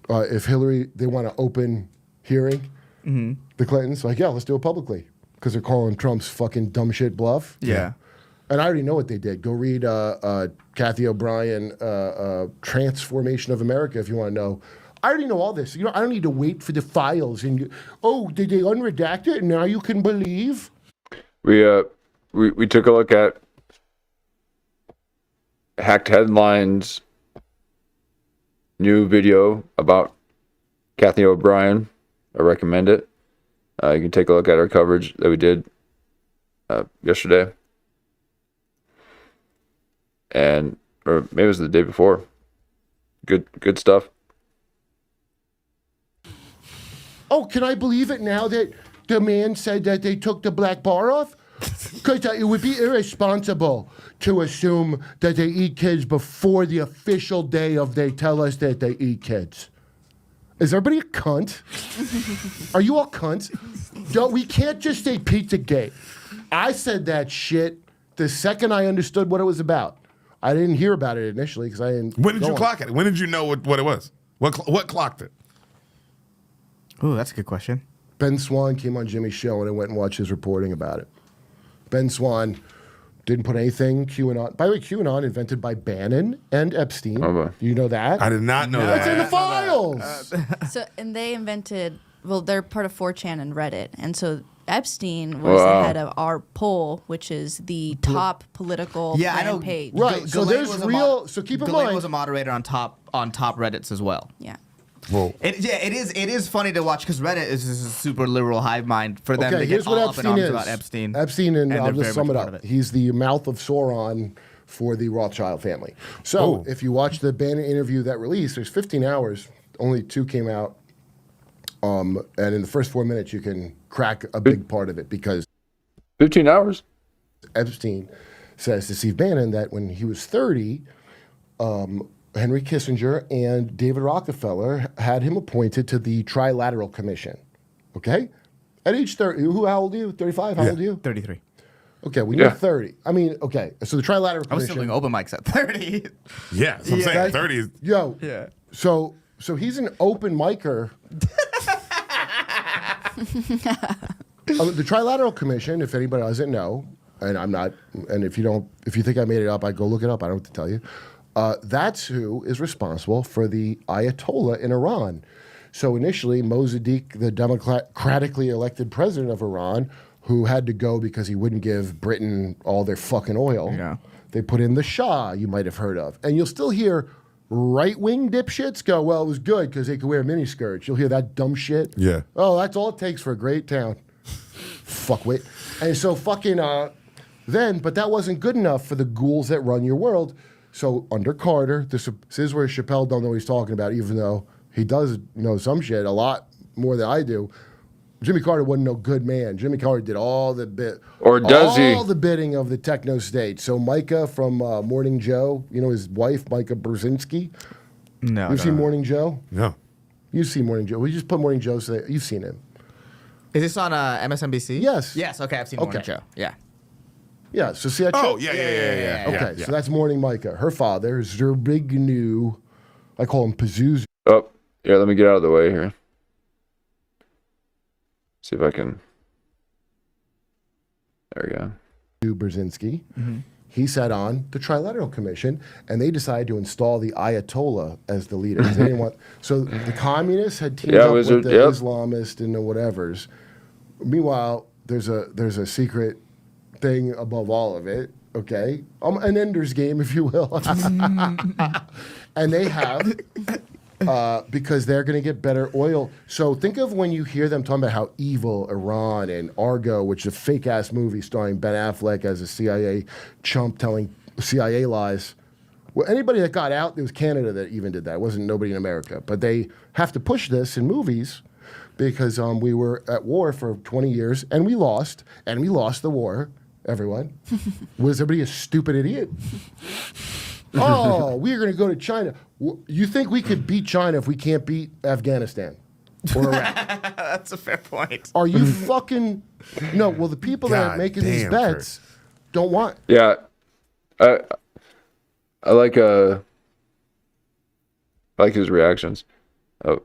If Hillary, they want to open hearing, the Clintons, like, yeah, let's do it publicly, because they're calling Trump's fucking dumb shit bluff. Yeah. And I already know what they did. Go read Kathy O'Brien, Transformation of America, if you want to know. I already know all this. You know, I don't need to wait for the files. And did they unredact it? Now you can believe. We took a look at Hacked Headlines' new video about Kathy O'Brien. I recommend it. You can take a look at our coverage that we did yesterday. Or maybe it was the day before. Good stuff. Oh, can I believe it now that the man said that they took the black bar off? Because it would be irresponsible to assume that they eat kids before the official day of they tell us that they eat kids. Is everybody a cunt? Are you all cunts? We can't just say Pizzagate. I said that shit the second I understood what it was about. I didn't hear about it initially because I didn't. When did you clock it? When did you know what it was? What clocked it? Oh, that's a good question. Ben Swan came on Jimmy's show and I went and watched his reporting about it. Ben Swan didn't put anything QAnon. By the way, QAnon invented by Bannon and Epstein. Okay. You know that? I did not know that. It's in the files. And they invented. Well, they're part of 4chan and Reddit, and so Epstein was the head of our poll, which is the top political page. Right. So there's real. So keep in Ghislaine mind. was a moderator on top Reddits as well. Yeah. Whoa. It is funny to watch because Reddit is a super liberal hive mind for them to here's get what all up in Epstein arms is. about Epstein. Epstein, and I'll they're just very sum much it part of up. it. He's the mouth of Sauron for the Rothschild family. So if you watch the Bannon interview that released, there's 15 hours. Only 2 came out. And in the first 4 minutes, you can crack a big part of it because 15 hours. Epstein says to Steve Bannon that when he was 30, Henry Kissinger and David Rockefeller had him appointed to the Trilateral Commission. Okay? At age 30, how old are you? 35? How old are you? 33. Okay, when you're 30. I mean, okay, so the Trilateral Commission. I was still doing open mics at 30. Yeah, so I'm saying 30 is. Yo. Yeah. So he's an open micer. The Trilateral Commission, if anybody doesn't know, and I'm not. And if you think I made it up, I go look it up. I don't have to tell you. That's who is responsible for the Ayatollah in Iran. So initially, Mossadegh, the democratically elected president of Iran, who had to go because he wouldn't give Britain all their fucking oil, they put in the Shah, you might have heard of. And you'll still hear right-wing dipshits go, well, it was good because they could wear miniskirts. You'll hear that dumb shit. Yeah. Oh, that's all it takes for a great town. Fuckwit. And so fucking but that wasn't good enough for the ghouls that run your world. So under Carter, this is where Chappelle don't know what he's talking about, even though he does know some shit, a lot more than I do. Jimmy Carter wasn't no good man. Jimmy Carter did all the bidding of the techno state. So Micah from Morning Joe, you know his wife, Micah Brzezinski. No. You've seen Morning Joe? No. You've seen Morning Joe. We just put Morning Joe. So you've seen him. Is this on MSNBC? Yes. Yes. Okay, I've seen Morning Joe. Yeah. Yeah. So see that. Oh, show? yeah. Okay, Yeah. so that's Morning Micah. Her father is Zerbignew. I call him Pazuzu. Oh, yeah. Let me get out of the way here. See if I can. There we go. Brzezinski. He sat on the Trilateral Commission, and they decided to install the Ayatollah as the leader. They didn't want, so the communists had teamed up with the Islamists and the whatevers. Meanwhile, there's a secret thing above all of it. Okay, an Ender's Game, if you will. And they have. Because they're going to get better oil. So think of when you hear them talking about how evil Iran and Argo, which is a fake-ass movie starring Ben Affleck as a CIA chump telling CIA lies. Well, anybody that got out, it was Canada that even did that. It wasn't nobody in America. But they have to push this in movies because we were at war for 20 years, and we lost the war, everyone. Was everybody a stupid idiot? Oh, we're going to go to China. You think we could beat China if we can't beat Afghanistan or Iraq? That's a fair point. Are you fucking... No, well, the people that are making these bets don't want... Yeah. I like his reactions. Oh,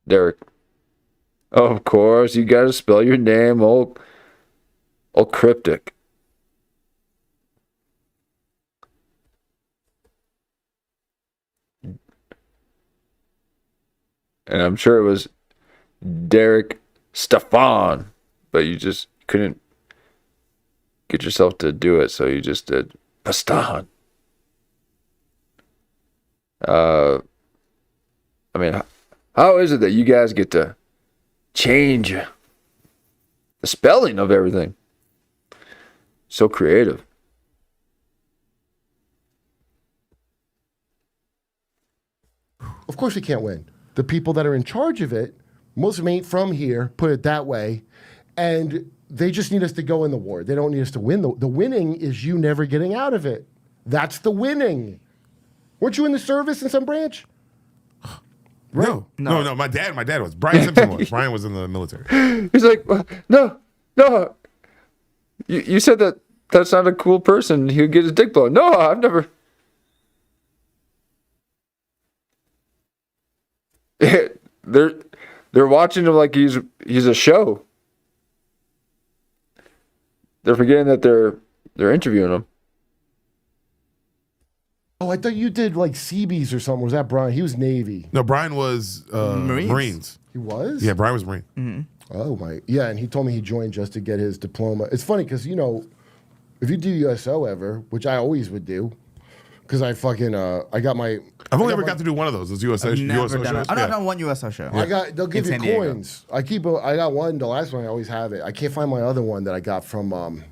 Deric. Oh, of course, you got to spell your name all cryptic. And I'm sure it was Deric Stefan, but you just couldn't get yourself to do it, so you just did Poston. I mean, how is it that you guys get to change the spelling of everything? So creative. Of course we can't win. The people that are in charge of it, most of them ain't from here, put it that way, and they just need us to go in the war. They don't need us to win. The winning is you never getting out of it. That's the winning. Weren't you in the service in some branch? Right. No. My dad was. Brian Simpson was. Brian was in the military. He's like, no. You said that's not a cool person. He would get his dick blown. No, I've never. They're watching him like he's a show. They're forgetting that they're interviewing him. Oh, I thought you did like Seabees or something. Was that Brian? He was Navy. No, Brian was Marines. He was? Yeah, Brian was Marine. Mm-hmm. Oh my, yeah, and he told me he joined just to get his diploma. It's funny because if you do USO ever, which I always would do, because I fucking I got my. I've only ever got to do one of those USO shows. I've done one USO show. They'll give you coins. I got one. The last one I always have it. I can't find my other one that I got from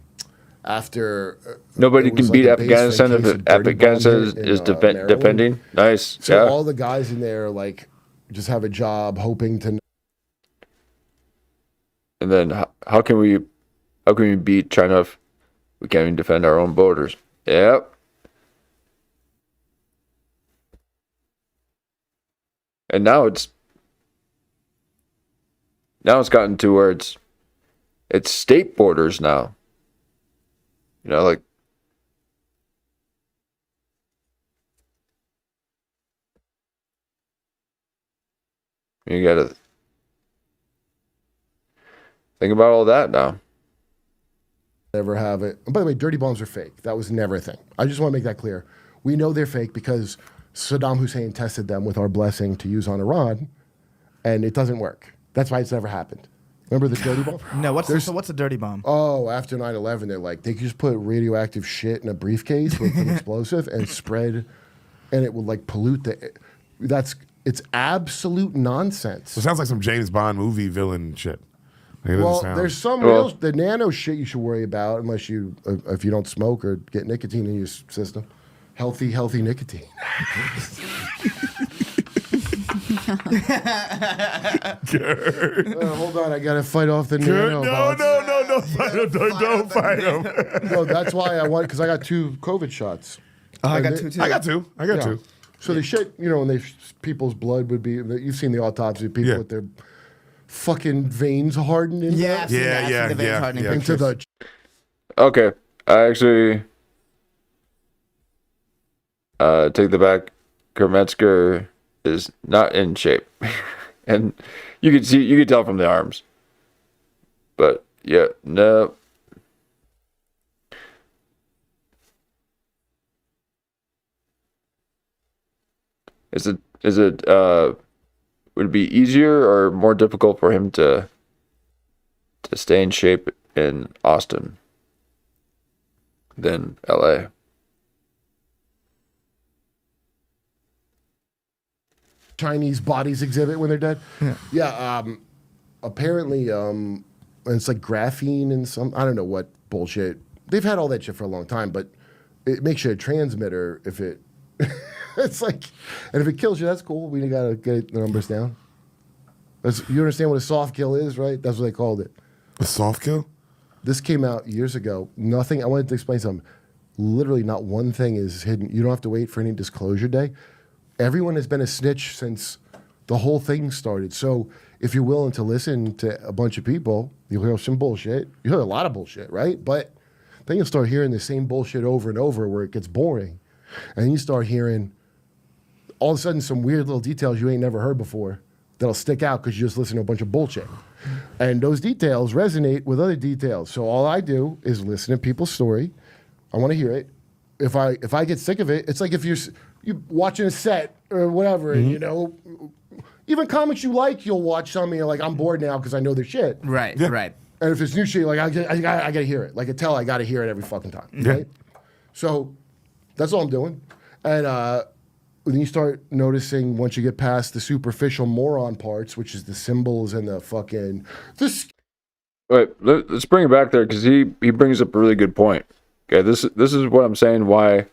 after. Nobody can beat Afghanistan if Afghanistan is defending. Nice. So yeah. all the guys in there just have a job, hoping to. And then how can we beat China if we can't even defend our own borders? Yep. And now it's gotten to where it's state borders now. Like you gotta think about all that now. Never have it. And by the way, dirty bombs are fake. That was never a thing. I just want to make that clear. We know they're fake because Saddam Hussein tested them with our blessing to use on Iran, and it doesn't work. That's why it's never happened. Remember the dirty bomb? No, what's a dirty bomb? Oh, after 9/11, they're like, they could just put radioactive shit in a briefcase with an explosive and spread, and it would like pollute the. It's absolute nonsense. It sounds like some James Bond movie villain shit. Well, there's some real the nano shit you should worry about unless you if you don't smoke or get nicotine in your system. Healthy nicotine. Hold on, I gotta fight off the nano. No, don't fight him. No, that's why I want because I got 2 COVID shots. Oh, I got 2 too. I got two. So the shit, when people's blood would be. You've seen the autopsy of people with their fucking veins hardened. Yeah. Into the. Okay, I actually take the back. Metzger is not in shape, and you could tell from the arms. But yeah, no. Is it would it be easier or more difficult for him to stay in shape in Austin than LA? Chinese bodies exhibit when they're dead. Yeah. Apparently, it's like graphene and some I don't know what bullshit. They've had all that shit for a long time, but it makes you a transmitter if it. It's like, and if it kills you, that's cool. We gotta get the numbers down. You understand what a soft kill is, right? That's what they called it. A soft kill? This came out years ago. Nothing. I wanted to explain something. Literally, not one thing is hidden. You don't have to wait for any disclosure day. Everyone has been a snitch since the whole thing started. So if you're willing to listen to a bunch of people, you'll hear some bullshit. You hear a lot of bullshit, right? But then you'll start hearing the same bullshit over and over where it gets boring. And then you start hearing all of a sudden some weird little details you ain't never heard before that'll stick out because you just listen to a bunch of bullshit. And those details resonate with other details. So all I do is listen to people's story. I want to hear it. If I get sick of it, it's like if you're watching a set or whatever, and, even comics you like, you'll watch some and you're like, I'm bored now because I know their shit. Right. And if it's new shit, like I gotta hear it. Like I gotta hear it every fucking time. Right? So that's all I'm doing. And then you start noticing once you get past the superficial moron parts, which is the symbols and the fucking Wait, let's bring it back there because he brings up a really good point. Okay, this is what I'm saying. Why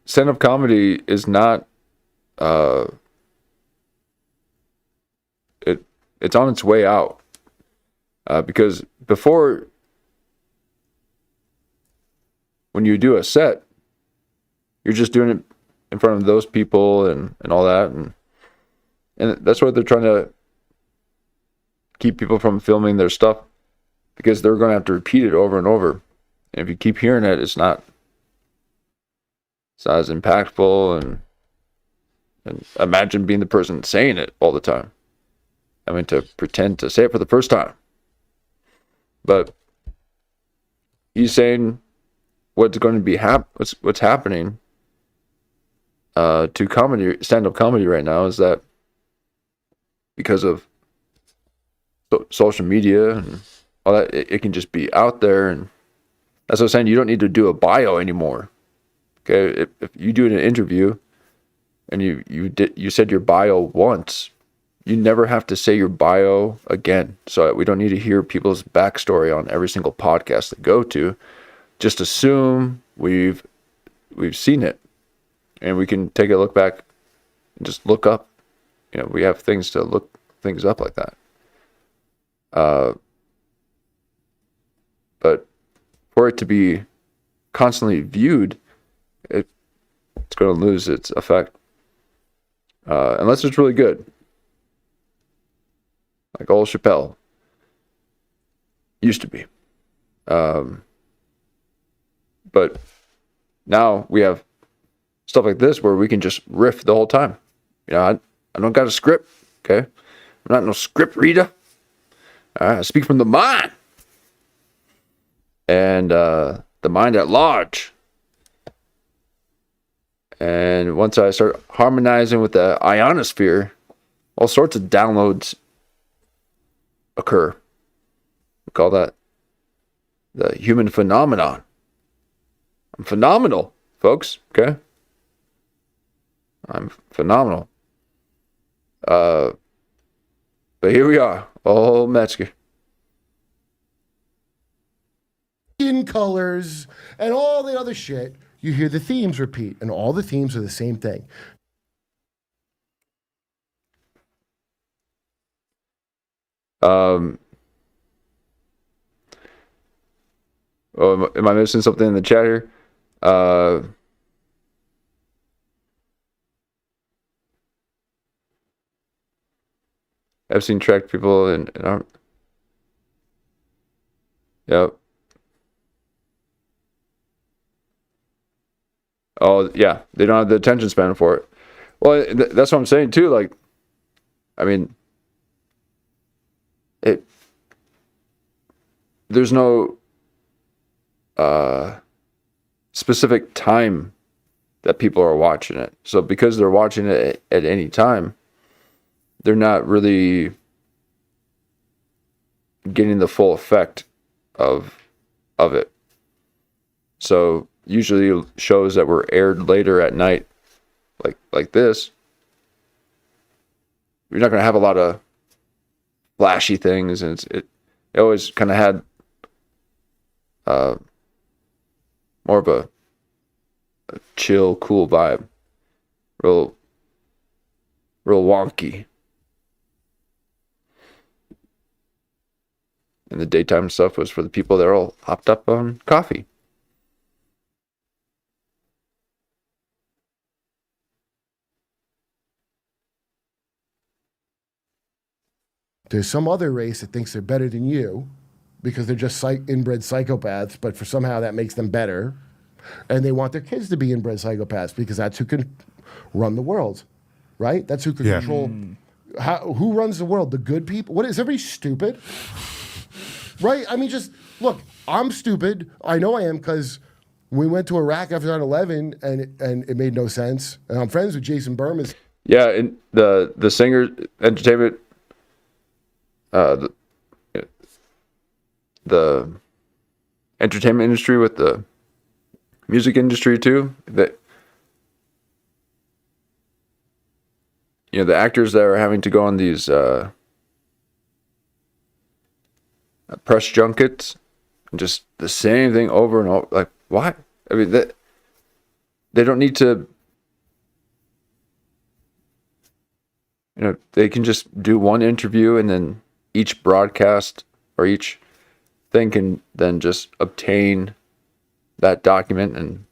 stand-up comedy is not it's on its way out because before when you do a set, you're just doing it in front of those people and all that, and that's why they're trying to keep people from filming their stuff because they're going to have to repeat it over and over. And if you keep hearing it, it's not as impactful. And imagine being the person saying it all the time. I mean, to pretend to say it for the first time. But he's saying what's going to be what's happening to comedy, stand-up comedy right now is that because of social media and all that, it can just be out there, and that's what I'm saying. You don't need to do a bio anymore. Okay, if you do an interview and you said your bio once, you never have to say your bio again. So we don't need to hear people's backstory on every single podcast they go to. Just assume we've seen it, and we can take a look back and just look up. We have things to look things up like that. But for it to be constantly viewed, it's going to lose its effect. Unless it's really good. Like old Chappelle used to be. But now we have stuff like this where we can just riff the whole time. I don't got a script, okay? I'm not no script reader. I speak from the mind. and the mind at large. And once I start harmonizing with the ionosphere, all sorts of downloads occur. We call that the human phenomenon. I'm phenomenal, folks, okay? I'm phenomenal. But here we are, all Metzger. In colors and all the other shit, you hear the themes repeat, and all the themes are the same thing. Oh, am I missing something in the chat here? Epstein tracked people and yep. Oh yeah, they don't have the attention span for it. Well, that's what I'm saying too. Like, I mean, there's no specific time that people are watching it. So because they're watching it at any time, they're not really getting the full effect of it. So usually shows that were aired later at night, like this, you're not going to have a lot of flashy things, and it always kind of had more of a chill, cool vibe, real wonky. And the daytime stuff was for the people that are all hopped up on coffee. There's some other race that thinks they're better than you because they're just inbred psychopaths, but for somehow that makes them better. And they want their kids to be inbred psychopaths because that's who can run the world, right? That's who can control. Who runs the world? The good people? What is everybody stupid? Right? I mean, just look, I'm stupid. I know I am because we went to Iraq after 9/11 and it made no sense. And I'm friends with Jason Berman. Yeah, and the singer entertainment, the entertainment industry with the music industry too. That, you know, the actors that are having to go on these press junkets, and just the same thing over and over. Like, why? I mean, they don't need to. You know, they can just do one interview, and then each broadcast or each thing can then just obtain that document. And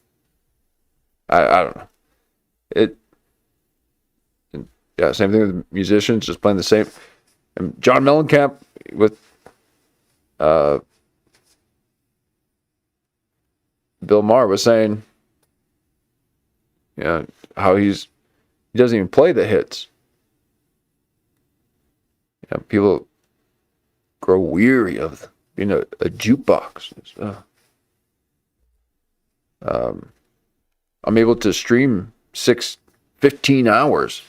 I don't know. Yeah, same thing with musicians, just playing the same. And John Mellencamp with Bill Maher was saying, you know, how he doesn't even play the hits. You know, people grow weary of being a jukebox and stuff. I'm able to stream 15 hours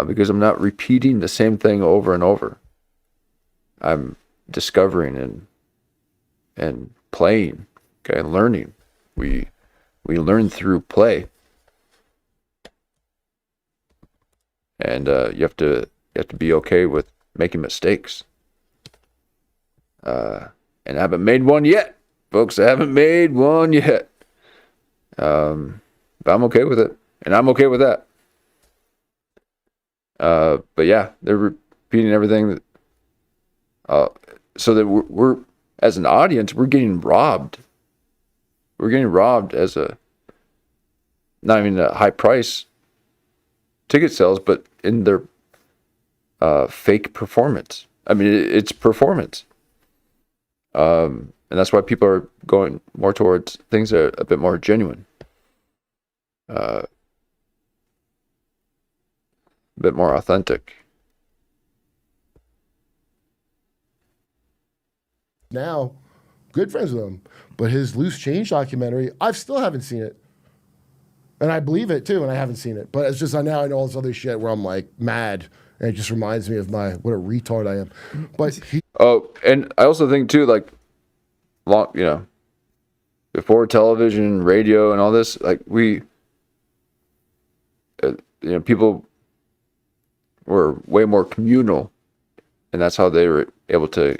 because I'm not repeating the same thing over and over. I'm discovering and playing, okay, and learning. We learn through play, and you have to be okay with making mistakes. And I haven't made one yet, folks. I haven't made one yet. But I'm okay with it, and I'm okay with that. But yeah, they're repeating everything that, so that we're as an audience, we're getting robbed. We're getting robbed as not even a high price ticket sales, but in their fake performance. I mean, it's performance. And that's why people are going more towards things that are a bit more genuine. A bit more authentic. Now, good friends with him. But his Loose Change documentary, I still haven't seen it. And I believe it too, and I haven't seen it. But it's just now I know all this other shit where I'm like mad, and it just reminds me of what a retard I am. But and I also think too, like, before television, radio, and all this, like people were way more communal, and that's how they were able to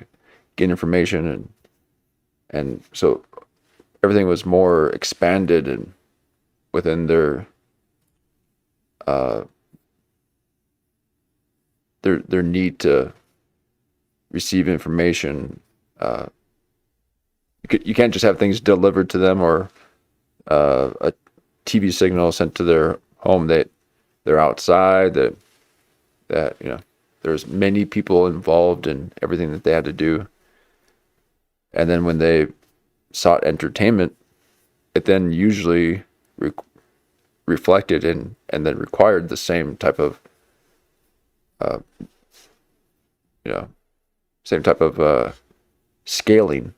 get information, and so everything was more expanded and within their need to receive information. You can't just have things delivered to them or a TV signal sent to their home. They're outside. That there's many people involved in everything that they had to do. And then when they sought entertainment, it then usually reflected and then required the same type of scaling.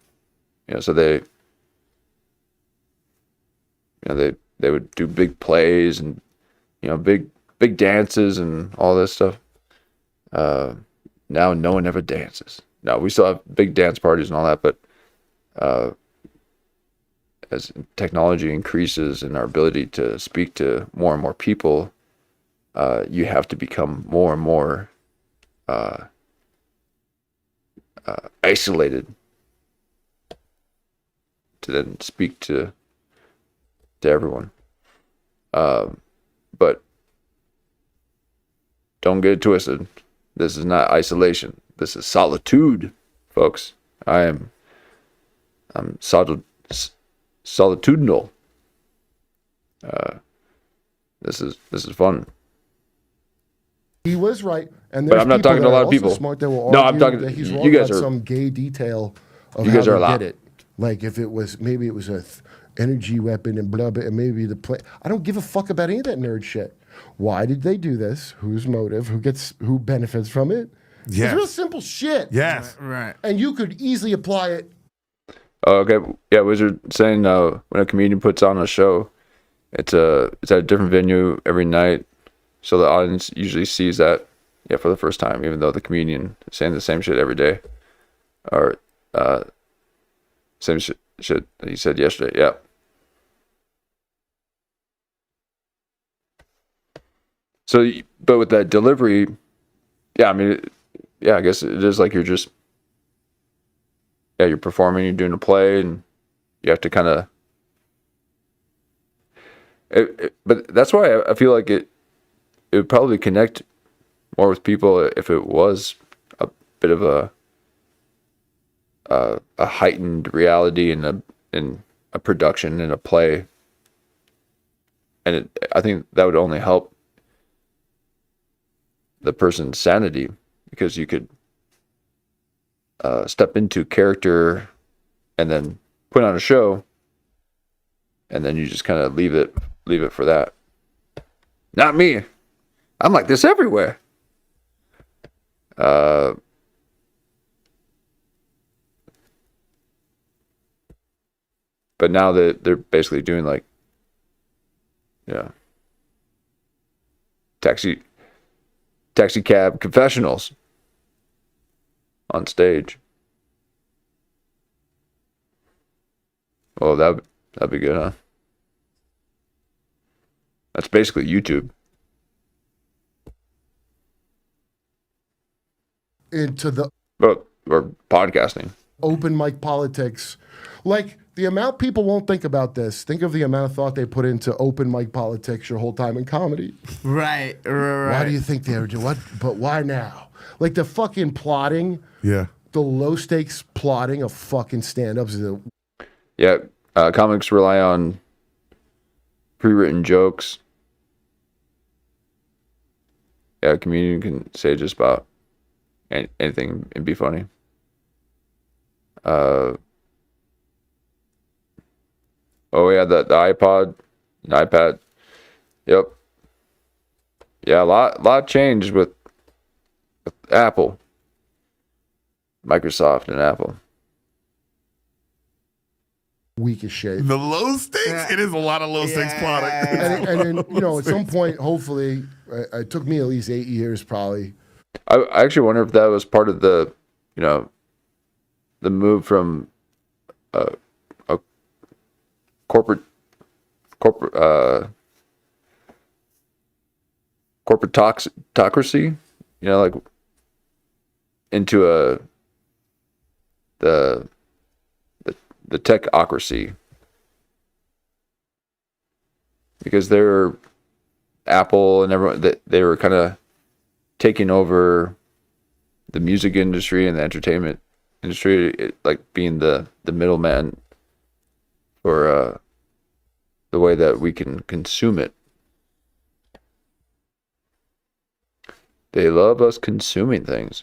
So they would do big plays and big dances and all this stuff. Now no one ever dances. Now we still have big dance parties and all that, but as technology increases and our ability to speak to more and more people, you have to become more and more isolated to then speak to everyone. But don't get it twisted. This is not isolation. This is solitude, folks. I'm solitudinal. This is fun. He was right, and but I'm not talking to a lot of people. Smart that will no, I'm talking. That he's wrong You guys about are some gay detail of you how guys are they allowed. did it. Like if it was maybe it was a energy weapon and blah blah, and maybe the play. I don't give a fuck about any of that nerd shit. Why did they do this? Whose motive? Who benefits from it? Yes. It's real simple shit. Yes. Right. And you could easily apply it. Oh, okay. Yeah, Wizard saying when a comedian puts on a show, it's at a different venue every night, so the audience usually sees that for the first time, even though the comedian is saying the same shit every day, or same shit that he said yesterday. Yeah. So, but with that delivery, I mean, I guess it is like you're just, you're performing, you're doing a play, and you have to kind of, but that's why I feel like it would probably connect more with people if it was a bit of a heightened reality in a production, in a play. And I think that would only help the person's sanity, because you could step into character and then put on a show, and then you just kind of leave it for that. Not me. I'm like this everywhere. But now that they're basically doing like, taxi cab confessionals on stage. Oh, that'd be good, huh? That's basically YouTube. Into the or podcasting. Open mic politics. Like the amount people won't think about this. Think of the amount of thought they put into open mic politics your whole time in comedy. Right. Why do you think they were doing what? But why now? Like the fucking plotting. Yeah. The low stakes plotting of fucking stand-ups. Yeah. Comics rely on pre-written jokes. Yeah, a comedian can say just about anything and be funny. The iPod, and iPad. Yep. Yeah, a lot changed with Apple, Microsoft, and Apple. weak as shit. The low stakes? It is a lot of low stakes product. And then, you know, at some point, hopefully, it took me at least 8 years probably. I actually wonder if that was part of the, you know, the move from a corporatocracy, you know, like into the techocracy, because they're Apple and everyone that they were kind of taking over the music industry and the entertainment industry, like being the middleman for the way that we can consume it. They love us consuming things.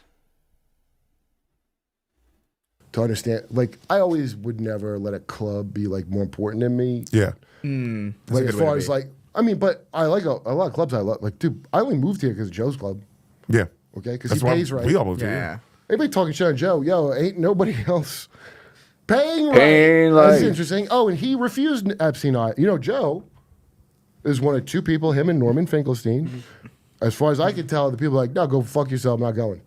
To understand, like, I always would never let a club be like more important than me. Yeah. Like, as far as like, I mean, but I like a lot of clubs. I love, like, dude, I only moved here because of Joe's club. Yeah. Okay, because he pays right. We all moved here. Everybody talking shit on Joe. Yo, ain't nobody else paying right. That's interesting. Oh, and he refused Epstein. You know, Joe is one of two people, him and Norman Finkelstein. As far as I can tell, the people are like, no, go fuck yourself, I'm not going.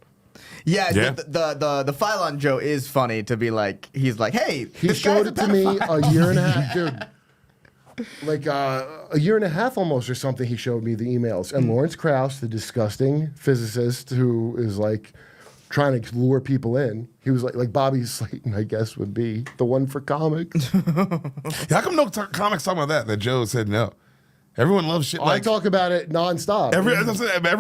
Yeah. The file on Joe is funny to be like, he's like, hey, he showed it to me a year and a half, dude. Like a year and a half almost or something, he showed me the emails. And Lawrence Krauss, the disgusting physicist who is like trying to lure people in, he was like Bobby Slayton, I guess, would be the one for comics. How come no comics talking about that Joe said no? Everyone loves shit. I talk about it nonstop. Every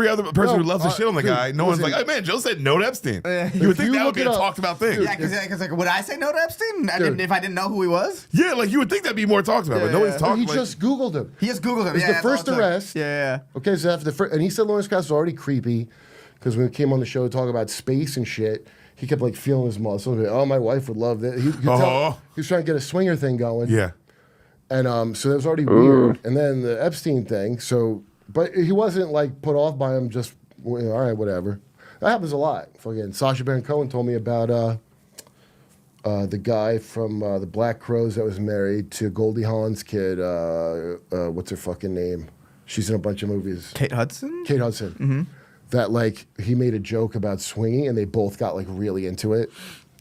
other person who loves to shit on the guy, no one's like, hey man, Joe said no to Epstein. You would think that would be a talked about thing. Yeah, because like, would I say no to Epstein? If I didn't know who he was? Yeah, like you would think that'd be more talked about, but nobody's talking. He just Googled him. He just Googled him. It was the first arrest. Yeah. Okay, so after the first, and he said Lawrence Krauss was already creepy because when he came on the show to talk about space and shit, he kept like feeling his muscles. Like, oh, my wife would love that. He was trying to get a swinger thing going. Yeah. And so that was already weird. And then the Epstein thing. So, but he wasn't like put off by him. Just all right, whatever. That happens a lot. Fucking Sacha Baron Cohen told me about the guy from the Black Crows that was married to Goldie Hawn's kid. What's her fucking name? She's in a bunch of movies. Kate Hudson. Kate Hudson. Mm-hmm. That like he made a joke about swinging, and they both got like really into it.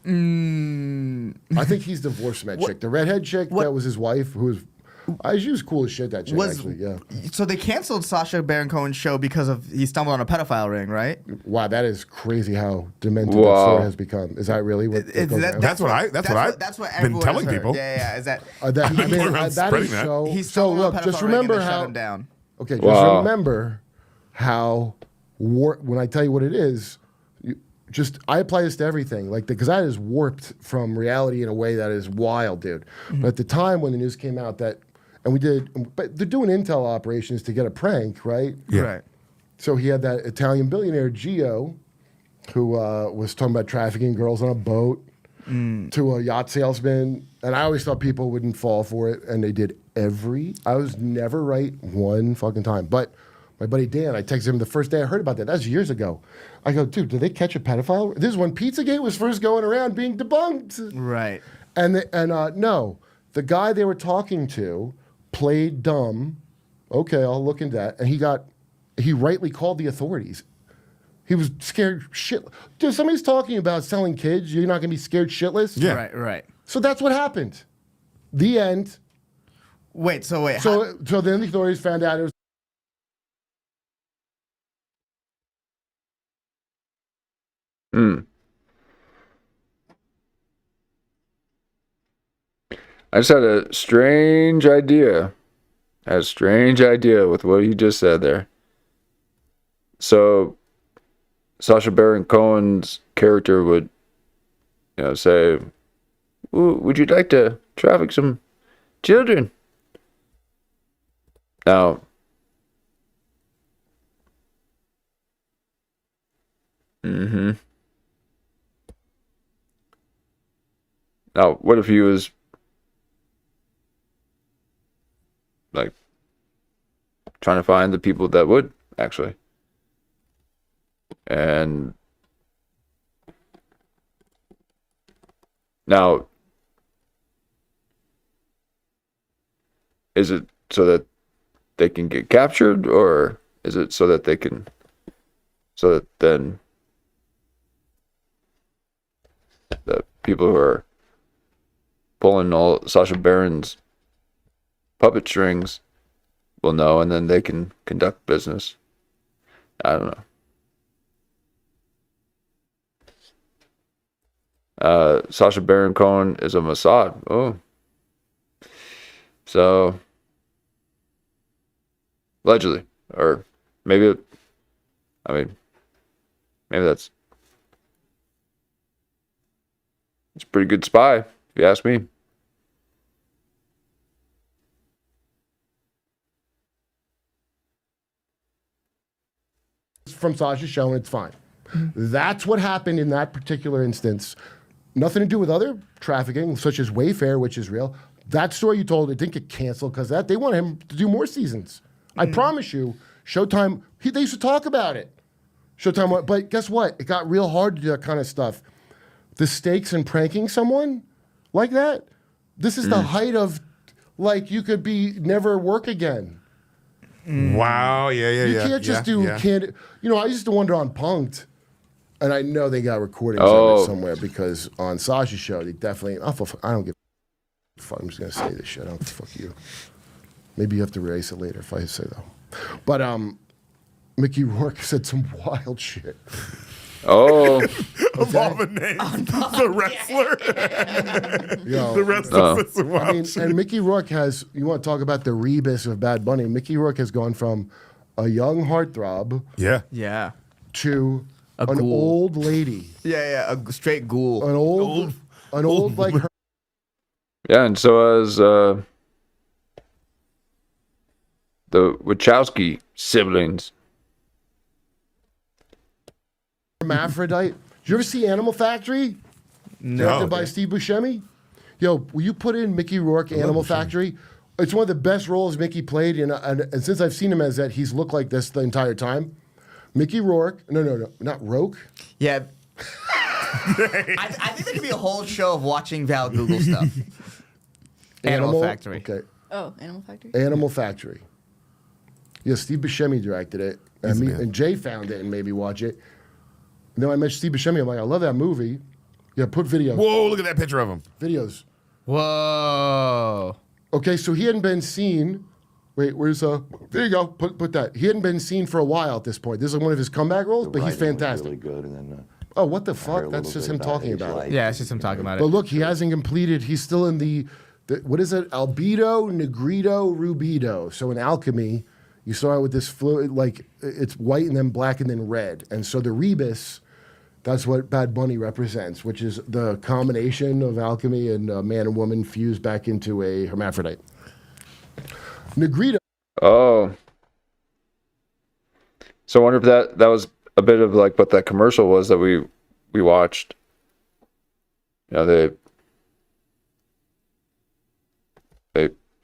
I think he's divorced from that chick. The redhead chick that was his wife, who was she was cool as shit. That chick actually, yeah. So they canceled Sacha Baron Cohen's show because he stumbled on a pedophile ring, right? Wow, that is crazy how demented that story has become. Is that really what? That's what I've been telling people. Yeah. Is that that is so? So look, just remember how. Okay, just remember how when I tell you what it is. I apply this to everything, like because that is warped from reality in a way that is wild, dude. Mm-hmm. But at the time when the news came out but they're doing intel operations to get a prank, right? Yeah. Right. So he had that Italian billionaire Gio, who was talking about trafficking girls on a boat to a yacht salesman, and I always thought people wouldn't fall for it, and they did I was never right one fucking time, but. My buddy Dan, I texted him the first day I heard about that. That's years ago. I go, dude, did they catch a pedophile? This is when Pizzagate was first going around being debunked. Right. And no, the guy they were talking to played dumb. Okay, I'll look into that. And he rightly called the authorities. He was scared shit. Dude, somebody's talking about selling kids. You're not going to be scared shitless? Yeah. Right. So that's what happened. The end. So then the authorities found out it was. I just had a strange idea. With what you just said there. So, Sacha Baron Cohen's character would, say, would you like to traffic some children? Now, Now, what if he was like trying to find the people that would actually? And now is it so that they can get captured, or is it so that then the people who are pulling all Sacha Baron's puppet strings will know, and then they can conduct business? I don't know. Sacha Baron Cohen is a Mossad. Oh. So, allegedly. Or maybe, maybe it's a pretty good spy, if you ask me. From Sasha's show, and it's fine. That's what happened in that particular instance. Nothing to do with other trafficking, such as Wayfair, which is real. That story you told, it didn't get canceled because they want him to do more seasons. I promise you, Showtime, they used to talk about it. Showtime, but guess what? It got real hard to do that kind of stuff. The stakes in pranking someone like that, this is the height of, like, you could never work again. Wow, yeah. You can't just can't. I used to wonder on Punk'd, and I know they got recordings of it somewhere because on Sasha's show, they definitely. I don't give a fuck. I'm just gonna say this shit. I don't fuck you. Maybe you have to erase it later if I say though. But Mickey Rourke said some wild shit. Oh. Of all the names, the wrestler. The wrestler said some wild shit. And Mickey Rourke has, you want to talk about the rebus of Bad Bunny, Mickey Rourke has gone from a young heartthrob to an old lady. Yeah, a straight ghoul. An old like her. Yeah, and so as the Wachowski siblings. Hermaphrodite. Did you ever see Animal Factory? No. Directed by Steve Buscemi? Yo, will you put in Mickey Rourke, Animal Factory? It's one of the best roles Mickey played, and since I've seen him as that, he's looked like this the entire time. Mickey Rourke. No, not Rourke. Yeah. I think there could be a whole show of watching Val Google stuff. Animal Factory. Okay. Oh, Animal Factory? Animal Factory. Yeah, Steve Buscemi directed it. And Jay found it and made me watch it. And then I met Steve Buscemi. I'm like, I love that movie. Yeah, put videos. Whoa, look at that picture of him. Videos. Whoa. Okay, so he hadn't been seen. Wait, where's there you go. Put that. He hadn't been seen for a while at this point. This is one of his comeback roles, but he's fantastic. Really good, and then, oh, what the fuck? That's just him talking about it. Yeah, it's just him talking about it. But look, he hasn't completed. He's still in the what is it? Albedo, Negrito, Rubido. So in alchemy, you start with this fluid, like it's white and then black and then red. And so the rebus, that's what Bad Bunny represents, which is the combination of alchemy and man and woman fused back into a hermaphrodite. Negrito. Oh. So I wonder if that was a bit of like what that commercial was that we watched. They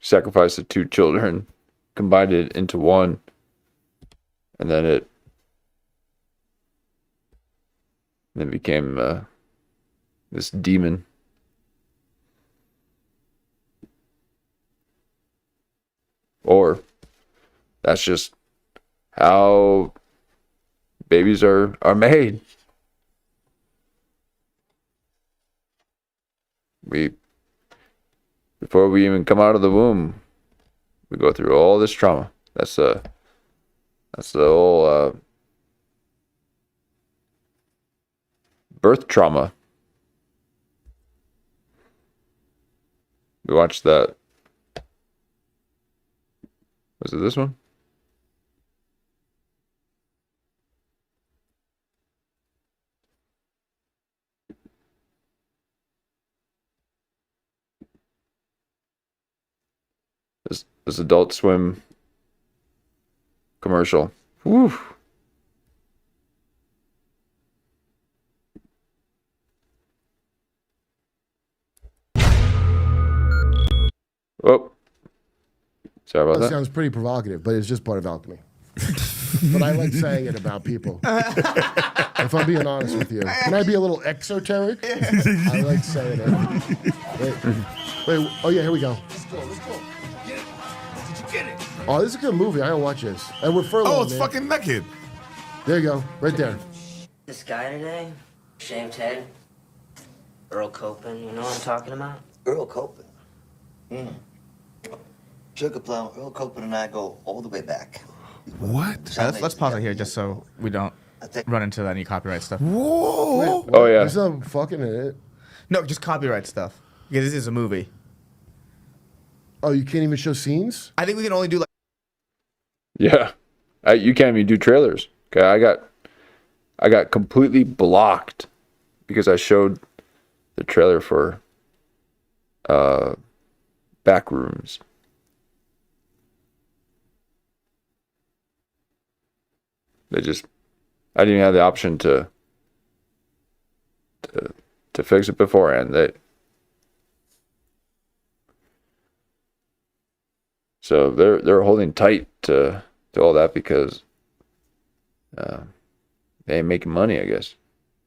sacrificed the two children, combined it into one, and then it became this demon. Or that's just how babies are made. Before we even come out of the womb, we go through all this trauma. That's the whole birth trauma. We watched that. Was it this one? This Adult Swim commercial. Woo. Oh. Sorry about that. Sounds pretty provocative, but it's just part of alchemy. But I like saying it about people. If I'm being honest with you. Can I be a little exoteric? I like saying it. Wait. Oh, yeah, here we go. Let's go. Oh, this is a good movie. I gotta watch this. And we're furloughed. Oh, it's fucking naked. There you go, right there. This guy today, shaved head, Earl Copen. You know what I'm talking about? Earl Copen. Sugar Plum, Earl Copen and I go all the way back. What? Let's pause it here just so we don't run into any copyright stuff. Whoa! Oh yeah. There's some fucking in it. No, just copyright stuff. Because this is a movie. Oh, you can't even show scenes? I think we can only do like. Yeah. You can't even do trailers. Okay, I got completely blocked because I showed the trailer for Backrooms. I didn't even have the option to fix it beforehand. So they're holding tight to all that because they ain't making money, I guess.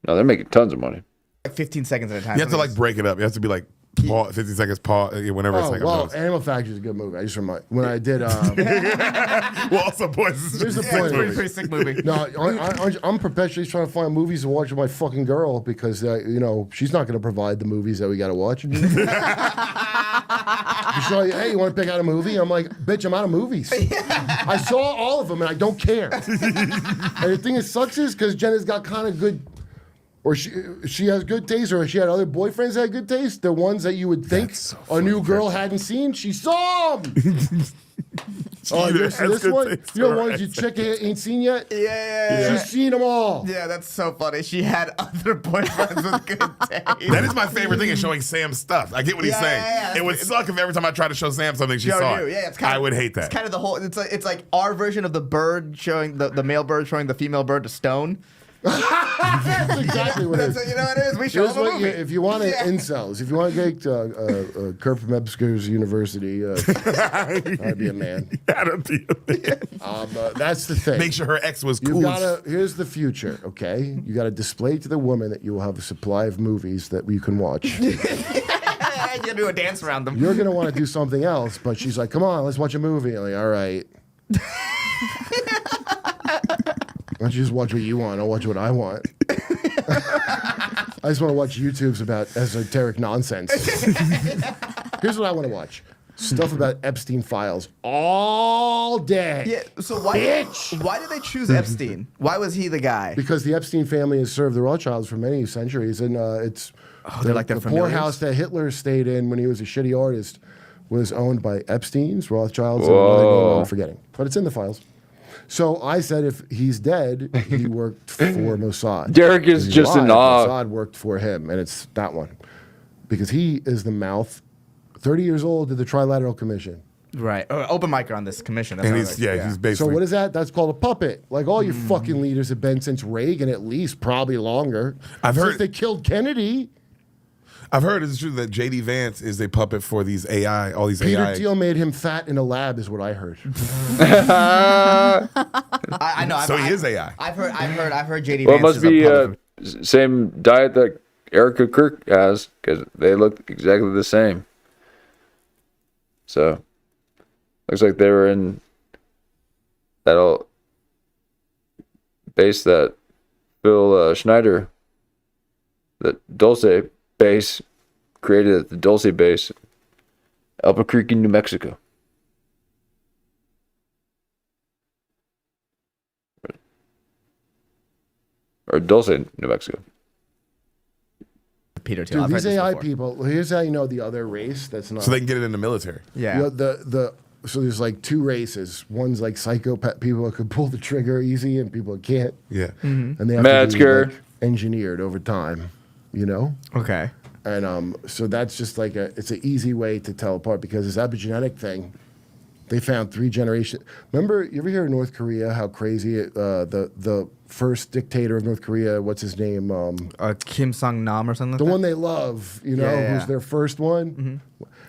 No, they're making tons of money. Like 15 seconds at a time. You have to like break it up. You have to be like pause, 50 seconds pause whenever it's like. Well, Animal Factory is a good movie. I just remind when I did. Well, also, boys, here's the point. Pretty sick movie. No, I'm perpetually trying to find movies to watch with my fucking girl because she's not going to provide the movies that we got to watch. She's like, hey, you want to pick out a movie? I'm like, bitch, I'm out of movies. I saw all of them and I don't care. And the thing that sucks is because Jenna's got kind of good, or she has good taste, or she had other boyfriends that had good taste. The ones that you would think a new girl hadn't seen, she saw them. Oh, you see this one? You know ones your chick ain't seen yet? Yeah. She's seen them all. Yeah, that's so funny. She had other boyfriends with good taste. That is my favorite thing, is showing Sam stuff. I get what he's saying. Yeah. It would suck if every time I tried to show Sam something, she saw it. Yeah, it's kind of, I would hate that. It's kind of the whole. It's like our version of the bird showing the male bird showing the female bird to stone. That's exactly what it is. You know what it is? We show them a movie. If you want incels, if you want to get Kurt from Metzger's University, I'd be a man. I'd be a man. That's the thing. Make sure her ex was cool. Here's the future, okay? You got to display to the woman that you will have a supply of movies that you can watch. You gotta do a dance around them. You're gonna want to do something else, but she's like, "Come on, let's watch a movie." I'm like, all right. Why don't you just watch what you want? I'll watch what I want. I just want to watch YouTubes about esoteric nonsense. Here's what I want to watch. Stuff about Epstein files all day. Yeah, so why did they choose Epstein? Why was he the guy? Because the Epstein family has served the Rothschilds for many centuries, and it's the poorhouse that Hitler stayed in when he was a shitty artist was owned by Epstein's, Rothschilds, and another name I'm forgetting. But it's in the files. So I said if he's dead, he worked for Mossad. Deric is just in awe. Mossad worked for him, and it's that one. Because he is the mouth, 30 years old, to the Trilateral Commission. Right. Open mic on this commission. That's and he's basically. So what is that? That's called a puppet. Like all your fucking leaders have been since Reagan, at least, probably longer. I've heard they killed Kennedy. I've heard it's true that J.D. Vance is a puppet for these AI, all these Peter AI. Thiel made him fat in a lab, is what I heard. I know. So he is AI. I've heard J.D. Well, Vance. it must be same diet that Erica Kirk has, because they look exactly the same. So looks like they were in that old base that Phil Schneider, the Dulce base, created at the Dulce base, Albuquerque, New Mexico. Or Dulce, New Mexico. Peter Thiel. Dude, these AI people, here's how you know the other race that's not. So they can get it in the military. Yeah. So there's like two races. One's like psychopath people that could pull the trigger easy and people that can't. Yeah. And they have Metzger. to be engineered over time, you know? Okay. And so that's just like it's an easy way to tell apart because this epigenetic thing, they found 3 generations. Remember, you ever hear of North Korea, how crazy the first dictator of North Korea, what's his name? Kim Song-nam or something like the that? one they love, you know, who's their first one. Mm-hmm.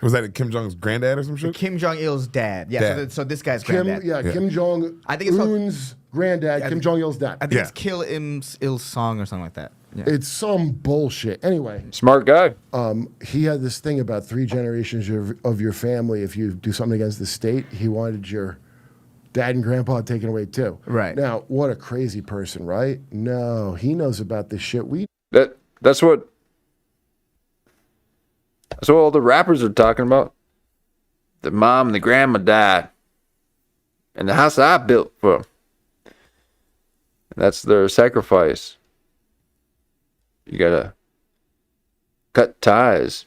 Was that Kim Jong's granddad or some shit? Kim Jong-il's dad. Yeah, so this guy's granddad. Kim Jong-un's granddad, Kim Jong-il's dad. I think it's Kill Il Song or something like that. Yeah. It's some bullshit. Anyway. Smart guy. He had this thing about 3 generations of your family. If you do something against the state, he wanted your dad and grandpa taken away too. Right. Now, what a crazy person, right? No, he knows about this shit. That's what all the rappers are talking about. The mom and the grandma died, and the house I built for them. That's their sacrifice. You gotta cut ties.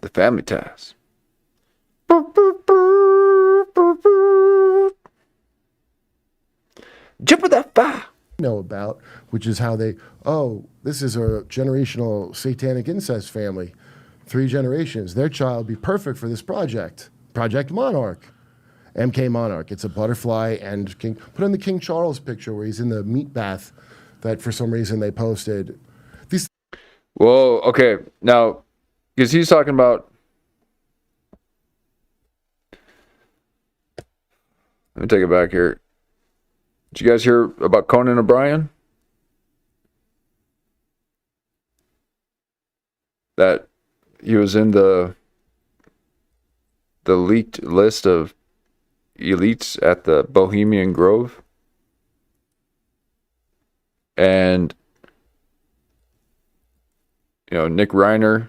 The family ties. Jump with that fire. Know about, which is how they, this is a generational satanic incest family. 3 generations. Their child be perfect for this project. Project Monarch. MK Monarch. It's a butterfly and King. Put in the King Charles picture where he's in the meat bath that for some reason they posted. Whoa, okay. Now, because he's talking about. Let me take it back here. Did you guys hear about Conan O'Brien? That he was in the leaked list of elites at the Bohemian Grove. And, Nick Reiner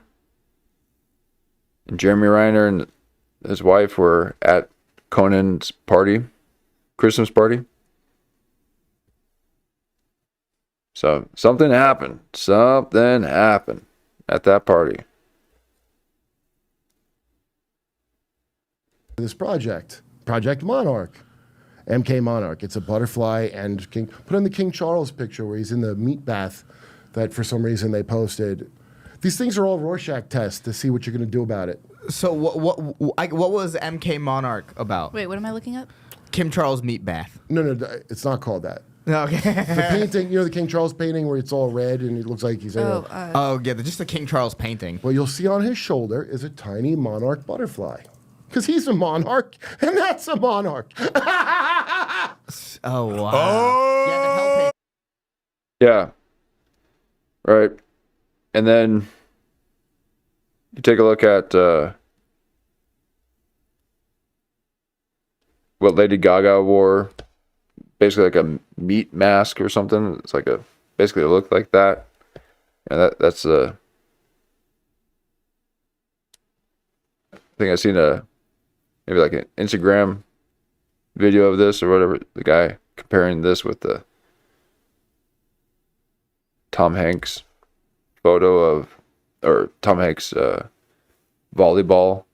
and Jeremy Reiner and his wife were at Conan's party, Christmas party. So something happened. Something happened at that party. This project, Project Monarch. MK Monarch. It's a butterfly and King. Put in the King Charles picture where he's in the meat bath that for some reason they posted. These things are all Rorschach tests to see what you're going to do about it. So what was MK Monarch about? Wait, what am I looking up? Kim Charles meat bath. No, it's not called that. Okay. The painting, the King Charles painting where it's all red and it looks like he's just the King Charles painting. What you'll see on his shoulder is a tiny monarch butterfly. Because he's a monarch, and that's a monarch. Oh, wow. Oh! Yeah. Right. And then you take a look at what Lady Gaga wore. Basically like a meat mask or something. It's like basically it looked like that. And that's I think I've seen maybe like an Instagram video of this or whatever. The guy comparing this with the Tom Hanks photo or Tom Hanks volleyball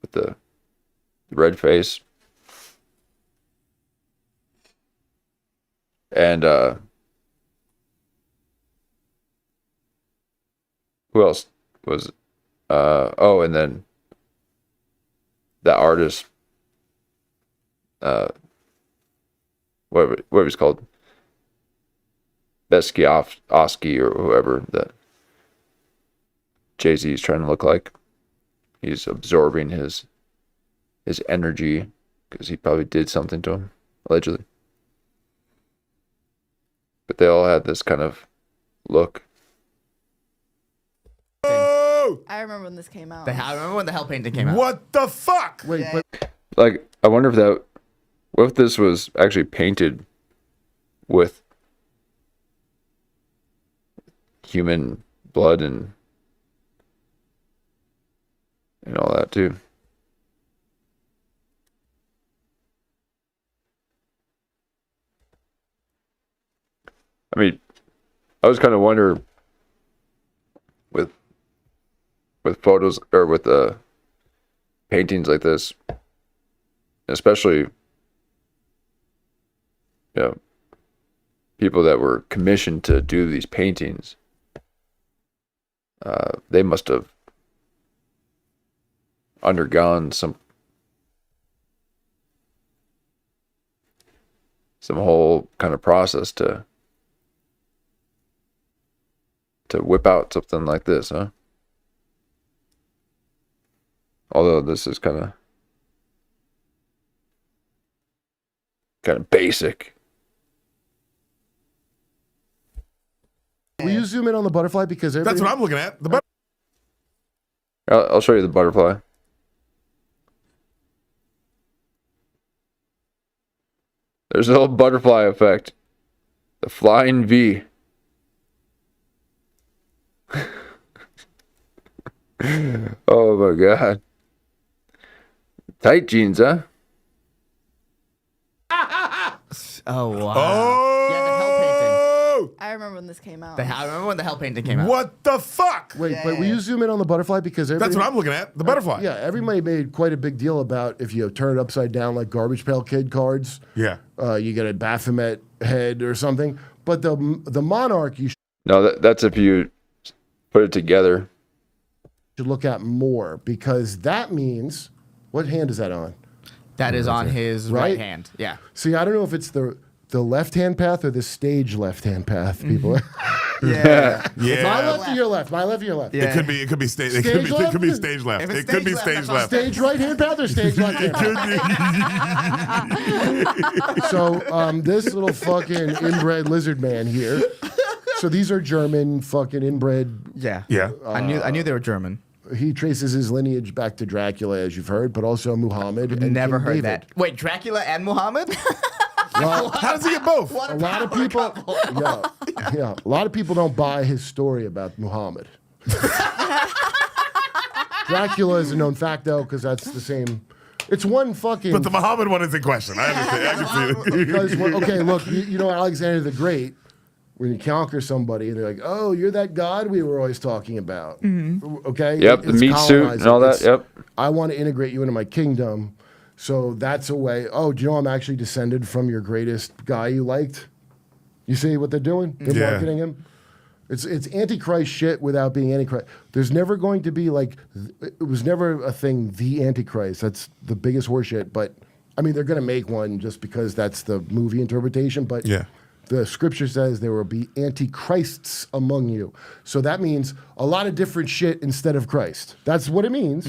with the red face. And who else was and then that artist whatever he's called, Oski or whoever that Jay-Z is trying to look like. He's absorbing his energy because he probably did something to him, allegedly. But they all had this kind of look. Oh! I remember when this came out. I remember when the hell painting came out. What the fuck? Wait, but Like, I wonder what if this was actually painted with human blood and all that too. I mean, I was kind of wonder with photos or with paintings like this, especially people that were commissioned to do these paintings. They must have undergone some whole kind of process to whip out something like this, huh? Although this is kind of basic. will you zoom in on the butterfly because That's what I'm looking at. I'll show you the butterfly. There's a little butterfly effect. The flying V. Oh my god. Tight jeans, huh? Oh wow. Oh. Yeah, the hell painting. I remember when this came out. I remember when the hell painting came out. What the fuck? Wait, but will you zoom in on the butterfly? Because That's what I'm looking at. The butterfly. Yeah, everybody made quite a big deal about if you turn it upside down like Garbage Pail Kid cards. Yeah. You get a Baphomet head or something. But the monarch you No, that's if you put it together. should look at more because that means what hand is that on? That is on his right hand. Yeah. See, I don't know if it's the left-hand path or the stage left-hand path, people. Yeah. Yeah. My left or your left? My left or your left? It could be. It could be stage. It could be. It could be stage left. If it's It could be stage left, stage left. Stage right-hand path or stage left-hand path? So this little fucking inbred lizard man here. So these are German fucking inbred. Yeah. Yeah. I knew they were German. He traces his lineage back to Dracula, as you've heard, but also Muhammad. And Never King heard David. that. Wait, Dracula and Muhammad? Well, How does he get both? a lot of people, a lot of people don't buy his story about Muhammad. Dracula is a known fact, though, because that's the same. It's one fucking. But the Muhammad one is in question. I understand. I can see it. Because okay, look, you know Alexander the Great. When you conquer somebody and they're like, "Oh, you're that god we were always talking about." Okay. Yep, the It's meat suit and colonizing. all that. It's, Yep. I want to integrate you into my kingdom. So that's a way. Oh, do you know I'm actually descended from your greatest guy you liked? You see what they're doing? They're Yeah. marketing him. It's Antichrist shit without being Antichrist. There's never going to be like, it was never a thing, the Antichrist. That's the biggest horseshit. But I mean, they're going to make one just because that's the movie interpretation. But Yeah. the scripture says there will be antichrists among you. So that means a lot of different shit instead of Christ. That's what it means.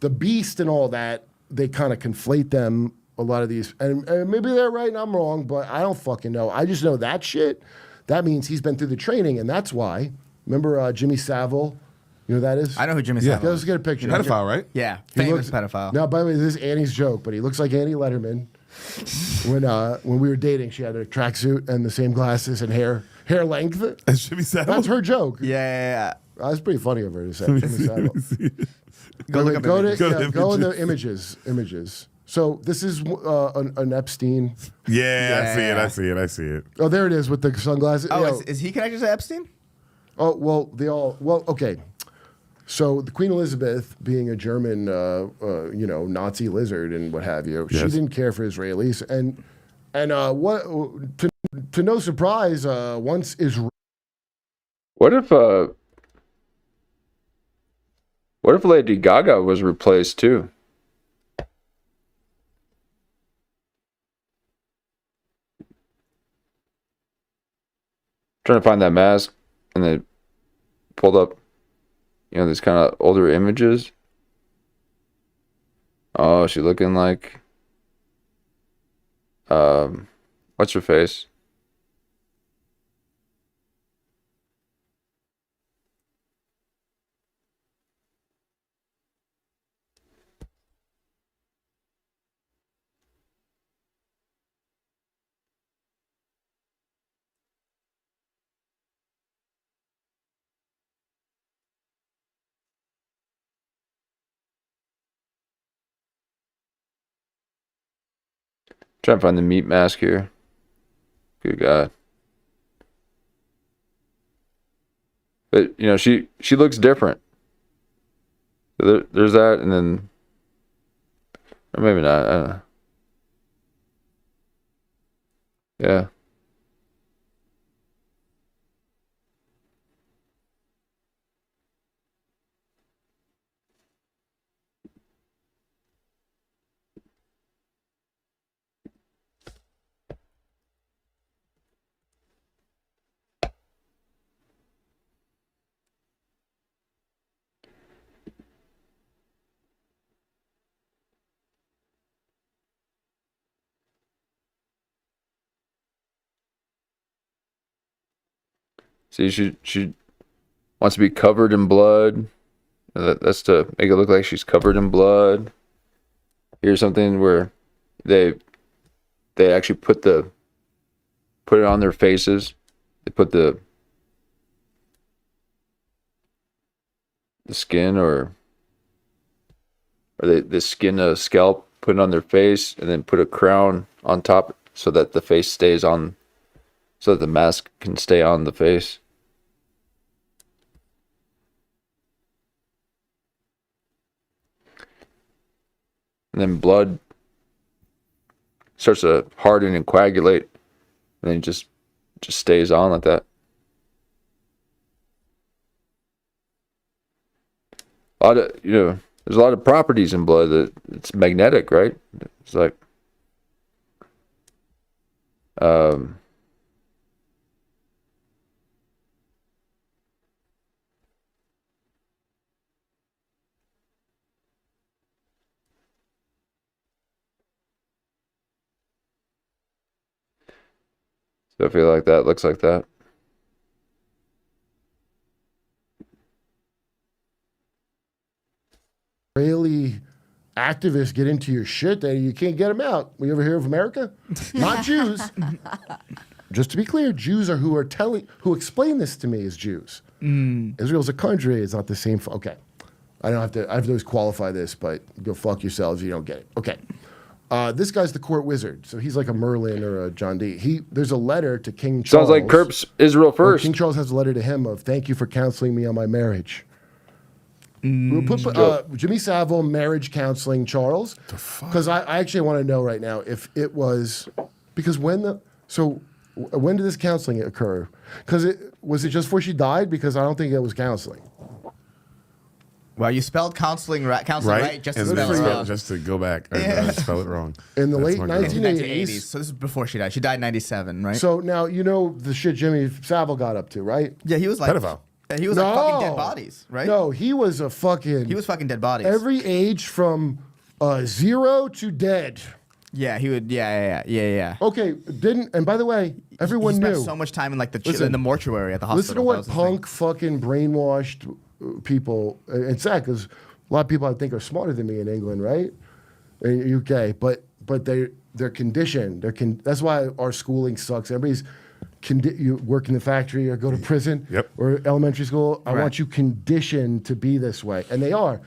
The beast and all that, they kind of conflate them, a lot of these. And maybe they're right and I'm wrong, but I don't fucking know. I just know that shit. That means he's been through the training, and that's why. Remember Jimmy Savile? You know who that is? I know who Jimmy Yeah. Savile is. Let's get a picture. Pedophile, right? Yeah, He famous looks- pedophile. Now, by the way, this is Annie's joke, but he looks like Annie Letterman. When we were dating, she had a tracksuit and the same glasses and hair length. That should be sad. That's her joke. Yeah. That's pretty funny of her to say. Jimmy Savile. Go look up Go images. in the images. So this is an Epstein. Yeah, I see it. Oh, there it is with the sunglasses. Oh, Yo. is he connected to Epstein? Oh, well, okay. So the Queen Elizabeth, being a German, Nazi lizard and what have you, she didn't care for Israelis, and what to no surprise, once Israel. What if Lady Gaga was replaced too? Trying to find that mask, and they pulled up, these kind of older images. Oh, she looking like, what's her face? Trying to find the meat mask here. Good God. But, she looks different. There's that, and then... Or maybe not, I don't know. Yeah. See, she wants to be covered in blood. That's to make it look like she's covered in blood. Here's something where they they actually put it on their faces. They put the skin or they skin a scalp, put it on their face, and then put a crown on top so that the face stays on, so that the mask can stay on the face. And then blood starts to harden and coagulate, and then it just stays on like that. A lot of, there's a lot of properties in blood that it's magnetic, right? It's like, so I feel like that looks like that. Israeli activists get into your shit that you can't get them out. We ever hear of America? Not Jews. Just to be clear, Jews are who explain this to me as Jews. Israel's a country. It's not the same. Okay. I have to always qualify this, but go fuck yourselves. You don't get it. Okay. This guy's the court wizard. So he's like a Merlin or a John Dee. There's a letter to King Charles. Sounds like Kerp's Israel first. King Charles has a letter to him of thank you for counseling me on my marriage. Jimmy Savile, marriage counseling Charles. Because I actually want to know right now if it was, because when did this counseling occur? Because was it just before she died? Because I don't think it was counseling. Well, you spelled counseling right? Just to spell it wrong. Just to go back spell it wrong. In the late 1980s. So this is before she died. She died in 97, right? So now you know the shit Jimmy Savile got up to, right? Yeah, he was like pedophile. He was like fucking dead bodies, right? No, he was fucking dead bodies. Every age from 0 to dead. Yeah, he would. Yeah. Okay, and by the way, everyone he knew. spent so much time in like in the mortuary at the hospital. Listen to what punk fucking brainwashed people. It's sad because a lot of people I think are smarter than me in England, right? In UK, but they're conditioned. That's why our schooling sucks. Everybody's. You work in the factory or go to prison or elementary school. I want you conditioned to be this way. And they are.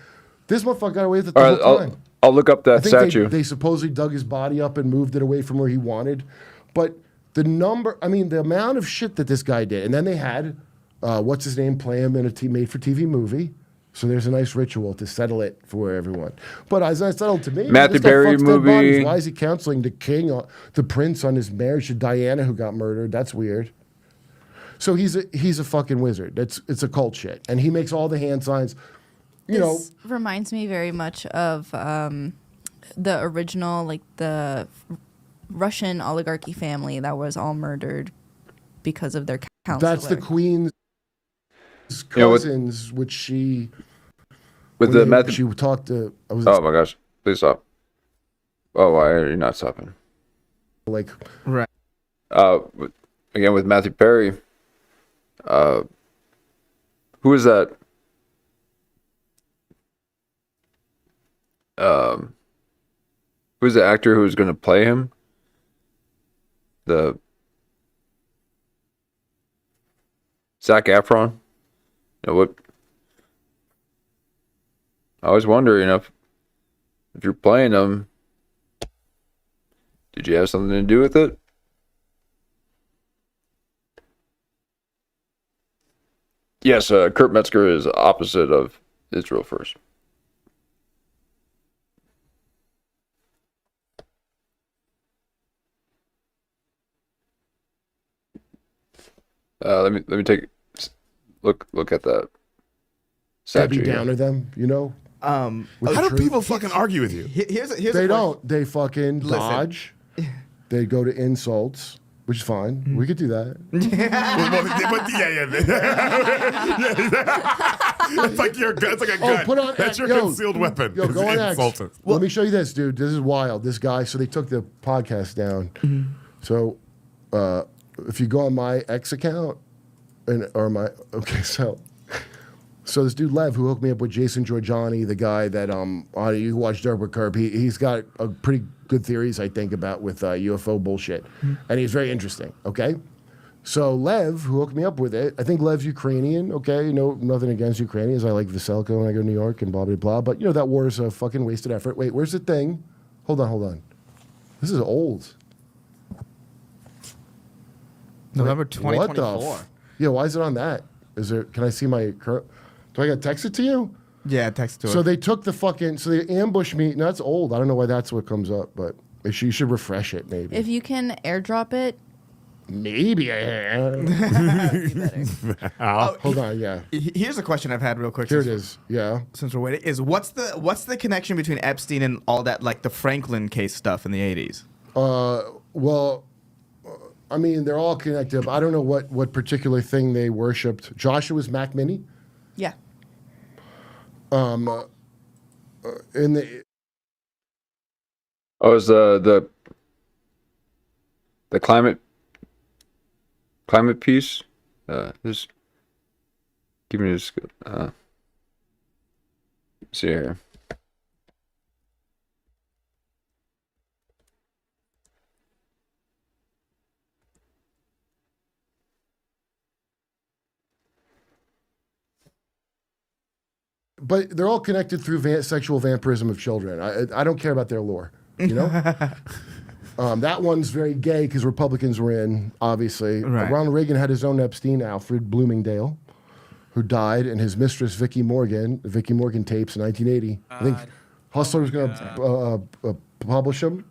This motherfucker got away with it the whole time. I'll look up that statue. They supposedly dug his body up and moved it away from where he wanted. But the amount of shit that this guy did. And then they had, what's his name, play him in a made-for-TV movie. So there's a nice ritual to settle it for everyone. But as I settled to me, Matthew Perry movie. Why is he counseling the king, the prince on his marriage to Diana who got murdered? That's weird. So he's a fucking wizard. It's a cult shit, and he makes all the hand signs. This reminds me very much of the original, like the Russian oligarchy family that was all murdered because of their counselor. That's the queen's cousins, which she. She talked to. Oh my gosh! Please stop. Oh, why are you not stopping? Like right. Again with Matthew Perry. Who is that? Who's the actor who's going to play him? The Zac Efron. What? I was wondering if you're playing him, did you have something to do with it? Yes, Kurt Metzger is opposite of Israel first. Let me take look at that statue. Debbie Downer them, How do people fucking argue with you? They don't. They fucking dodge. They go to insults, which is fine. We could do that. It's like a gun. That's your concealed weapon. Yo, go on X. Let me show you this, dude. This is wild. This guy. So they took the podcast down. So if you go on my X account, so So this dude Lev, who hooked me up with Jason Giorgiani, the guy that you watch Derek with Curb, he's got a pretty good theories, I think, about with UFO bullshit, and he's very interesting. Okay, so Lev, who hooked me up with it, I think Lev's Ukrainian. Okay, nothing against Ukrainians. I like Veselka when I go to New York and blah blah blah. But that war is a fucking wasted effort. Wait, where's the thing? Hold on. This is old. November What 2024. Yeah, why is it on that? Can I see my current? Do I got to text it to you? Yeah, text to So it. they took so they ambushed me. No, that's old. I don't know why that's what comes up, but you should refresh it maybe. If you can airdrop it. Maybe I am. Hold on, yeah. Here's a question I've had real quick. Here it is. Yeah. Since we're waiting, is what's the connection between Epstein and all that, like the Franklin case stuff in the 80s? Well, I mean, they're all connected. But I don't know what particular thing they worshipped. Joshua's Mac Mini. Yeah. In the is the climate piece. Just give me this. See here. But they're all connected through sexual vampirism of children. I don't care about their lore, that one's very gay because Republicans were in, obviously. Right. Ronald Reagan had his own Epstein, Alfred Bloomingdale, who died, and his mistress, Vicky Morgan tapes in 1980. I think Hustler was going to publish them.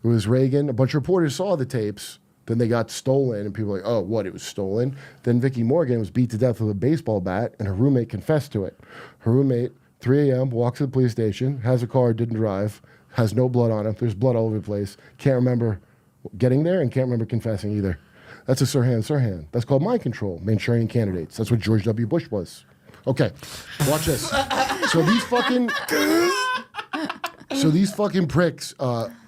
It was Reagan. A bunch of reporters saw the tapes. Then they got stolen, and people were like, oh, what? It was stolen? Then Vicky Morgan was beat to death with a baseball bat, and her roommate confessed to it. Her roommate, 3 a.m., walks to the police station, has a car, didn't drive, has no blood on him. There's blood all over the place. Can't remember getting there and can't remember confessing either. That's a Sirhan. That's called mind control, Manchurian candidates. That's what George W. Bush was. Okay, watch this. So these fucking pricks,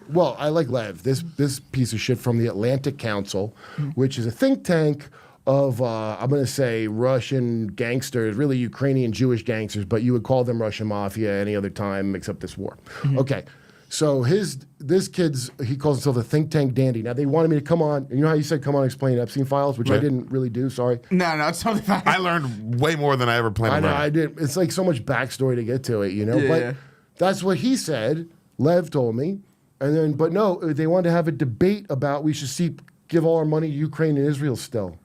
well, I like Lev, this piece of shit from the Atlantic Council, which is a think tank of, I'm going to say, Russian gangsters, really Ukrainian Jewish gangsters, but you would call them Russian mafia any other time except this war. Okay, so this kid's, he calls himself a think tank dandy. Now, they wanted me to come on, you know how you said come on and explain Epstein files, which I didn't really do, sorry. No, it's totally fine. I learned way more than I ever planned on learning. I did. It's like so much backstory to get to it, Yeah. But that's what he said. Lev told me. And then, but no, they wanted to have a debate about we should give all our money to Ukraine and Israel still.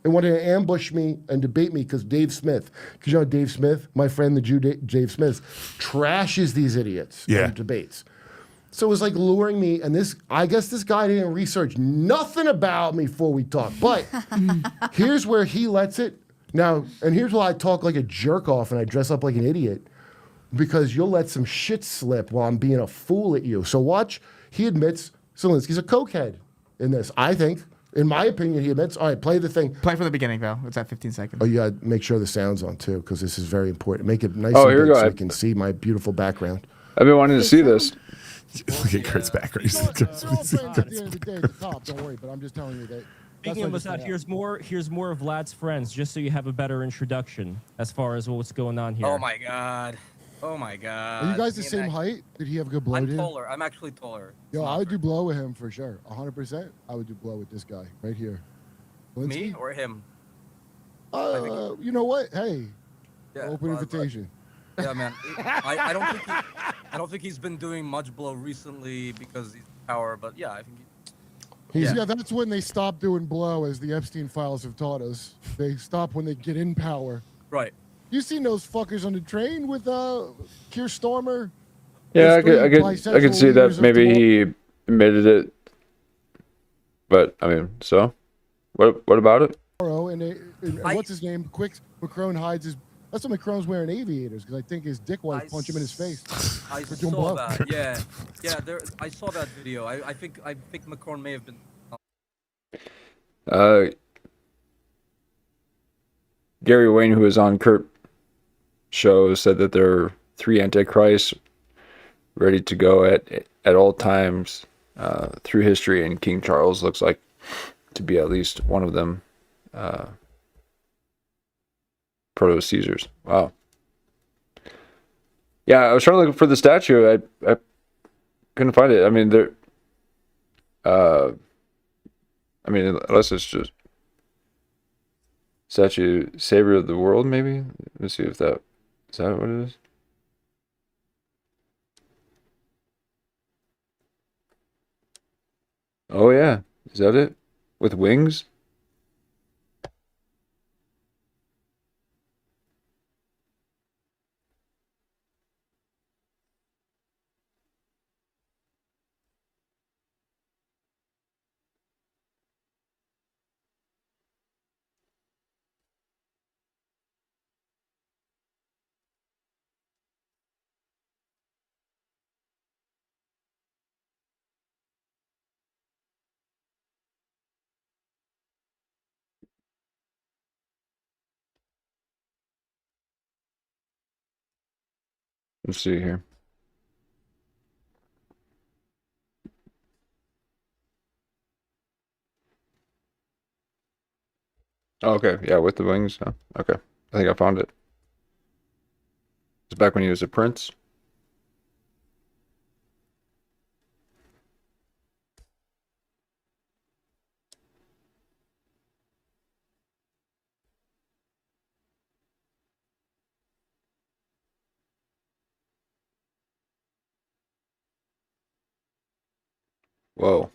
They wanted to ambush me and debate me because Dave Smith, Dave Smith, my friend, the Jew Dave Smith, trashes these idiots in debates. So it was like luring me, and I guess this guy didn't research nothing about me before we talked. But here's where he lets it. Now, and here's why I talk like a jerk off and I dress up like an idiot. Because you'll let some shit slip while I'm being a fool at you. So watch, he admits Zelensky's a cokehead in this. I think, in my opinion, he admits. All right, play the thing. Play from the beginning, Val. It's at 15 seconds. Oh, you got to make sure the sound's on, too, because this is very important. Make it nice Oh, and here we big go. so you can see my beautiful background. I've been wanting to see this. Look at Kurt's background. At the end of the day, at the top, don't worry, but I'm just telling you that. Speaking of that, here's more of Vlad's friends, just so you have a better introduction as far as what's going on here. Oh my god. Oh my god. Are you guys the same height? Did he have a good blow? I'm taller. I'm actually taller. Yo, I would do blow with him for sure. 100%. I would do blow with this guy right here. Me or him? You know what? Hey, open invitation. Yeah, man. I don't think he's been doing much blow recently because he's in power, but yeah, I think that's when they stopped doing blow, as the Epstein files have taught us. They stop when they get in power. Right. You seen those fuckers on the train with Keir Starmer? Yeah, I could see that maybe he admitted it. But I mean, so what about it? And what's his name? Macron hides his. That's what Macron's wearing aviators because I think his dick wife punched him in his face. I saw that. Yeah. I saw that video. I think Macron may have been. Gary Wayne, who was on Kurt show, said that there are 3 antichrists ready to go at all times through history, and King Charles looks like to be at least one of them. proto-Caesars. Wow. Yeah, I was trying to look for the statue. I couldn't find it. I mean, unless it's just statue savior of the world, maybe. Let's see if is that what it is? Oh yeah, is that it? With wings? Let's see here. Oh, okay, yeah, with the wings. Oh, okay, I think I found it. It's back when he was a prince. Whoa.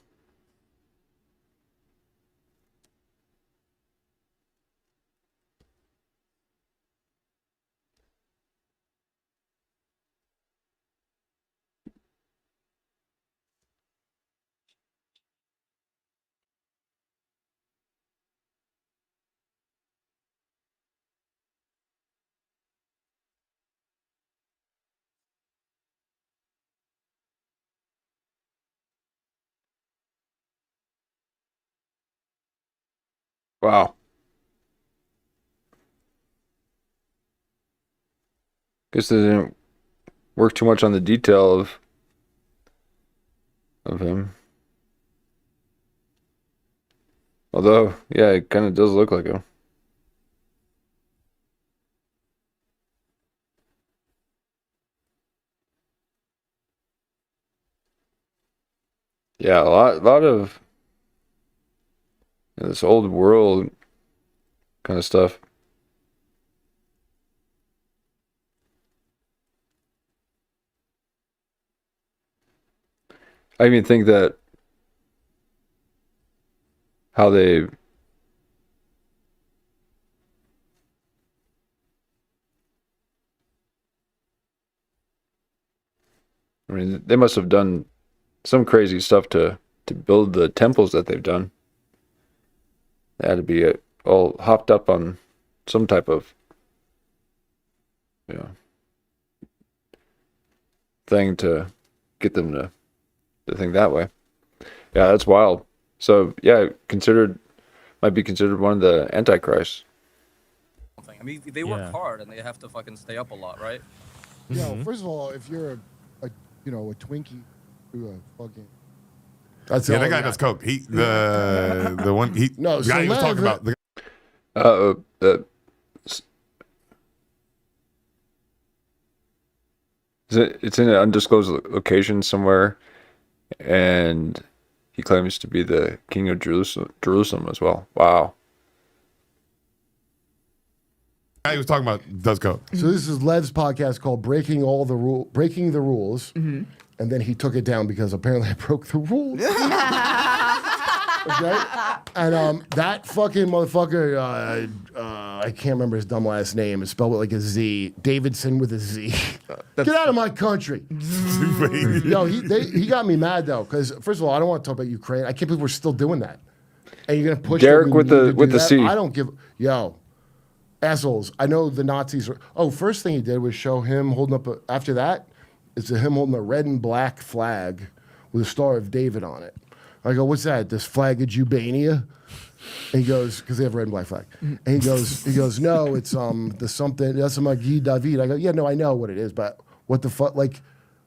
Wow. Guess they didn't work too much on the detail of him. Although, yeah, it kind of does look like him. Yeah, a lot of this old world kind of stuff. I even think that how they they must have done some crazy stuff to build the temples that they've done. They had to be all hopped up on some type of thing to get them to think that way. Yeah, that's wild. So yeah, might be considered one of the antichrists. I mean, they work hard and they have to fucking stay up a lot, right? First of all, if you're a Twinkie, you're a fucking. That guy does coke. The one he no, the guy he was talking about. It's in an undisclosed location somewhere, and he claims to be the king of Jerusalem as well. Wow. The guy he was talking about does coke. So this is Lev's podcast called Breaking the Rules. Mm-hmm. And then he took it down because apparently I broke the rules. Okay? And that fucking motherfucker, I can't remember his dumb last name. It's spelled with like a Z. Davidson with a Z. Get out of my country. He got me mad though, because first of all, I don't want to talk about Ukraine. I can't believe we're still doing that. And you're gonna push Deric with the C. I don't give. Assholes. I know the Nazis. First thing he did was show him holding up. After that, it's him holding a red and black flag with a Star of David on it. I go, what's that? This flag of Jubania? And he goes, because they have a red and black flag. And he goes, no, it's the something. That's Magi David. I go, yeah, no, I know what it is, but what the fuck? Like,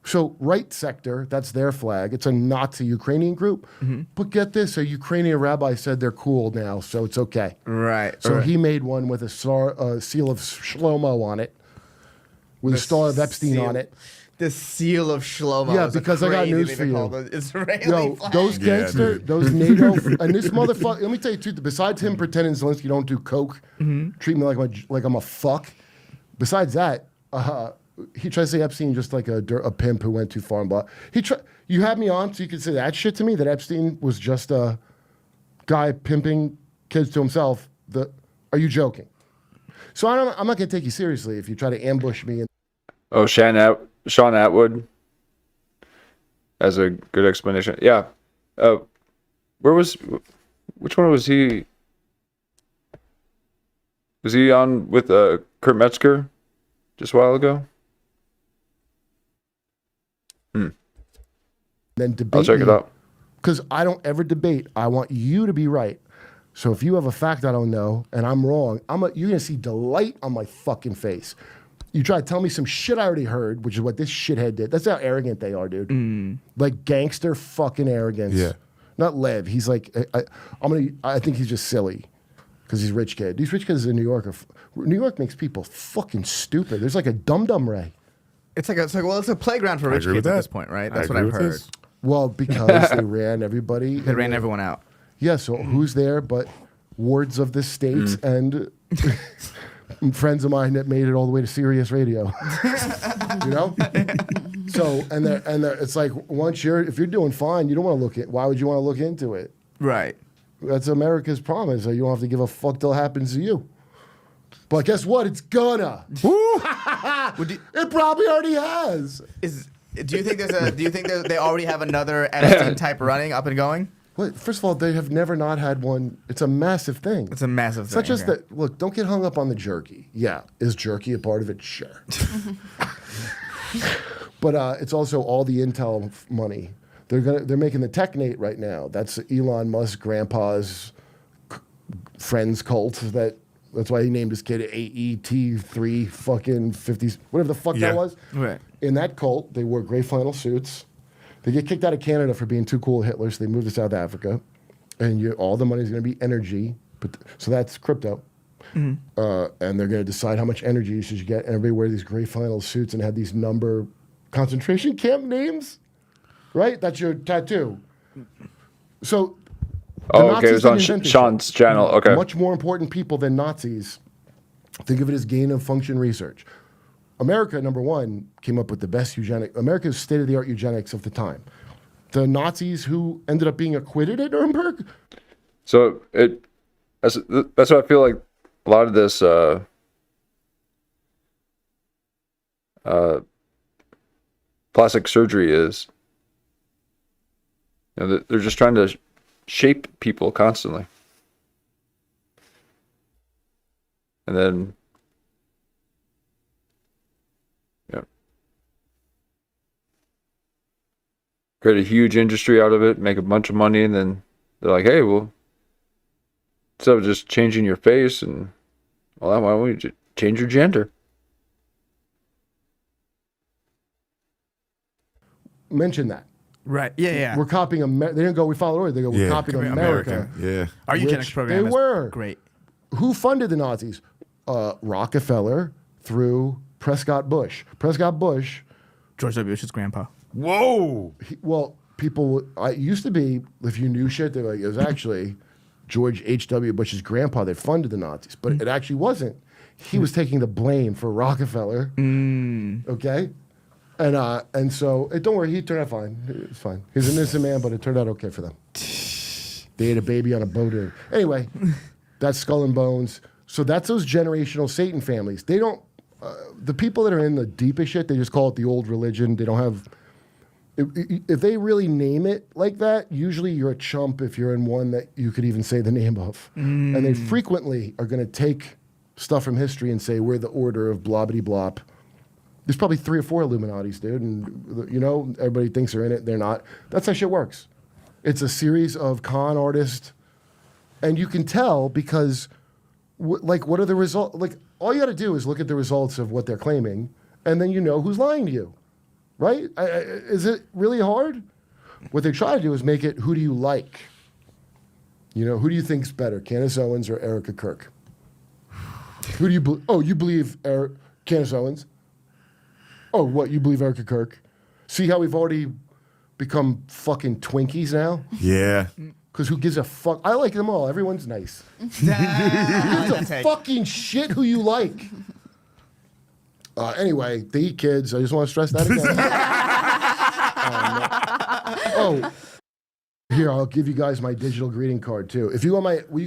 So right sector, that's their flag. It's a Nazi Ukrainian group. But get this, a Ukrainian rabbi said they're cool now, so it's okay. Right. So he made one with a seal of Shlomo on it, with a star of Epstein on it. The seal of Shlomo. Yeah, because I got news for you. Israeli flag. Those gangster, those NATO, and this motherfucker. Let me tell you, too. Besides him pretending Zelensky don't do coke, treat me like I'm a fuck. Besides that, he tries to say Epstein just like a pimp who went too far and blah. You had me on so you could say that shit to me, that Epstein was just a guy pimping kids to himself. Are you joking? So I'm not going to take you seriously if you try to ambush me. Oh, Sean Atwood as a good explanation. Yeah. Which one was he? Was he on with Kurt Metzger just a while ago? Then debate. I'll check it out. Because I don't ever debate. I want you to be right. So if you have a fact I don't know and I'm wrong, you're gonna see delight on my fucking face. You try to tell me some shit I already heard, which is what this shithead did. That's how arrogant they are, dude. Like gangster fucking arrogance. Yeah. Not Lev. He's like, I think he's just silly because he's a rich kid. These rich kids in New York New York makes people fucking stupid. There's like a dum-dum Ray. It's like it's a playground for rich kids at this point, right? That's what I've heard. Well, because they ran everybody. They ran everyone out. Yeah, so who's there but wards of the states and friends of mine that made it all the way to Sirius Radio. You know? So it's like if you're doing fine, you don't want to look at. Why would you want to look into it? Right. That's America's promise. So you don't have to give a fuck till it happens to you. But guess what? It's gonna. It probably already has. Do you think they already have another Epstein type running up and going? Well, first of all, they have never not had one. It's a massive thing. It's a massive It's thing. not just that. Look, don't get hung up on the jerky. Yeah, is jerky a part of it? Sure. But it's also all the intel money. They're making the TechNate right now. That's Elon Musk grandpa's friends cult. That's why he named his kid AET3 fucking 50s, whatever the fuck that was. Right. In that cult, they wore gray flannel suits. They get kicked out of Canada for being too cool with Hitler, so they moved to South Africa. And all the money is going to be energy. So that's crypto. And they're going to decide how much energy you should get. And everybody wear these gray flannel suits and have these number concentration camp names. Right? That's your tattoo. So... okay, it was on Sean's channel. Okay. Much more important people than Nazis. Think of it as gain of function research. America, number one, came up with the best America's state-of-the-art eugenics of the time. The Nazis who ended up being acquitted at Nuremberg. So that's what I feel like a lot of this plastic surgery is. You know, they're just trying to shape people constantly. And then, create a huge industry out of it, make a bunch of money, and then they're like, hey, well, instead of just changing your face and all that, why don't we just change your gender? Mention that. Right. Yeah. We're copying They didn't go, we follow order. They go, we're copying America. Yeah. Our eugenics program they were great. Who funded the Nazis? Rockefeller through Prescott Bush. George W. Bush's grandpa. Whoa. It used to be, if you knew shit, they're like, it was actually George H.W. Bush's grandpa that funded the Nazis. But it actually wasn't. He was taking the blame for Rockefeller. Okay? And so, don't worry, he turned out fine. It's fine. He's an innocent man, but it turned out okay for them. They ate a baby on a boat. Anyway, that's Skull and Bones. So that's those generational Satan families. They don't, the people that are in the deepest shit, they just call it the old religion. They don't have, if they really name it like that, usually you're a chump if you're in one that you could even say the name of. And they frequently are going to take stuff from history and say, we're the order of blobbity blop. There's probably 3 or 4 Illuminatis, dude. And, everybody thinks they're in it. They're not. That's how shit works. It's a series of con artists. And you can tell because, what are the results? All you got to do is look at the results of what they're claiming, and then you know who's lying to you. right? Is it really hard? What they try to do is make it, who do you like? Who do you think's better, Candace Owens or Erica Kirk? Who do you believe? Oh, you believe Candace Owens? Oh, what, you believe Erica Kirk? See how we've already become fucking Twinkies now? Yeah. Because who gives a fuck? I like them all. Everyone's nice. Who gives a fucking shit who you like? Anyway, they eat kids. I just want to stress that again. Here, I'll give you guys my digital greeting card too. If you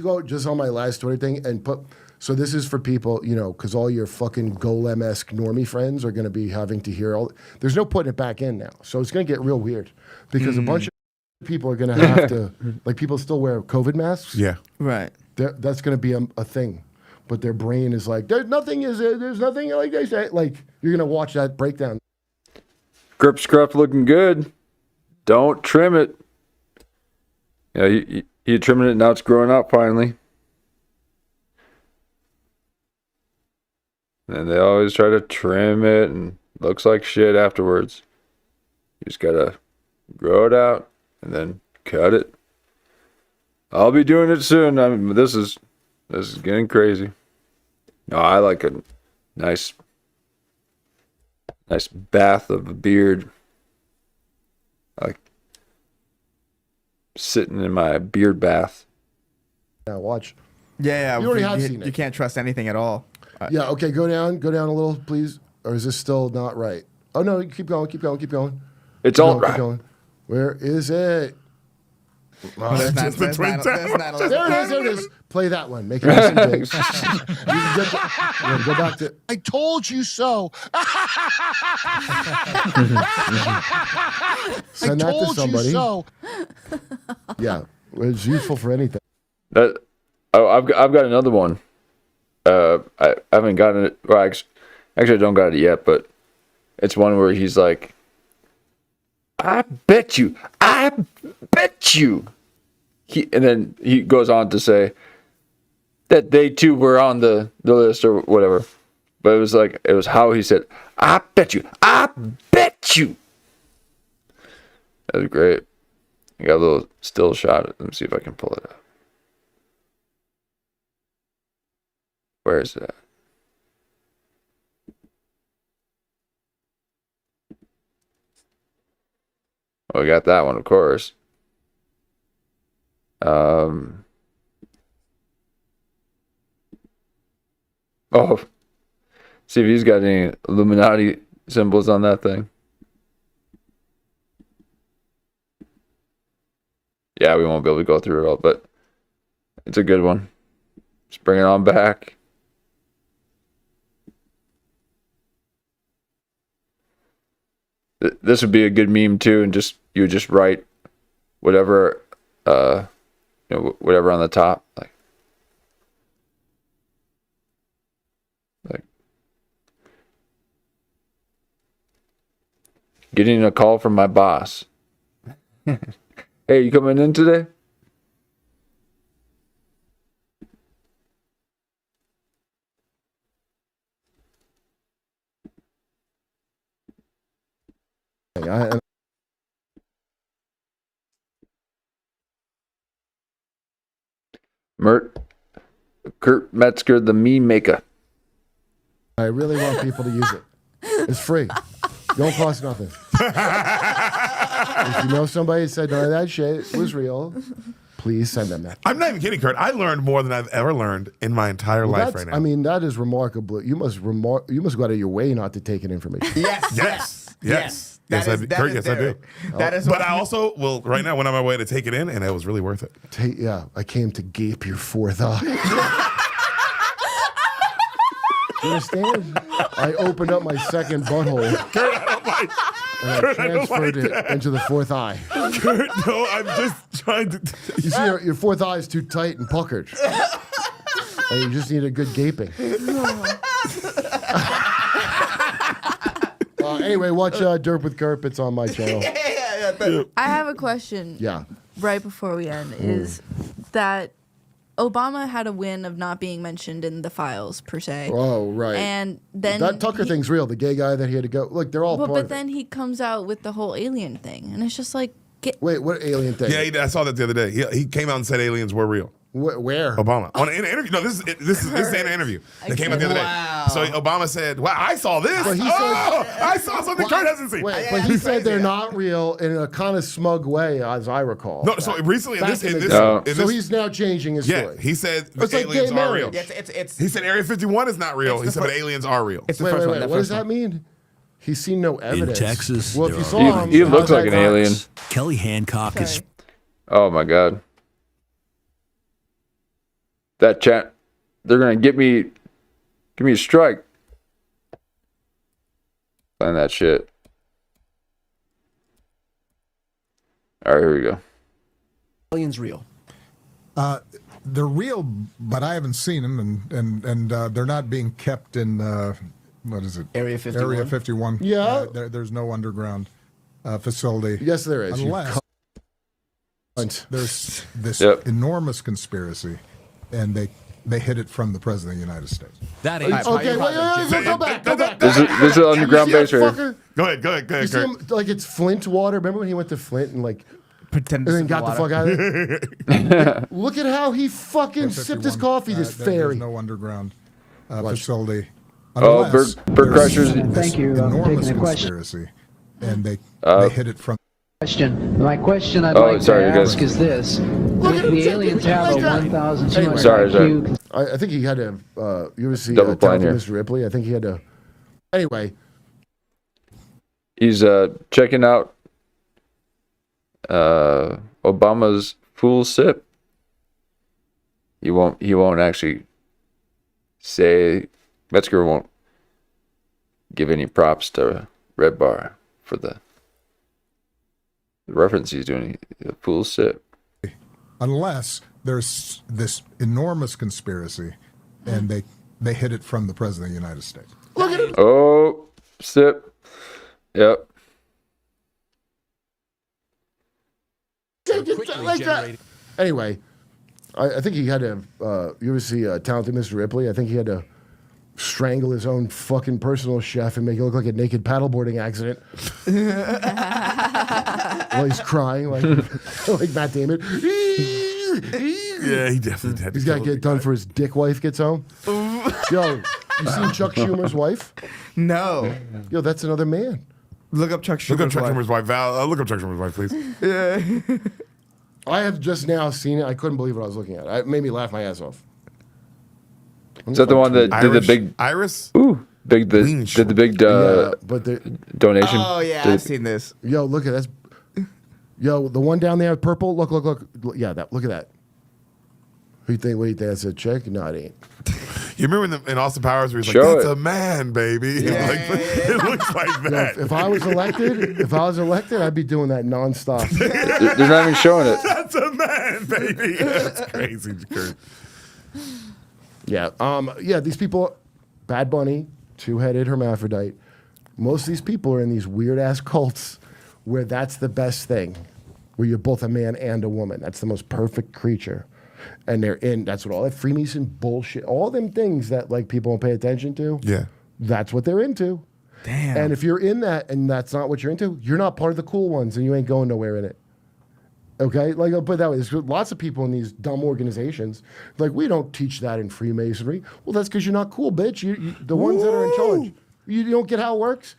go just on my last Twitter thing and put, so this is for people, because all your fucking Golem-esque normie friends are going to be having to hear there's no putting it back in now. So it's going to get real weird because a bunch of people are going to have to, like people still wear COVID masks. Yeah. Right. That's going to be a thing. But their brain is like, there's nothing like they say. Like, you're going to watch that breakdown. Grip scruff looking good. Don't trim it. Yeah, you trimming it, now it's growing out finally. And they always try to trim it and looks like shit afterwards. You just gotta grow it out and then cut it. I'll be doing it soon. I mean, this is getting crazy. No, I like a nice bath of a beard. I like sitting in my beard bath. Yeah, watch. Yeah, you already have seen it. You can't trust anything at all. Yeah, okay, go down a little, please. Or is this still not right? Oh no, keep going. It's all right. Keep going. Where is it? Oh, There it is. Play that one. Make it nice and big. Go back to. I told you so. Send that to somebody. Yeah, it's useful for anything. I've got another one. I haven't gotten it. Well, actually, I don't got it yet, but it's one where he's like, I bet you. And then he goes on to say that they too were on the list or whatever. But it was how he said, I bet you. That was great. I got a little still shot. Let me see if I can pull it up. Where is that? Oh, we got that one, of course. See if he's got any Illuminati symbols on that thing. Yeah, we won't be able to go through it all, but it's a good one. Just bring it on back. This would be a good meme too, and you would just write whatever, whatever on the top, like getting a call from my boss. Hey, you coming in today? Kurt Metzger, the meme maker. I really want people to use it. It's free. Don't cost nothing. If you know somebody said none of that shit was real, please send them that. I'm not even kidding, Kurt. I learned more than I've ever learned in my entire life right now. I mean, that is remarkable. You must go out of your way not to take in information. Yes. I do. But I also will right now went on my way to take it in, and it was really worth it. I came to gape your fourth eye. You understand? I opened up my second butthole. Kurt, I don't like. And I transferred it into the fourth eye. Kurt, no, I'm just trying to. You see, your fourth eye is too tight and puckered. And you just need a good gaping. Anyway, watch Derp with Kerp. It's on my channel. I have a question. Yeah. Right before we end, is that Obama had a win of not being mentioned in the files per se. Oh, right. And then that Tucker thing's real. The gay guy that he had to go. Look, they're all part but of it. then he comes out with the whole alien thing, and it's just like, wait, what alien thing? Yeah, I saw that the other day. He came out and said aliens were real. Where? Obama. On an interview. No, this is an interview that came out the other day. So Obama said, "Wow, I saw this. But he I saw something Kurt hasn't seen." But he said they're not real in a kind of smug way, as I recall. No, so recently in this, so he's now changing his story. He said It's like aliens gay are real. marriage. He said Area 51 is not real. He said but aliens are real. Wait, what does that mean? He's seen no evidence. In Texas, well, if you saw him, he looks like an alien. Kelly Hancock is. Oh my god. That chat, they're gonna give me a strike. Find that shit. All right, here we go. Aliens real. They're real, but I haven't seen them, and they're not being kept in what is it? Area 51. Area 51. Yeah. There's no underground facility. Yes, there is. Unless there's this enormous conspiracy, and they hid it from the president of the United States. That ain't okay. Wait, go back. This is an underground base right here. Go ahead. You see him, like it's Flint water. Remember when he went to Flint and like pretended and then got the fuck out of there? Look at how he fucking sipped his coffee. This fairy. There's no underground facility. Oh, Bird Crushers. Thank you. Enormous conspiracy, and they hid it from. My question I'd like to ask is this. If the aliens have a 1,200 Sorry. I think he had to, you ever see Double blind here. Mr. Ripley? I think he had to, anyway. He's checking out Obama's full sip. He won't actually say, Metzger won't give any props to Red Bar for the reference he's doing. A full sip. Unless there's this enormous conspiracy, and they hid it from the president of the United States. Look at him. Oh, sip. Yep. Like that. Anyway, I think he had to, you ever see Talented Mr. Ripley? I think he had to strangle his own fucking personal chef and make it look like a naked paddleboarding accident. While he's crying like Matt Damon. Yeah, he definitely had to. He's got to get done for his dick wife gets home. Yo, you seen Chuck Schumer's wife? No. Yo, that's another man. Look up Chuck Schumer's wife. Val, look up Chuck Schumer's wife, please. Yeah. I have just now seen it. I couldn't believe what I was looking at. It made me laugh my ass off. Is that the one that did the big Iris? Ooh, did the big donation? Oh yeah, I've seen this. Yo, look at that. Yo, the one down there, purple. Look. Yeah, look at that. What do you think that's a chick? No, it ain't. You remember in Austin Powers where he's like, "That's a man, baby." Yeah, it looks like that. Yo, if I was elected, I'd be doing that nonstop. They're not even showing it. That's a man, baby. That's crazy, Kurt. Yeah. These people, Bad Bunny, two-headed hermaphrodite. Most of these people are in these weird-ass cults where that's the best thing, where you're both a man and a woman. That's the most perfect creature. And that's what all that Freemason bullshit, all them things that like people don't pay attention to. Yeah. That's what they're into. Damn. And if you're in that and that's not what you're into, you're not part of the cool ones and you ain't going nowhere in it. Okay, like I'll put it that way. There's lots of people in these dumb organizations. Like, we don't teach that in Freemasonry. Well, that's because you're not cool, bitch. You the ones that are in charge. You don't get how it works.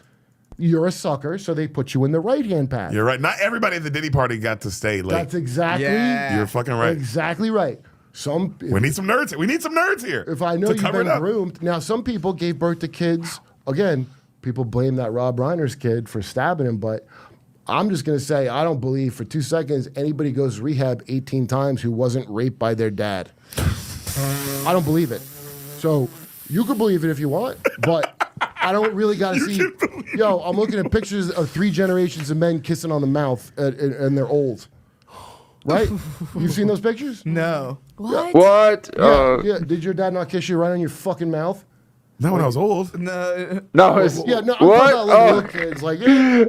You're a sucker, so they put you in the right-hand path. You're right. Not everybody at the Diddy party got to stay late. That's exactly. Yeah. You're fucking right. Exactly right. We need some nerds. We need some nerds here. If I know you've been groomed. Now, some people gave birth to kids. Again, people blame that Rob Reiner's kid for stabbing him, but I'm just going to say I don't believe for 2 seconds anybody goes to rehab 18 times who wasn't raped by their dad. I don't believe it. So you can believe it if you want, but I don't really got to see. Yo, I'm looking at pictures of 3 generations of men kissing on the mouth, and they're old. Right? You've seen those pictures? No. What? What? Yeah. Did your dad not kiss you right on your fucking mouth? Not when I was old. No. No. It's, yeah. No. I'm what? talking about little kids. Like, yeah.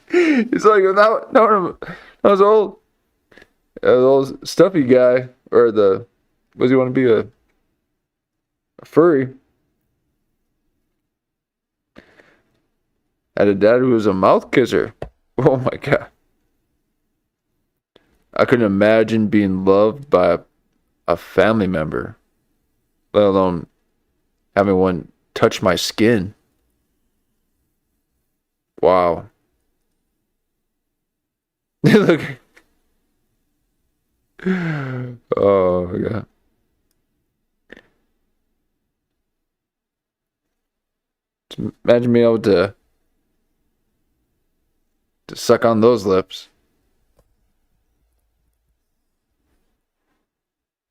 He's like, no, I was old. little stuffy guy, or does he want to be a furry? Had a dad who was a mouth kisser. Oh my god. I couldn't imagine being loved by a family member, let alone having one touch my skin. Wow. Look. Oh my god. Just imagine being able to suck on those lips.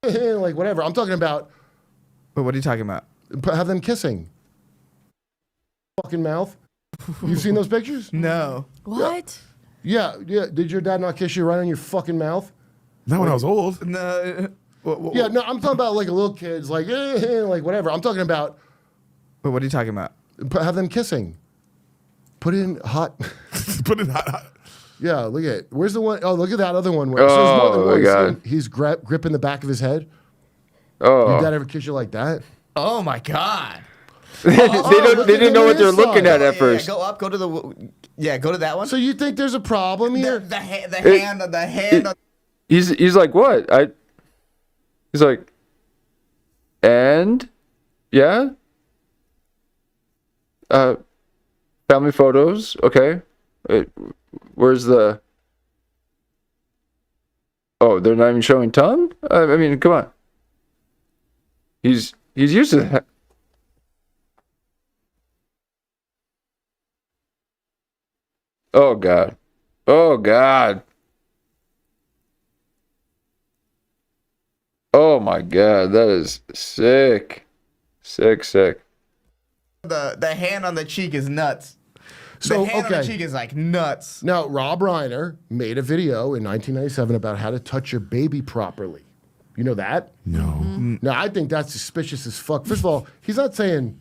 Like whatever. I'm talking about. But what are you talking about? Have them kissing. Fucking mouth. You've seen those pictures? No. What? Yeah. Did your dad not kiss you right on your fucking mouth? Not when I was old. No. Yeah, no, I'm talking about like a little kid's like, like whatever. I'm talking about. But what are you talking about? Have them kissing. Put in hot. Put in hot. Yeah, look at it. Where's the one? Oh, look at that other one. Where Oh, my God. He's gripping the back of his head. Oh. Your dad ever kiss you like that? Oh my god. They didn't know what they're looking at first. Go up. Go to go to that one. So you think there's a problem here? The hand. He's like, what? He's like, and yeah. Family photos. Okay. Where's the? Oh, they're not even showing tongue. I mean, come on. He's used to that. Oh god. Oh god. Oh my god, that is sick. Sick. The hand on the cheek is nuts. So, the hand on the cheek is like nuts. Now, Rob Reiner made a video in 1997 about how to touch your baby properly. You know that? No. Now, I think that's suspicious as fuck. First of all, he's not saying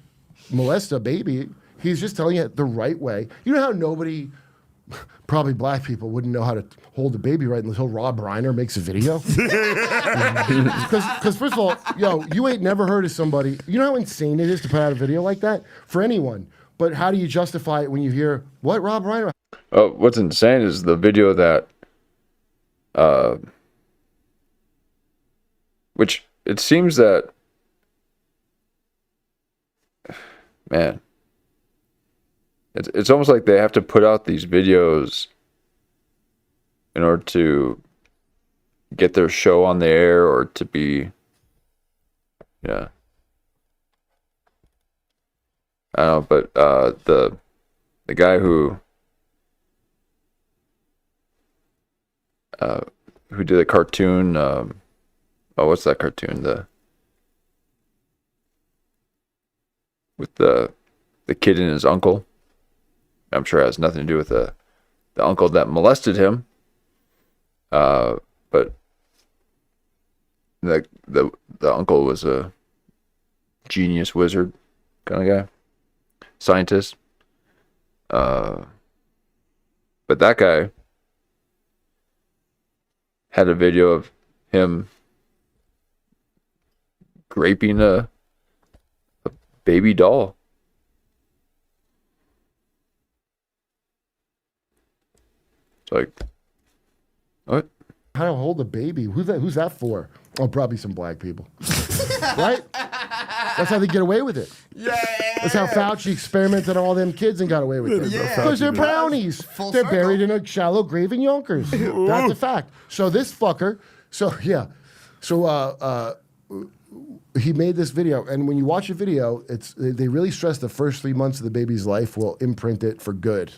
molest a baby. He's just telling you the right way. You know how nobody, probably black people, wouldn't know how to hold a baby right until Rob Reiner makes a video? Because first of all, you ain't never heard of somebody. You know how insane it is to put out a video like that? For anyone. But how do you justify it when you hear, what, Rob Reiner? What's insane is the video that, which it seems that, man, it's almost like they have to put out these videos in order to get their show on the air or to be, yeah. I don't know, but the guy who did the cartoon, what's that cartoon? With the kid and his uncle. I'm sure it has nothing to do with the uncle that molested him. But the uncle was a genius wizard kind of guy. Scientist. But that guy had a video of him raping a baby doll. It's like, what? How to hold a baby? Who's that for? Oh, probably some black people. Right? That's how they get away with it. Yeah. That's how Fauci experimented on all them kids and got away with it. Because they're brownies. They're buried in a shallow grave in Yonkers. That's a fact. So this fucker, he made this video, and when you watch a video, they really stress the first 3 months of the baby's life will imprint it for good.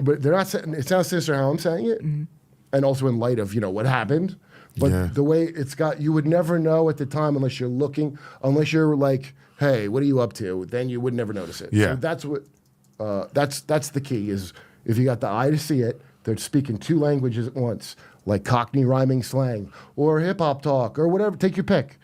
But they're not saying, it sounds sinister how I'm saying it, and also in light of what happened. But the way it's got, you would never know at the time unless you're looking, unless you're like, hey, what are you up to? Then you would never notice it. Yeah. So that's what, that's the key is if you got the eye to see it, they're speaking two languages at once, like Cockney rhyming slang or hip hop talk or whatever, take your pick.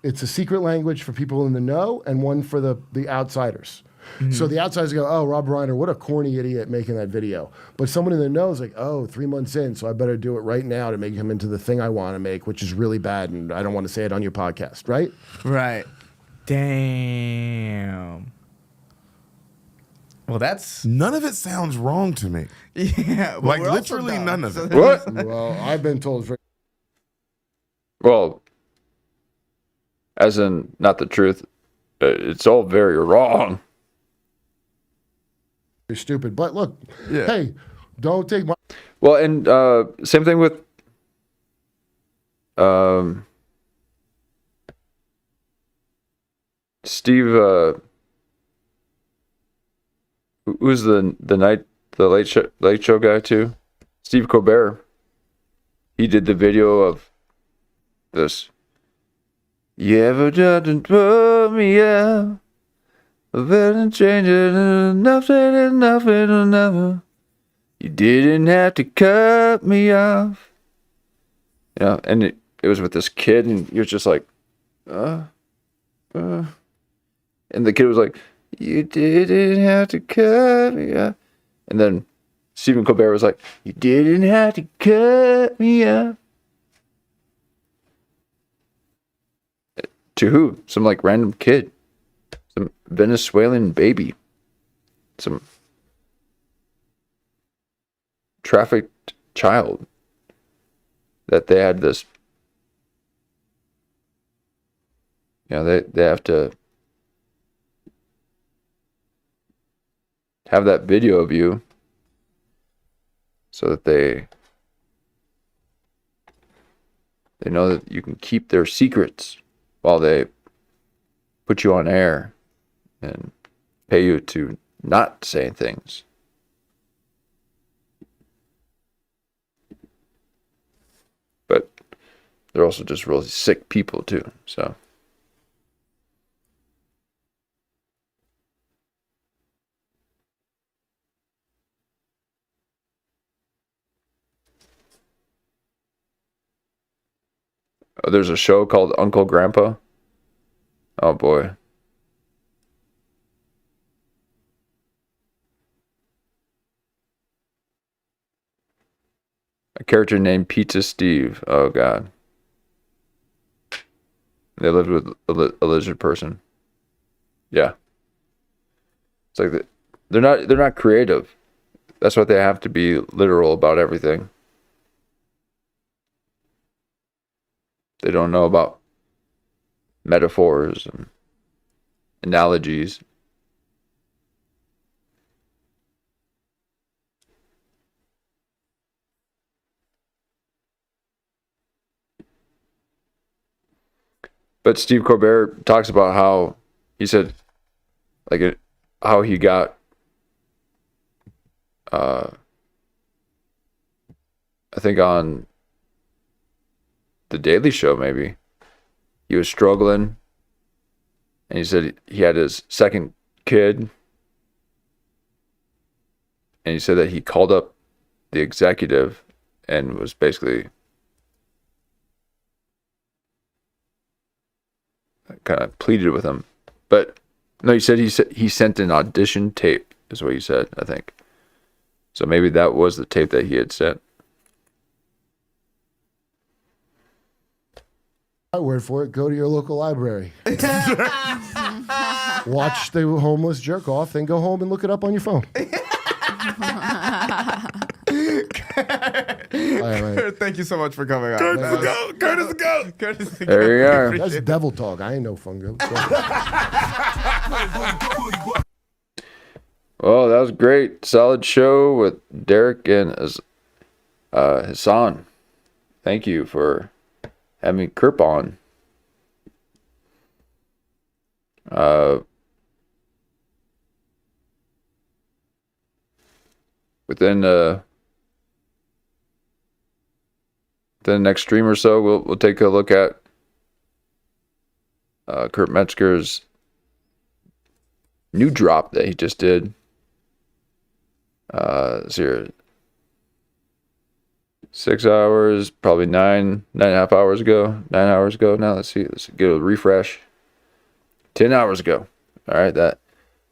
It's a secret language for people in the know and one for the outsiders. So the outsiders go, oh, Rob Reiner, what a corny idiot making that video. But someone in the know is like, oh, 3 months in, so I better do it right now to make him into the thing I want to make, which is really bad, and I don't want to say it on your podcast, right? Right. Damn. Well, that's... None of it sounds wrong to me. Yeah. Like, literally none of it. What? Well, I've been told it's very... Well, as in, not the truth. It's all very wrong. You're stupid. But look, hey, don't take my... Well, and same thing with Steve, who's the late show guy too? Steve Colbert. He did the video of this. You ever tried to throw me out? A better change it, nothing and nothing or never. You didn't have to cut me off. Yeah, and it was with this kid, and you're just like, and the kid was like, you didn't have to cut me off. And then Stephen Colbert was like, you didn't have to cut me off. To who? Some like random kid. Some Venezuelan baby. Some trafficked child. That they had this. They have to have that video of you so that they know that you can keep their secrets while they put you on air and pay you to not say things. But they're also just really sick people too, so. Oh, there's a show called Uncle Grandpa. Oh boy. A character named Pizza Steve. Oh god. They lived with a lizard person. Yeah. It's like they're not creative. That's why they have to be literal about everything. They don't know about metaphors and analogies. But Steve Colbert talks about how he said, how he got, I think on The Daily Show, maybe. He was struggling. And he said he had his second kid. And he said that he called up the executive and was basically kind of pleaded with him. But no, he said he sent an audition tape, is what he said, I think. So maybe that was the tape that he had sent. Word for it, go to your local library. Watch the homeless jerk off, then go home and look it up on your phone. Thank you so much for coming out. Curtis the goat. Curtis the goat. Curtis the goat. There you are. That's devil talk. I ain't no fungo. Well, that was great. Solid show with Deric and Ehsan. Thank you for having Kerp on. Within the next stream or so, we'll take a look at Kurt Metzger's new drop that he just did. Let's see here. 6 hours, probably 9.5 hours ago. 9 hours ago. Now let's see. Let's get a refresh. 10 hours ago. All right, that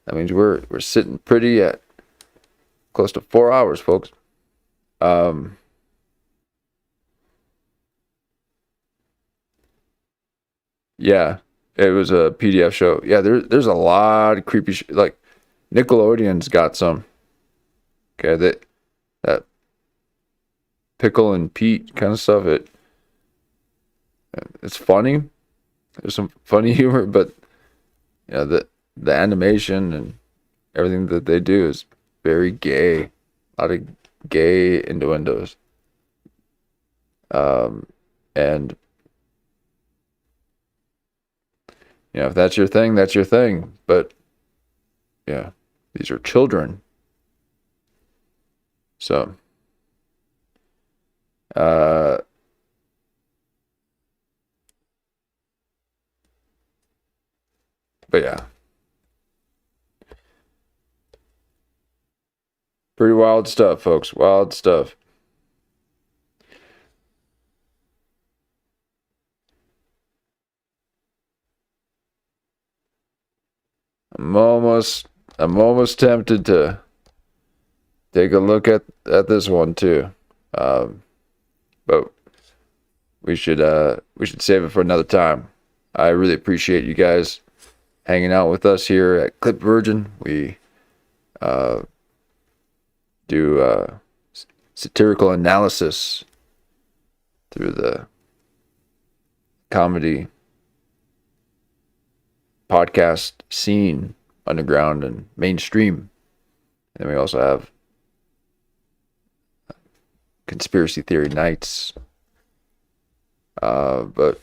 That means we're sitting pretty at close to 4 hours, folks. Yeah, it was a PDF show. Yeah, there's a lot of creepy like Nickelodeon's got some. Okay, that Pickle and Pete kind of stuff. It's funny. There's some funny humor, but yeah, the animation and everything that they do is very gay. A lot of gay innuendos. And you know, if that's your thing, that's your thing. But yeah, these are children. So but yeah. Pretty wild stuff, folks. Wild stuff. I'm almost tempted to take a look at this one too. But we should save it for another time. I really appreciate you guys hanging out with us here at Clip Virgin. We do satirical analysis through the comedy podcast scene, underground and mainstream. And we also have conspiracy theory nights. But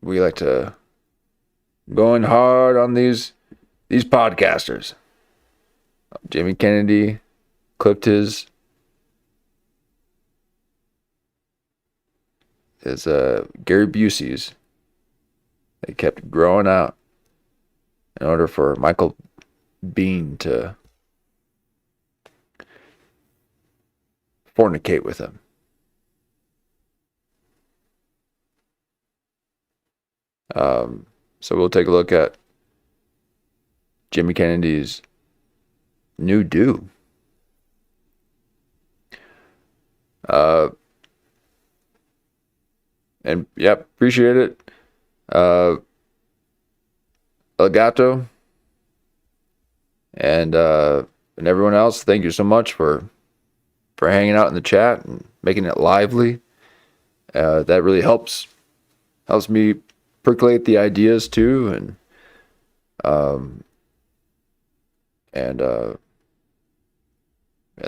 we like to go in hard on these podcasters. Jamie Kennedy clipped his Gary Busey's. They kept growing out in order for Michael Bean to fornicate with him. So we'll take a look at Jimmy Kennedy's new do. And yep, appreciate it. El Gato and everyone else, thank you so much for hanging out in the chat and making it lively. That really helps me percolate the ideas too, and the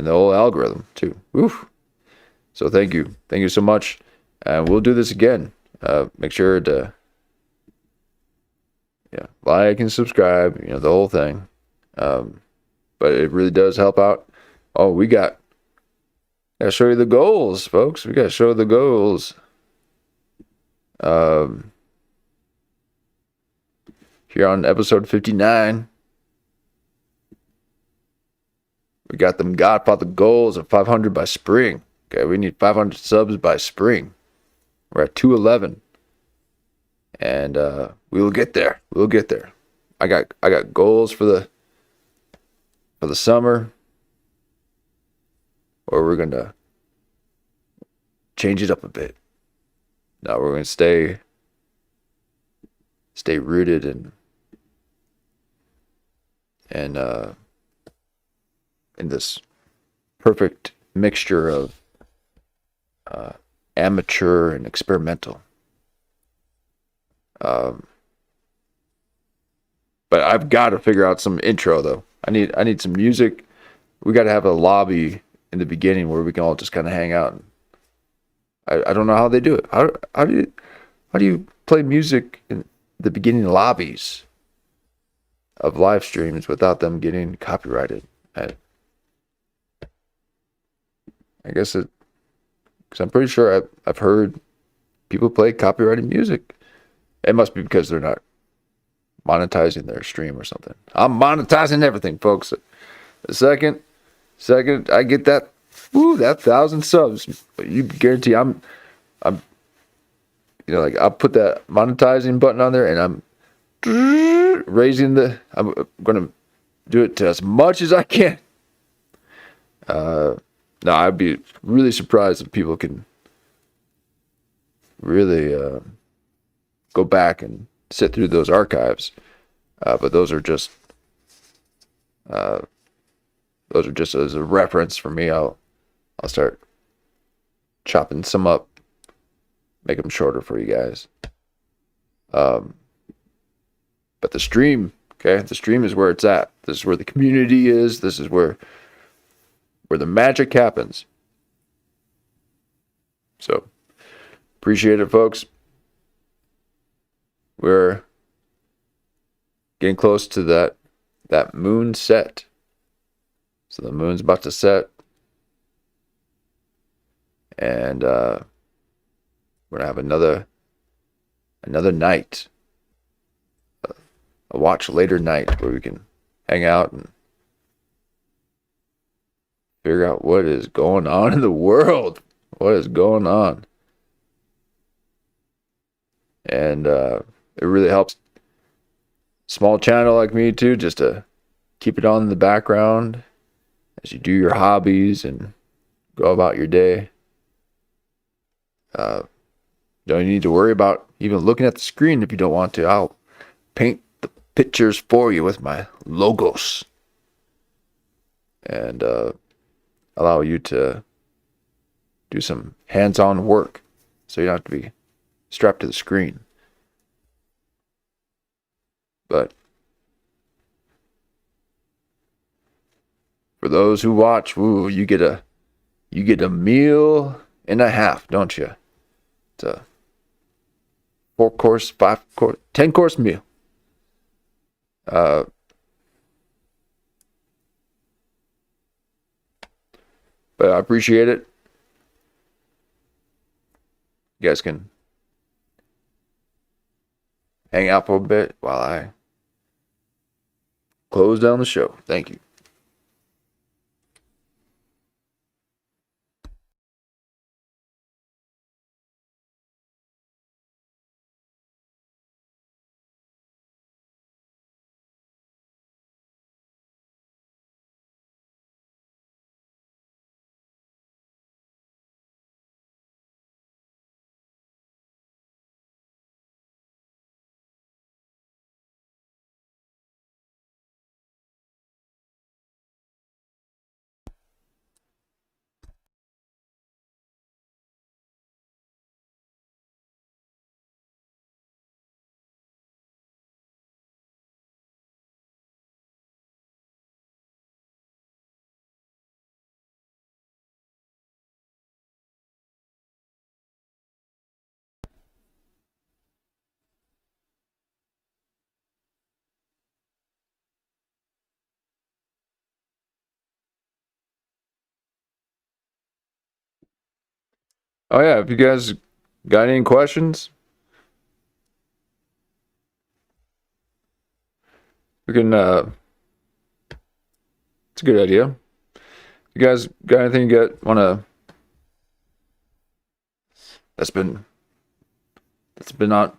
whole algorithm too. Oof. So thank you so much, and we'll do this again. Make sure to like and subscribe, the whole thing. But it really does help out. Oh, we gotta show you the goals, folks. We gotta show the goals. Here on episode 59, we got them Godfather goals of 500 by spring. Okay, we need 500 subs by spring. We're at 211, and we will get there. We'll get there. I got goals for the summer, or we're gonna change it up a bit. Now we're gonna stay rooted and in this perfect mixture of amateur and experimental. But I've got to figure out some intro though. I need some music. We got to have a lobby in the beginning where we can all just kind of hang out. I don't know how they do it. How do you play music in the beginning lobbies of live streams without them getting copyrighted? I guess because I'm pretty sure I've heard people play copyrighted music. It must be because they're not monetizing their stream or something. I'm monetizing everything, folks. The second I get that 1,000 subs, you guarantee I'll put that monetizing button on there, and raising the. I'm gonna do it to as much as I can. No, I'd be really surprised if people can really go back and sit through those archives. But those are just as a reference for me. I'll start chopping some up, make them shorter for you guys. But the stream, okay, the stream is where it's at. This is where the community is. This is where the magic happens. So, appreciate it, folks. We're getting close to that moon set. So the moon's about to set. And we're gonna have another night. A watch later night where we can hang out and figure out what is going on in the world. What is going on? And it really helps small channel like me too, just to keep it on in the background as you do your hobbies and go about your day. Don't need to worry about even looking at the screen if you don't want to. I'll paint the pictures for you with my logos and allow you to do some hands-on work so you don't have to be strapped to the screen. But for those who watch, you get a meal and a half, don't you? It's a 4-course, 5-course, 10-course meal. But I appreciate it. You guys can hang out for a bit while I close down the show. Thank you. Oh yeah, if you guys got any questions, we can it's a good idea. If you guys got anything you wanna that's been out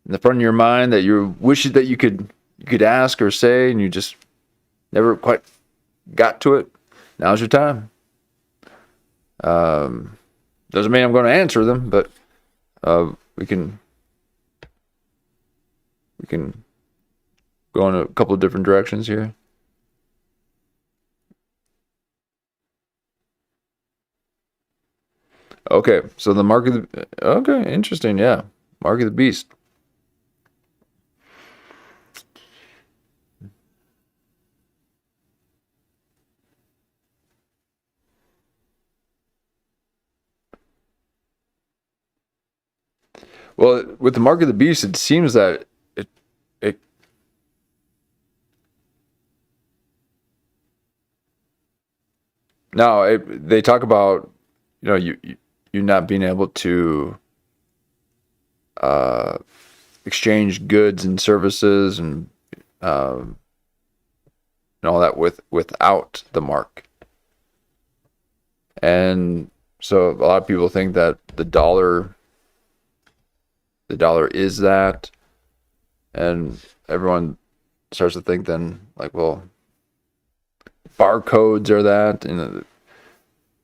in the front of your mind that you wish that you could ask or say and you just never quite got to it, now's your time. Doesn't mean I'm going to answer them, but we can go in a couple of different directions here. Okay, so the mark of the... Okay, interesting, yeah. Mark of the beast. Well, with the mark of the beast, it seems that it no, they talk about, you not being able to exchange goods and services and all that without the mark. And so a lot of people think that the dollar is that. And everyone starts to think then, like, well, barcodes are that, and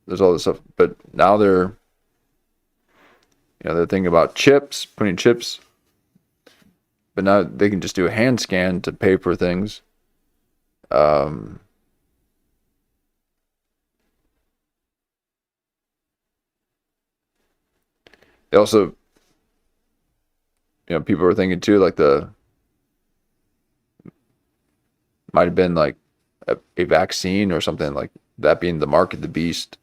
there's all this stuff. But now they're thinking about chips, putting chips. But now they can just do a hand scan to pay for things. They also, people are thinking too, like might have been like a vaccine or something, like that being the mark of the beast.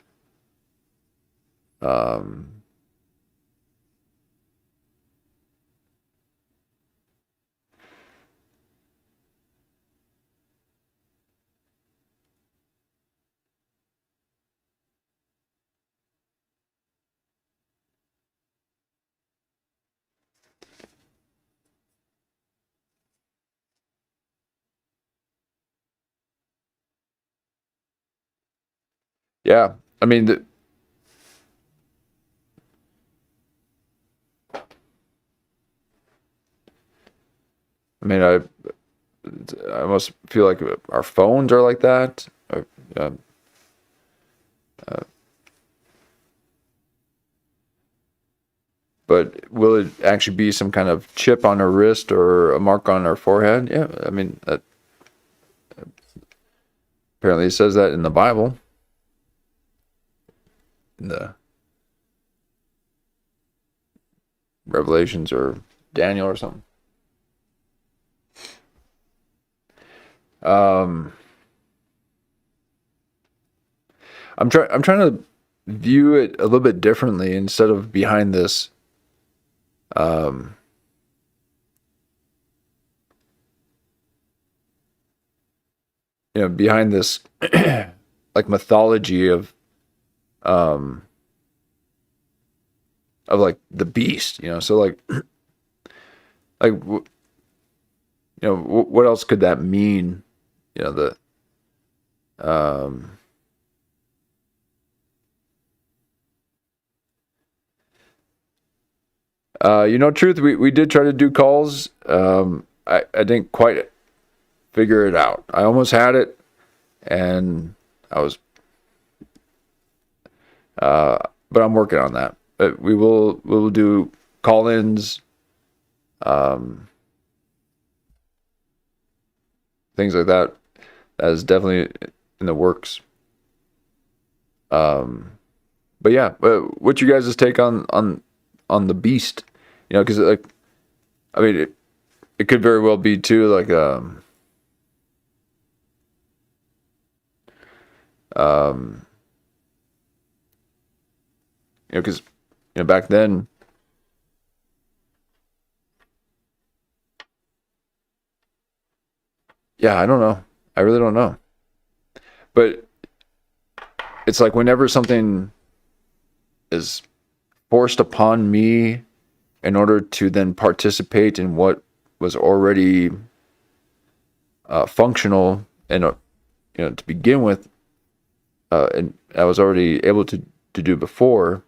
Yeah, I mean, I almost feel like our phones are like that. But will it actually be some kind of chip on our wrist or a mark on our forehead? Yeah, I mean, apparently it says that in the Bible. In the Revelations or Daniel or something. I'm trying to view it a little bit differently instead of behind this behind this like mythology of like the beast, so like what else could that mean? Truth, we did try to do calls. I didn't quite figure it out. I almost had it, and I was, but I'm working on that. But we will do call-ins, things like that. That is definitely in the works. But yeah, what's you guys' take on the beast? Because like, I mean, it could very well be too like because back then, yeah, I don't know. I really don't know. But it's like whenever something is forced upon me in order to then participate in what was already functional and to begin with, and I was already able to do before,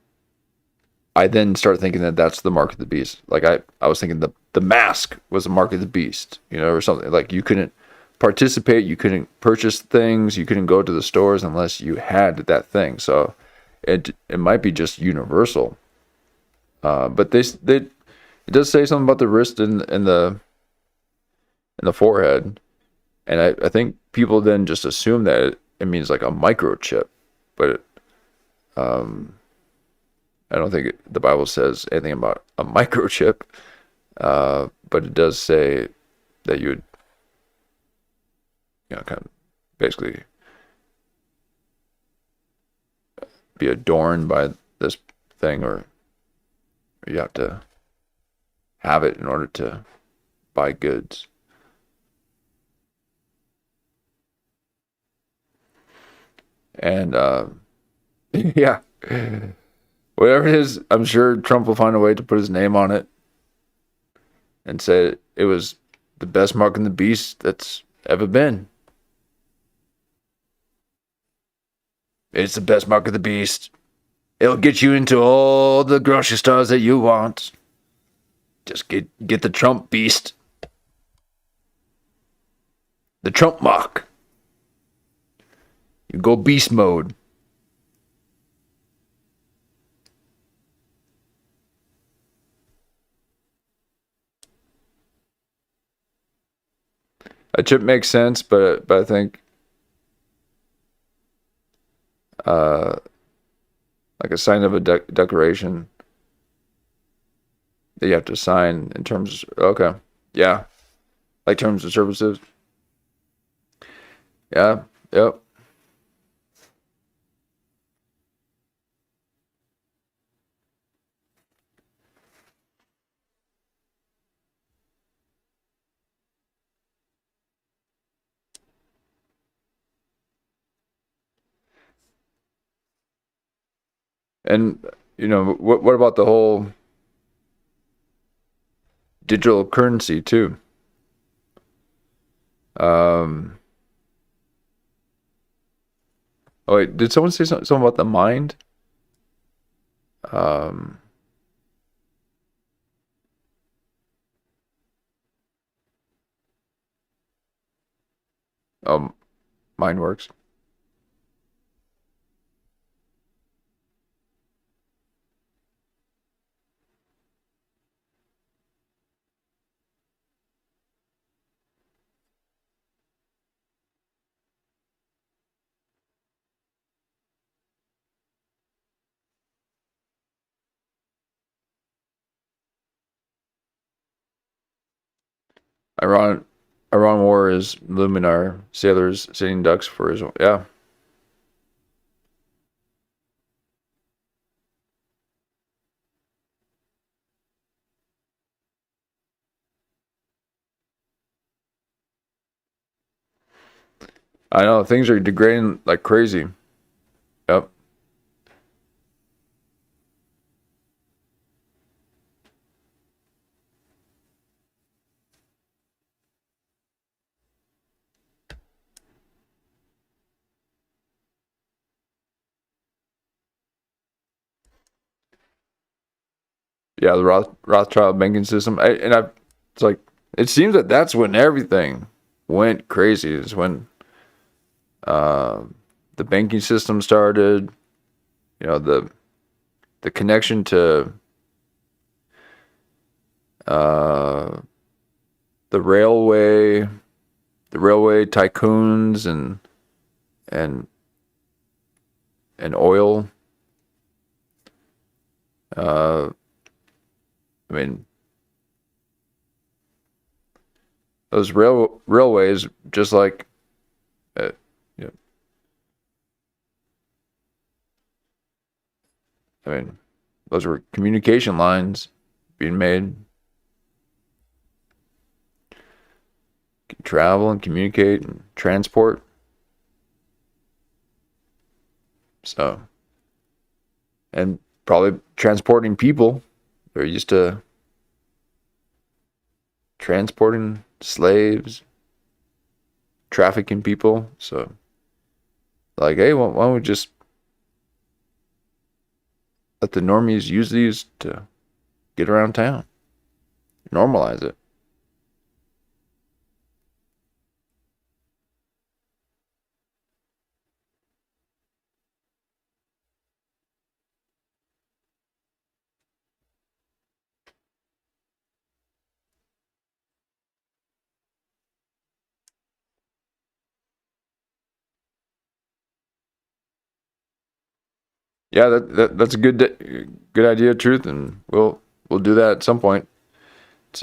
I then start thinking that that's the mark of the beast. Like I was thinking the mask was the mark of the beast, or something. Like you couldn't participate, you couldn't purchase things, you couldn't go to the stores unless you had that thing. So it might be just universal. But it does say something about the wrist and the forehead, and I think people then just assume that it means like a microchip, but I don't think the Bible says anything about a microchip, but it does say that you would kind of basically be adorned by this thing, or you have to have it in order to buy goods. And yeah, whatever it is, I'm sure Trump will find a way to put his name on it and say it was the best mark in the beast that's ever been. It's the best mark of the beast. It'll get you into all the grocery stores that you want. Just get the Trump beast. The Trump mock. You go beast mode. A chip makes sense, but I think like a sign of a declaration that you have to sign in terms of, okay, yeah, like terms of services. Yeah, yep. And what about the whole digital currency too? Oh wait, did someone say something about the mind? Mind works. Iran war is Luminar, sailors sitting ducks for Israel. Yeah. I know things are degrading like crazy. Yep. Yeah, the Rothschild banking system. It's like, it seems that that's when everything went crazy. Is when the banking system started. The connection to the railway tycoons and oil. I mean, those railways, just like, I mean, those were communication lines being made. Travel and communicate and transport. So, and probably transporting people. They're used to transporting slaves, trafficking people. So, like, hey, why don't we just let the normies use these to get around town? Normalize it. Yeah, that's a good idea, Truth, and we'll do that at some point. It's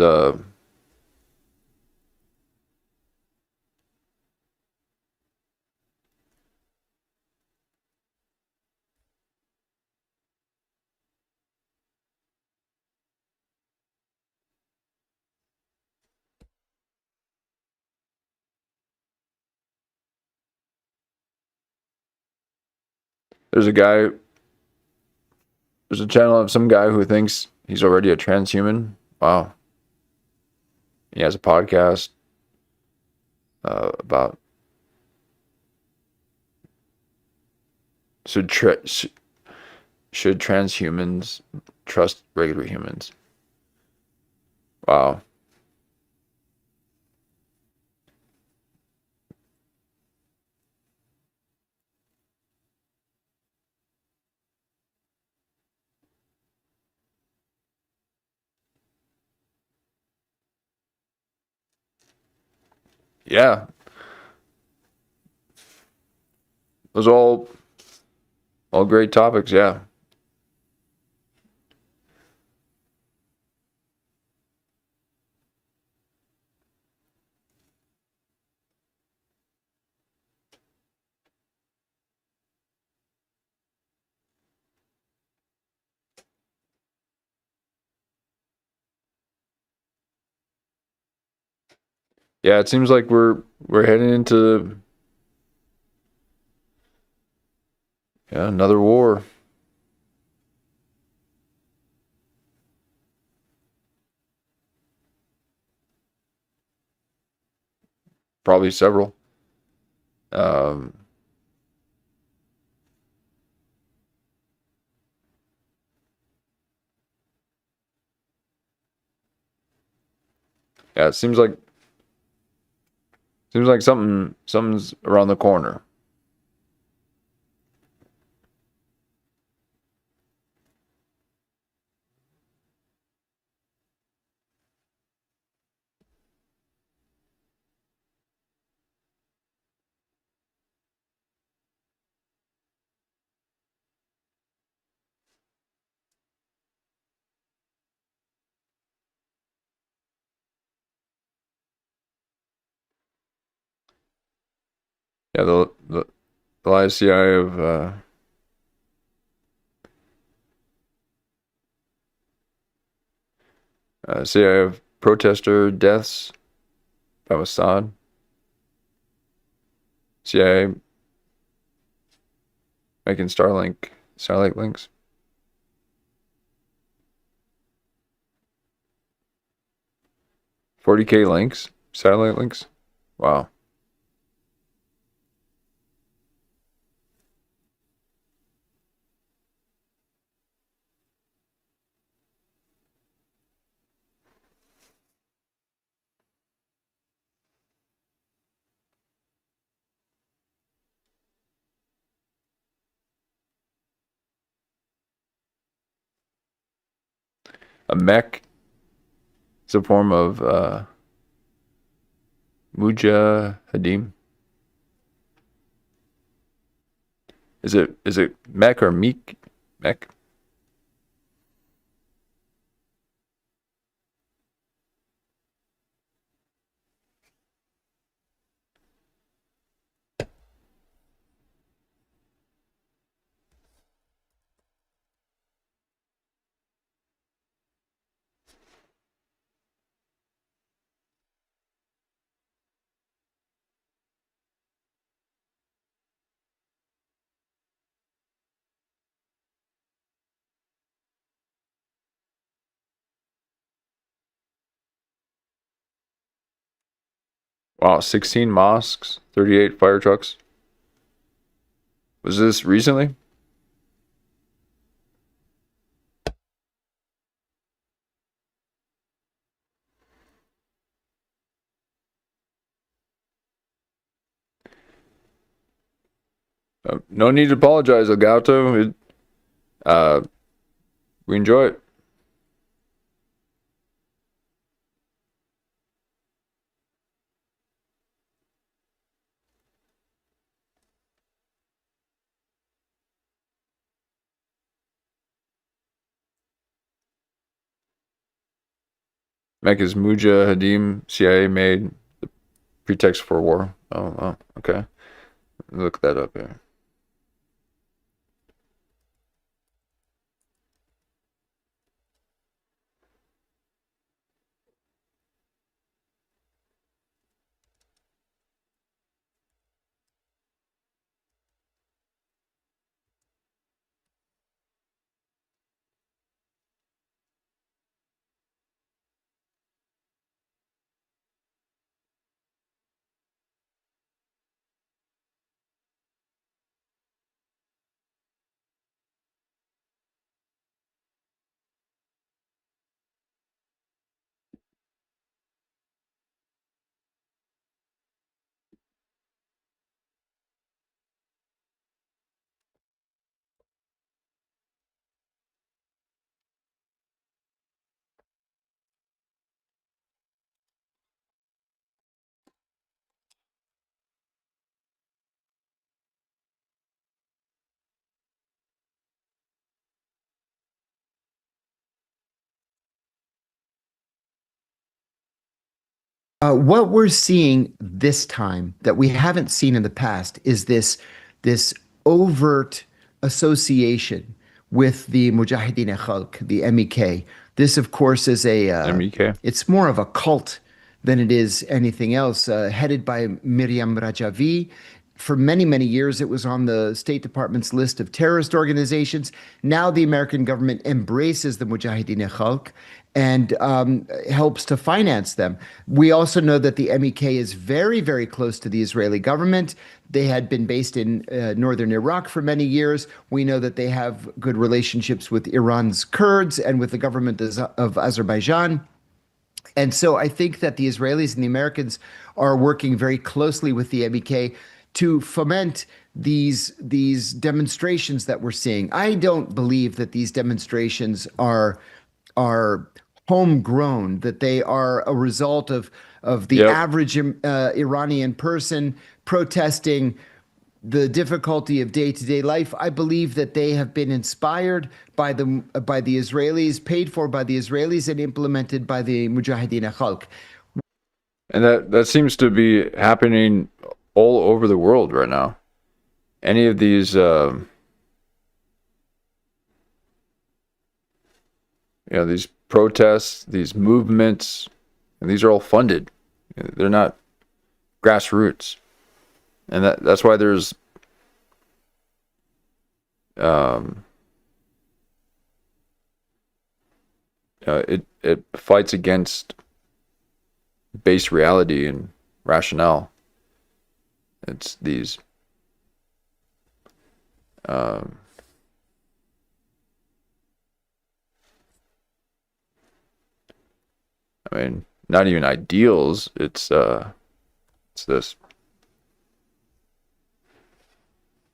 there's a channel of some guy who thinks he's already a transhuman. Wow. He has a podcast about should transhumans trust regular humans? Wow. Yeah. Those are all great topics, yeah. Yeah, it seems like we're heading into another war. Probably several. Yeah, it seems like something's around the corner. Yeah, the last CIA of protester deaths by Assad. CIA making Starlink links. 40K links, satellite links. Wow. A mech is a form of Mujahadim. Is it mech or meek? Mech? Wow, 16 mosques, 38 fire trucks. Was this recently? No need to apologize, Elgato. We enjoy it. Mech is Mujahadim, CIA made the pretext for war. Oh, okay. Look that up here. What we're seeing this time that we haven't seen in the past is this overt association with the Mujahideen Khalq, the MEK. This, of course, is a MEK. It's more of a cult than it is anything else. Headed by Miriam Rajavi. For many, many years, it was on the State Department's list of terrorist organizations. Now the American government embraces the Mujahideen Khalq and helps to finance them. We also know that the MEK is very, very close to the Israeli government. They had been based in northern Iraq for many years. We know that they have good relationships with Iran's Kurds and with the government of Azerbaijan. And so I think that the Israelis and the Americans are working very closely with the MEK to foment these demonstrations that we're seeing. I don't believe that these demonstrations are homegrown, that they are a result of the average Iranian person protesting the difficulty of day-to-day life. I believe that they have been inspired by the Israelis, paid for by the Israelis, and implemented by the Mujahideen Khalq. And that seems to be happening all over the world right now. Any of these these protests, these movements, and these are all funded. They're not grassroots. And that's why there's it fights against base reality and rationale. It's these not even ideals. It's this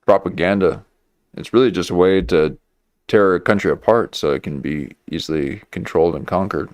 propaganda. It's really just a way to tear a country apart so it can be easily controlled and conquered.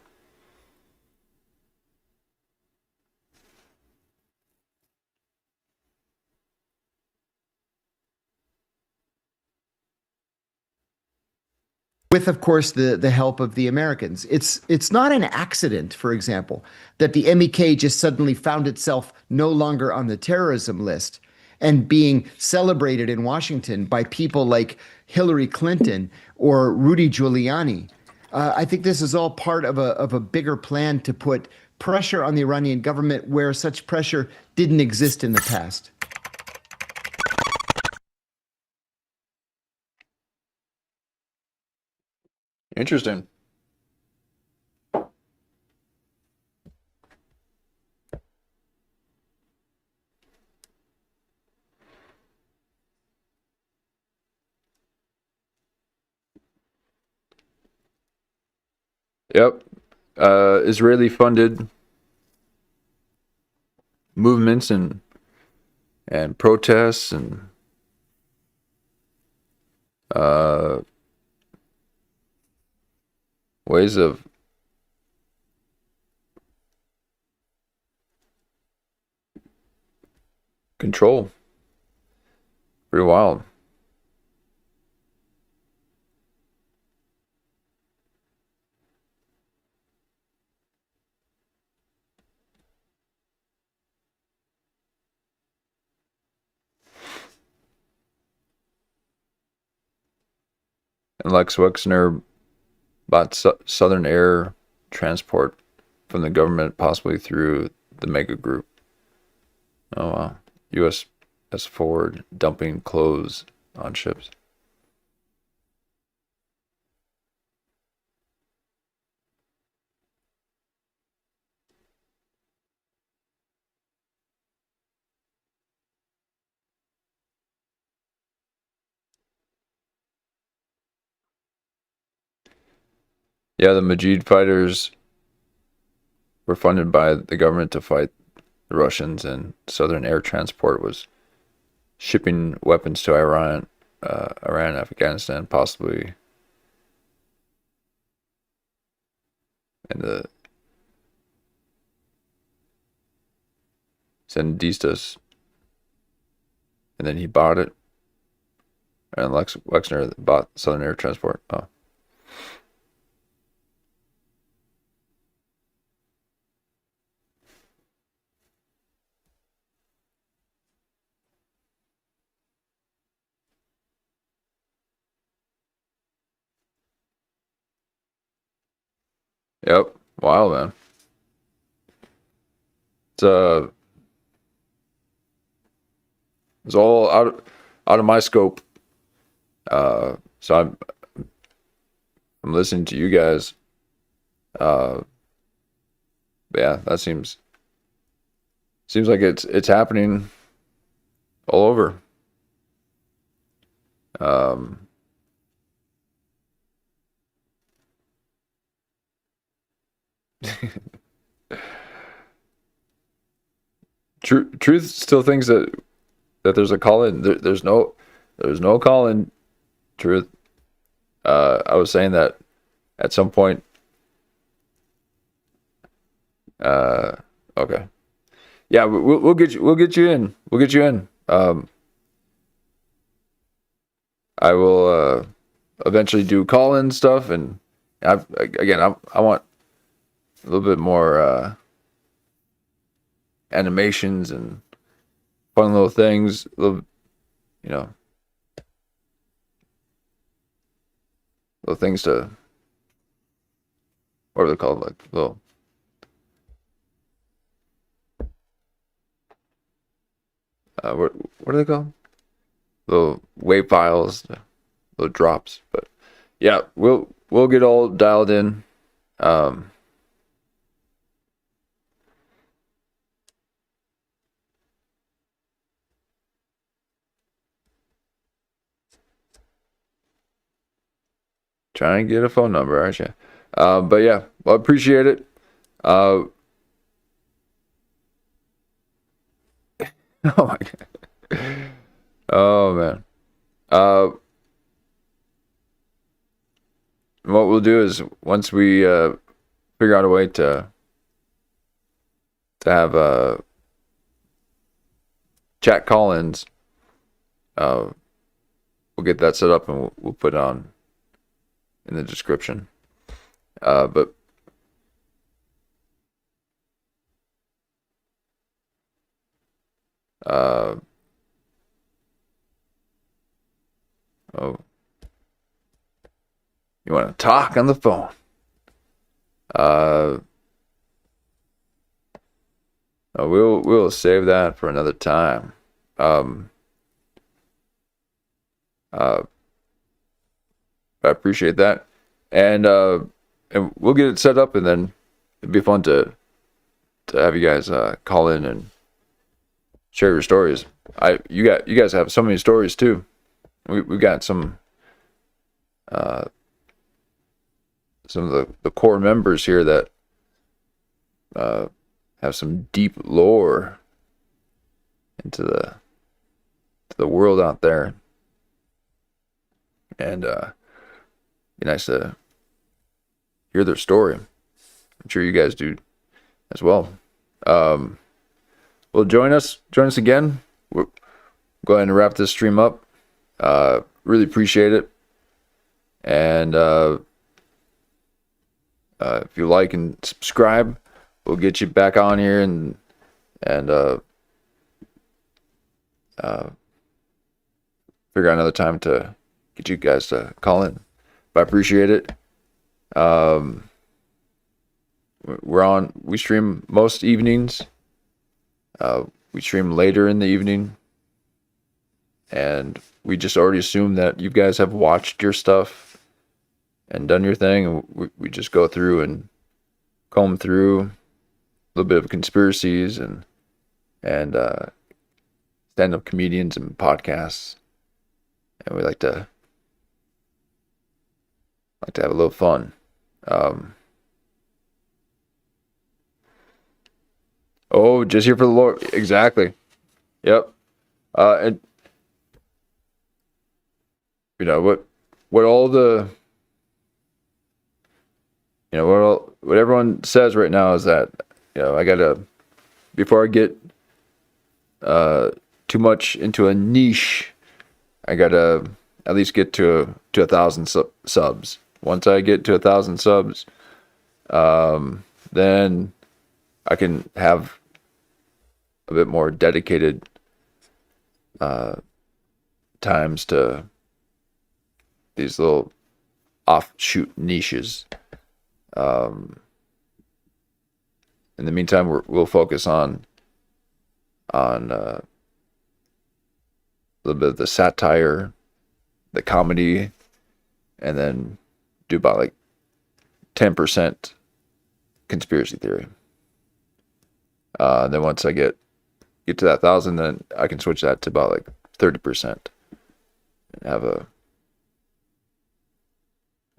With, of course, the help of the Americans. It's not an accident, for example, that the MEK just suddenly found itself no longer on the terrorism list and being celebrated in Washington by people like Hillary Clinton or Rudy Giuliani. I think this is all part of a bigger plan to put pressure on the Iranian government where such pressure didn't exist in the past. Interesting. Yep. Israeli funded movements and protests and ways of control. Pretty wild. And Lex Wexner bought Southern Air Transport from the government, possibly through the Mega Group. Oh wow. USS Ford dumping clothes on ships. Yeah, the Majid fighters were funded by the government to fight the Russians, and Southern Air Transport was shipping weapons to Iran, Afghanistan, possibly in the Sandistas, and then he bought it, and Lex Wexner bought Southern Air Transport. Oh. Yep. Wow, man. It's all out of my scope. So I'm listening to you guys. Yeah, that seems like it's happening all over. Truth still thinks that there's a call in. There's no call in. Truth. I was saying that at some point. Okay. Yeah, we'll get you. We'll get you in. We'll get you in. I will eventually do call-in stuff, and I want a little bit more animations and fun little things. Little things to, what are they called? Like little. What are they called? Little wave files, little drops. But yeah, we'll get all dialed in. Trying to get a phone number, aren't you? But yeah, well, I appreciate it. Oh my god. Oh man. What we'll do is once we figure out a way to have chat call-ins, we'll get that set up and we'll put it on in the description. But you want to talk on the phone? We'll save that for another time. I appreciate that, and we'll get it set up, and then it'd be fun to have you guys call in and share your stories. You guys have so many stories too. We've got some of the core members here that have some deep lore into the world out there, and be nice to hear their story. I'm sure you guys do as well. Well, join us again. We'll go ahead and wrap this stream up. Really appreciate it. And if you like and subscribe, we'll get you back on here and figure out another time to get you guys to call in. But I appreciate it. We stream most evenings. We stream later in the evening. And we just already assume that you guys have watched your stuff and done your thing. And we just go through and comb through a little bit of conspiracies and stand-up comedians and podcasts. And we like to have a little fun. Just here for the Lord. Exactly. Yep. And what all the what everyone says right now is that I gotta, before I get too much into a niche, I gotta at least get to 1,000 subs. Once I get to 1,000 subs, then I can have a bit more dedicated times to these little offshoot niches. in the meantime, we'll focus on a little bit of the satire, the comedy, and then do about like 10% conspiracy theory. Then once I get to that 1,000, then I can switch that to about like 30% and have a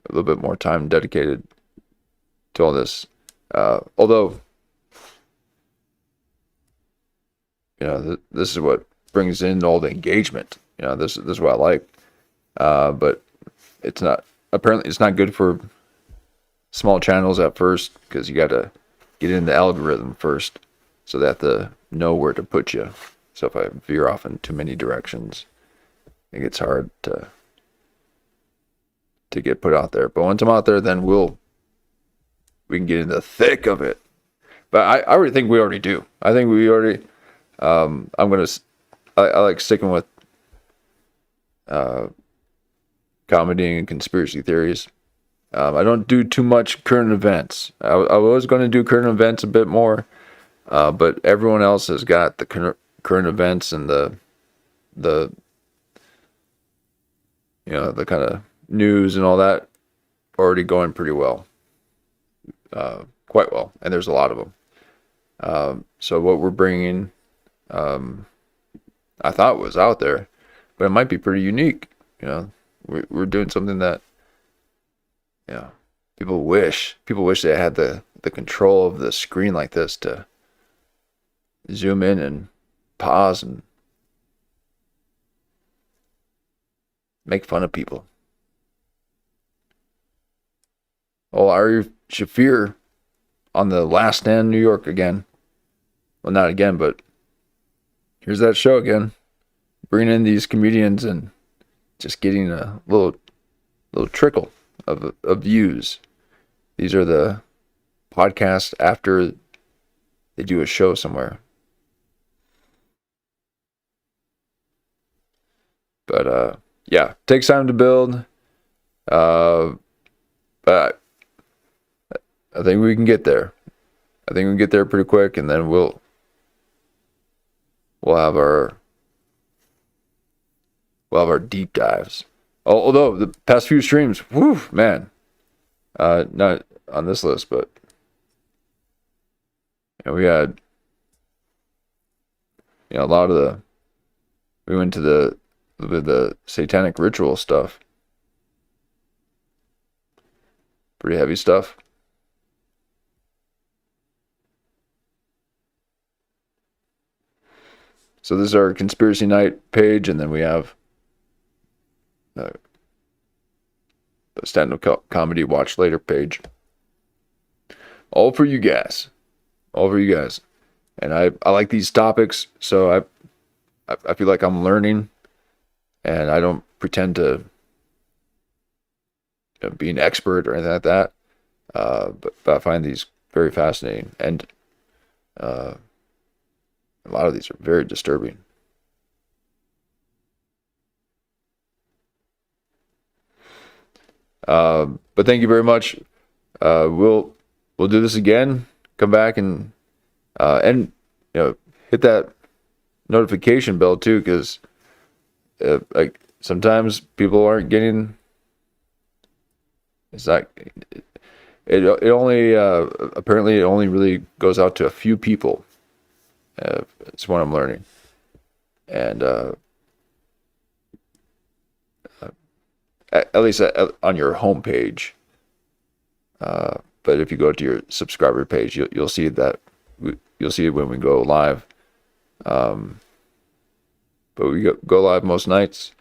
little bit more time dedicated to all this. Although, this is what brings in all the engagement. This is what I like. But it's not good for small channels at first, because you got to get in the algorithm first, so they have to know where to put you. So if I veer off in too many directions, it gets hard to get put out there. But once I'm out there, then we can get in the thick of it. But I already think we already do. I think we already. I like sticking with comedy and conspiracy theories. I don't do too much current events. I was going to do current events a bit more, but everyone else has got the current events and the kind of news and all that already going pretty well, quite well, and there's a lot of them. So what we're bringing, I thought was out there, but it might be pretty unique. We're doing something that, people wish they had the control of the screen like this to zoom in and pause and make fun of people. Oh, Ari Shafir on The Last Stand in New York again. Well, not again, but here's that show again. Bringing in these comedians and just getting a little trickle of views. These are the podcasts after they do a show somewhere. But yeah, takes time to build. But I think we can get there. I think we can get there pretty quick, and then we'll have our deep dives. Although the past few streams, whew, man, not on this list, but we had a lot of we went to the satanic ritual stuff. Pretty heavy stuff. So this is our Conspiracy Night page, and then we have the stand-up comedy watch later page. All for you guys. And I like these topics, so I feel like I'm learning, and I don't pretend to be an expert or anything like that. But I find these very fascinating, and a lot of these are very disturbing. But thank you very much. We'll do this again. Come back and hit that notification bell too, because like sometimes people aren't getting. It's not. It only apparently it only really goes out to a few people. It's what I'm learning, and at least on your homepage. But if you go to your subscriber page, you'll see that you'll see it when we go live. But we go live most nights,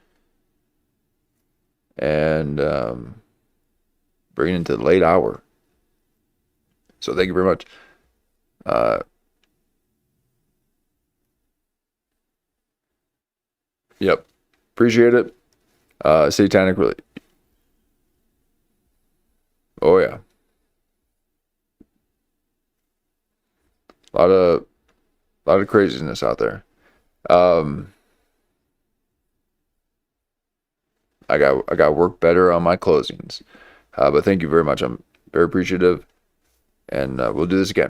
and bring it into the late hour. So thank you very much. Yep, appreciate it. Satanic really. Oh yeah. A lot of craziness out there. I got work better on my closings. But thank you very much. I'm very appreciative, and we'll do this again.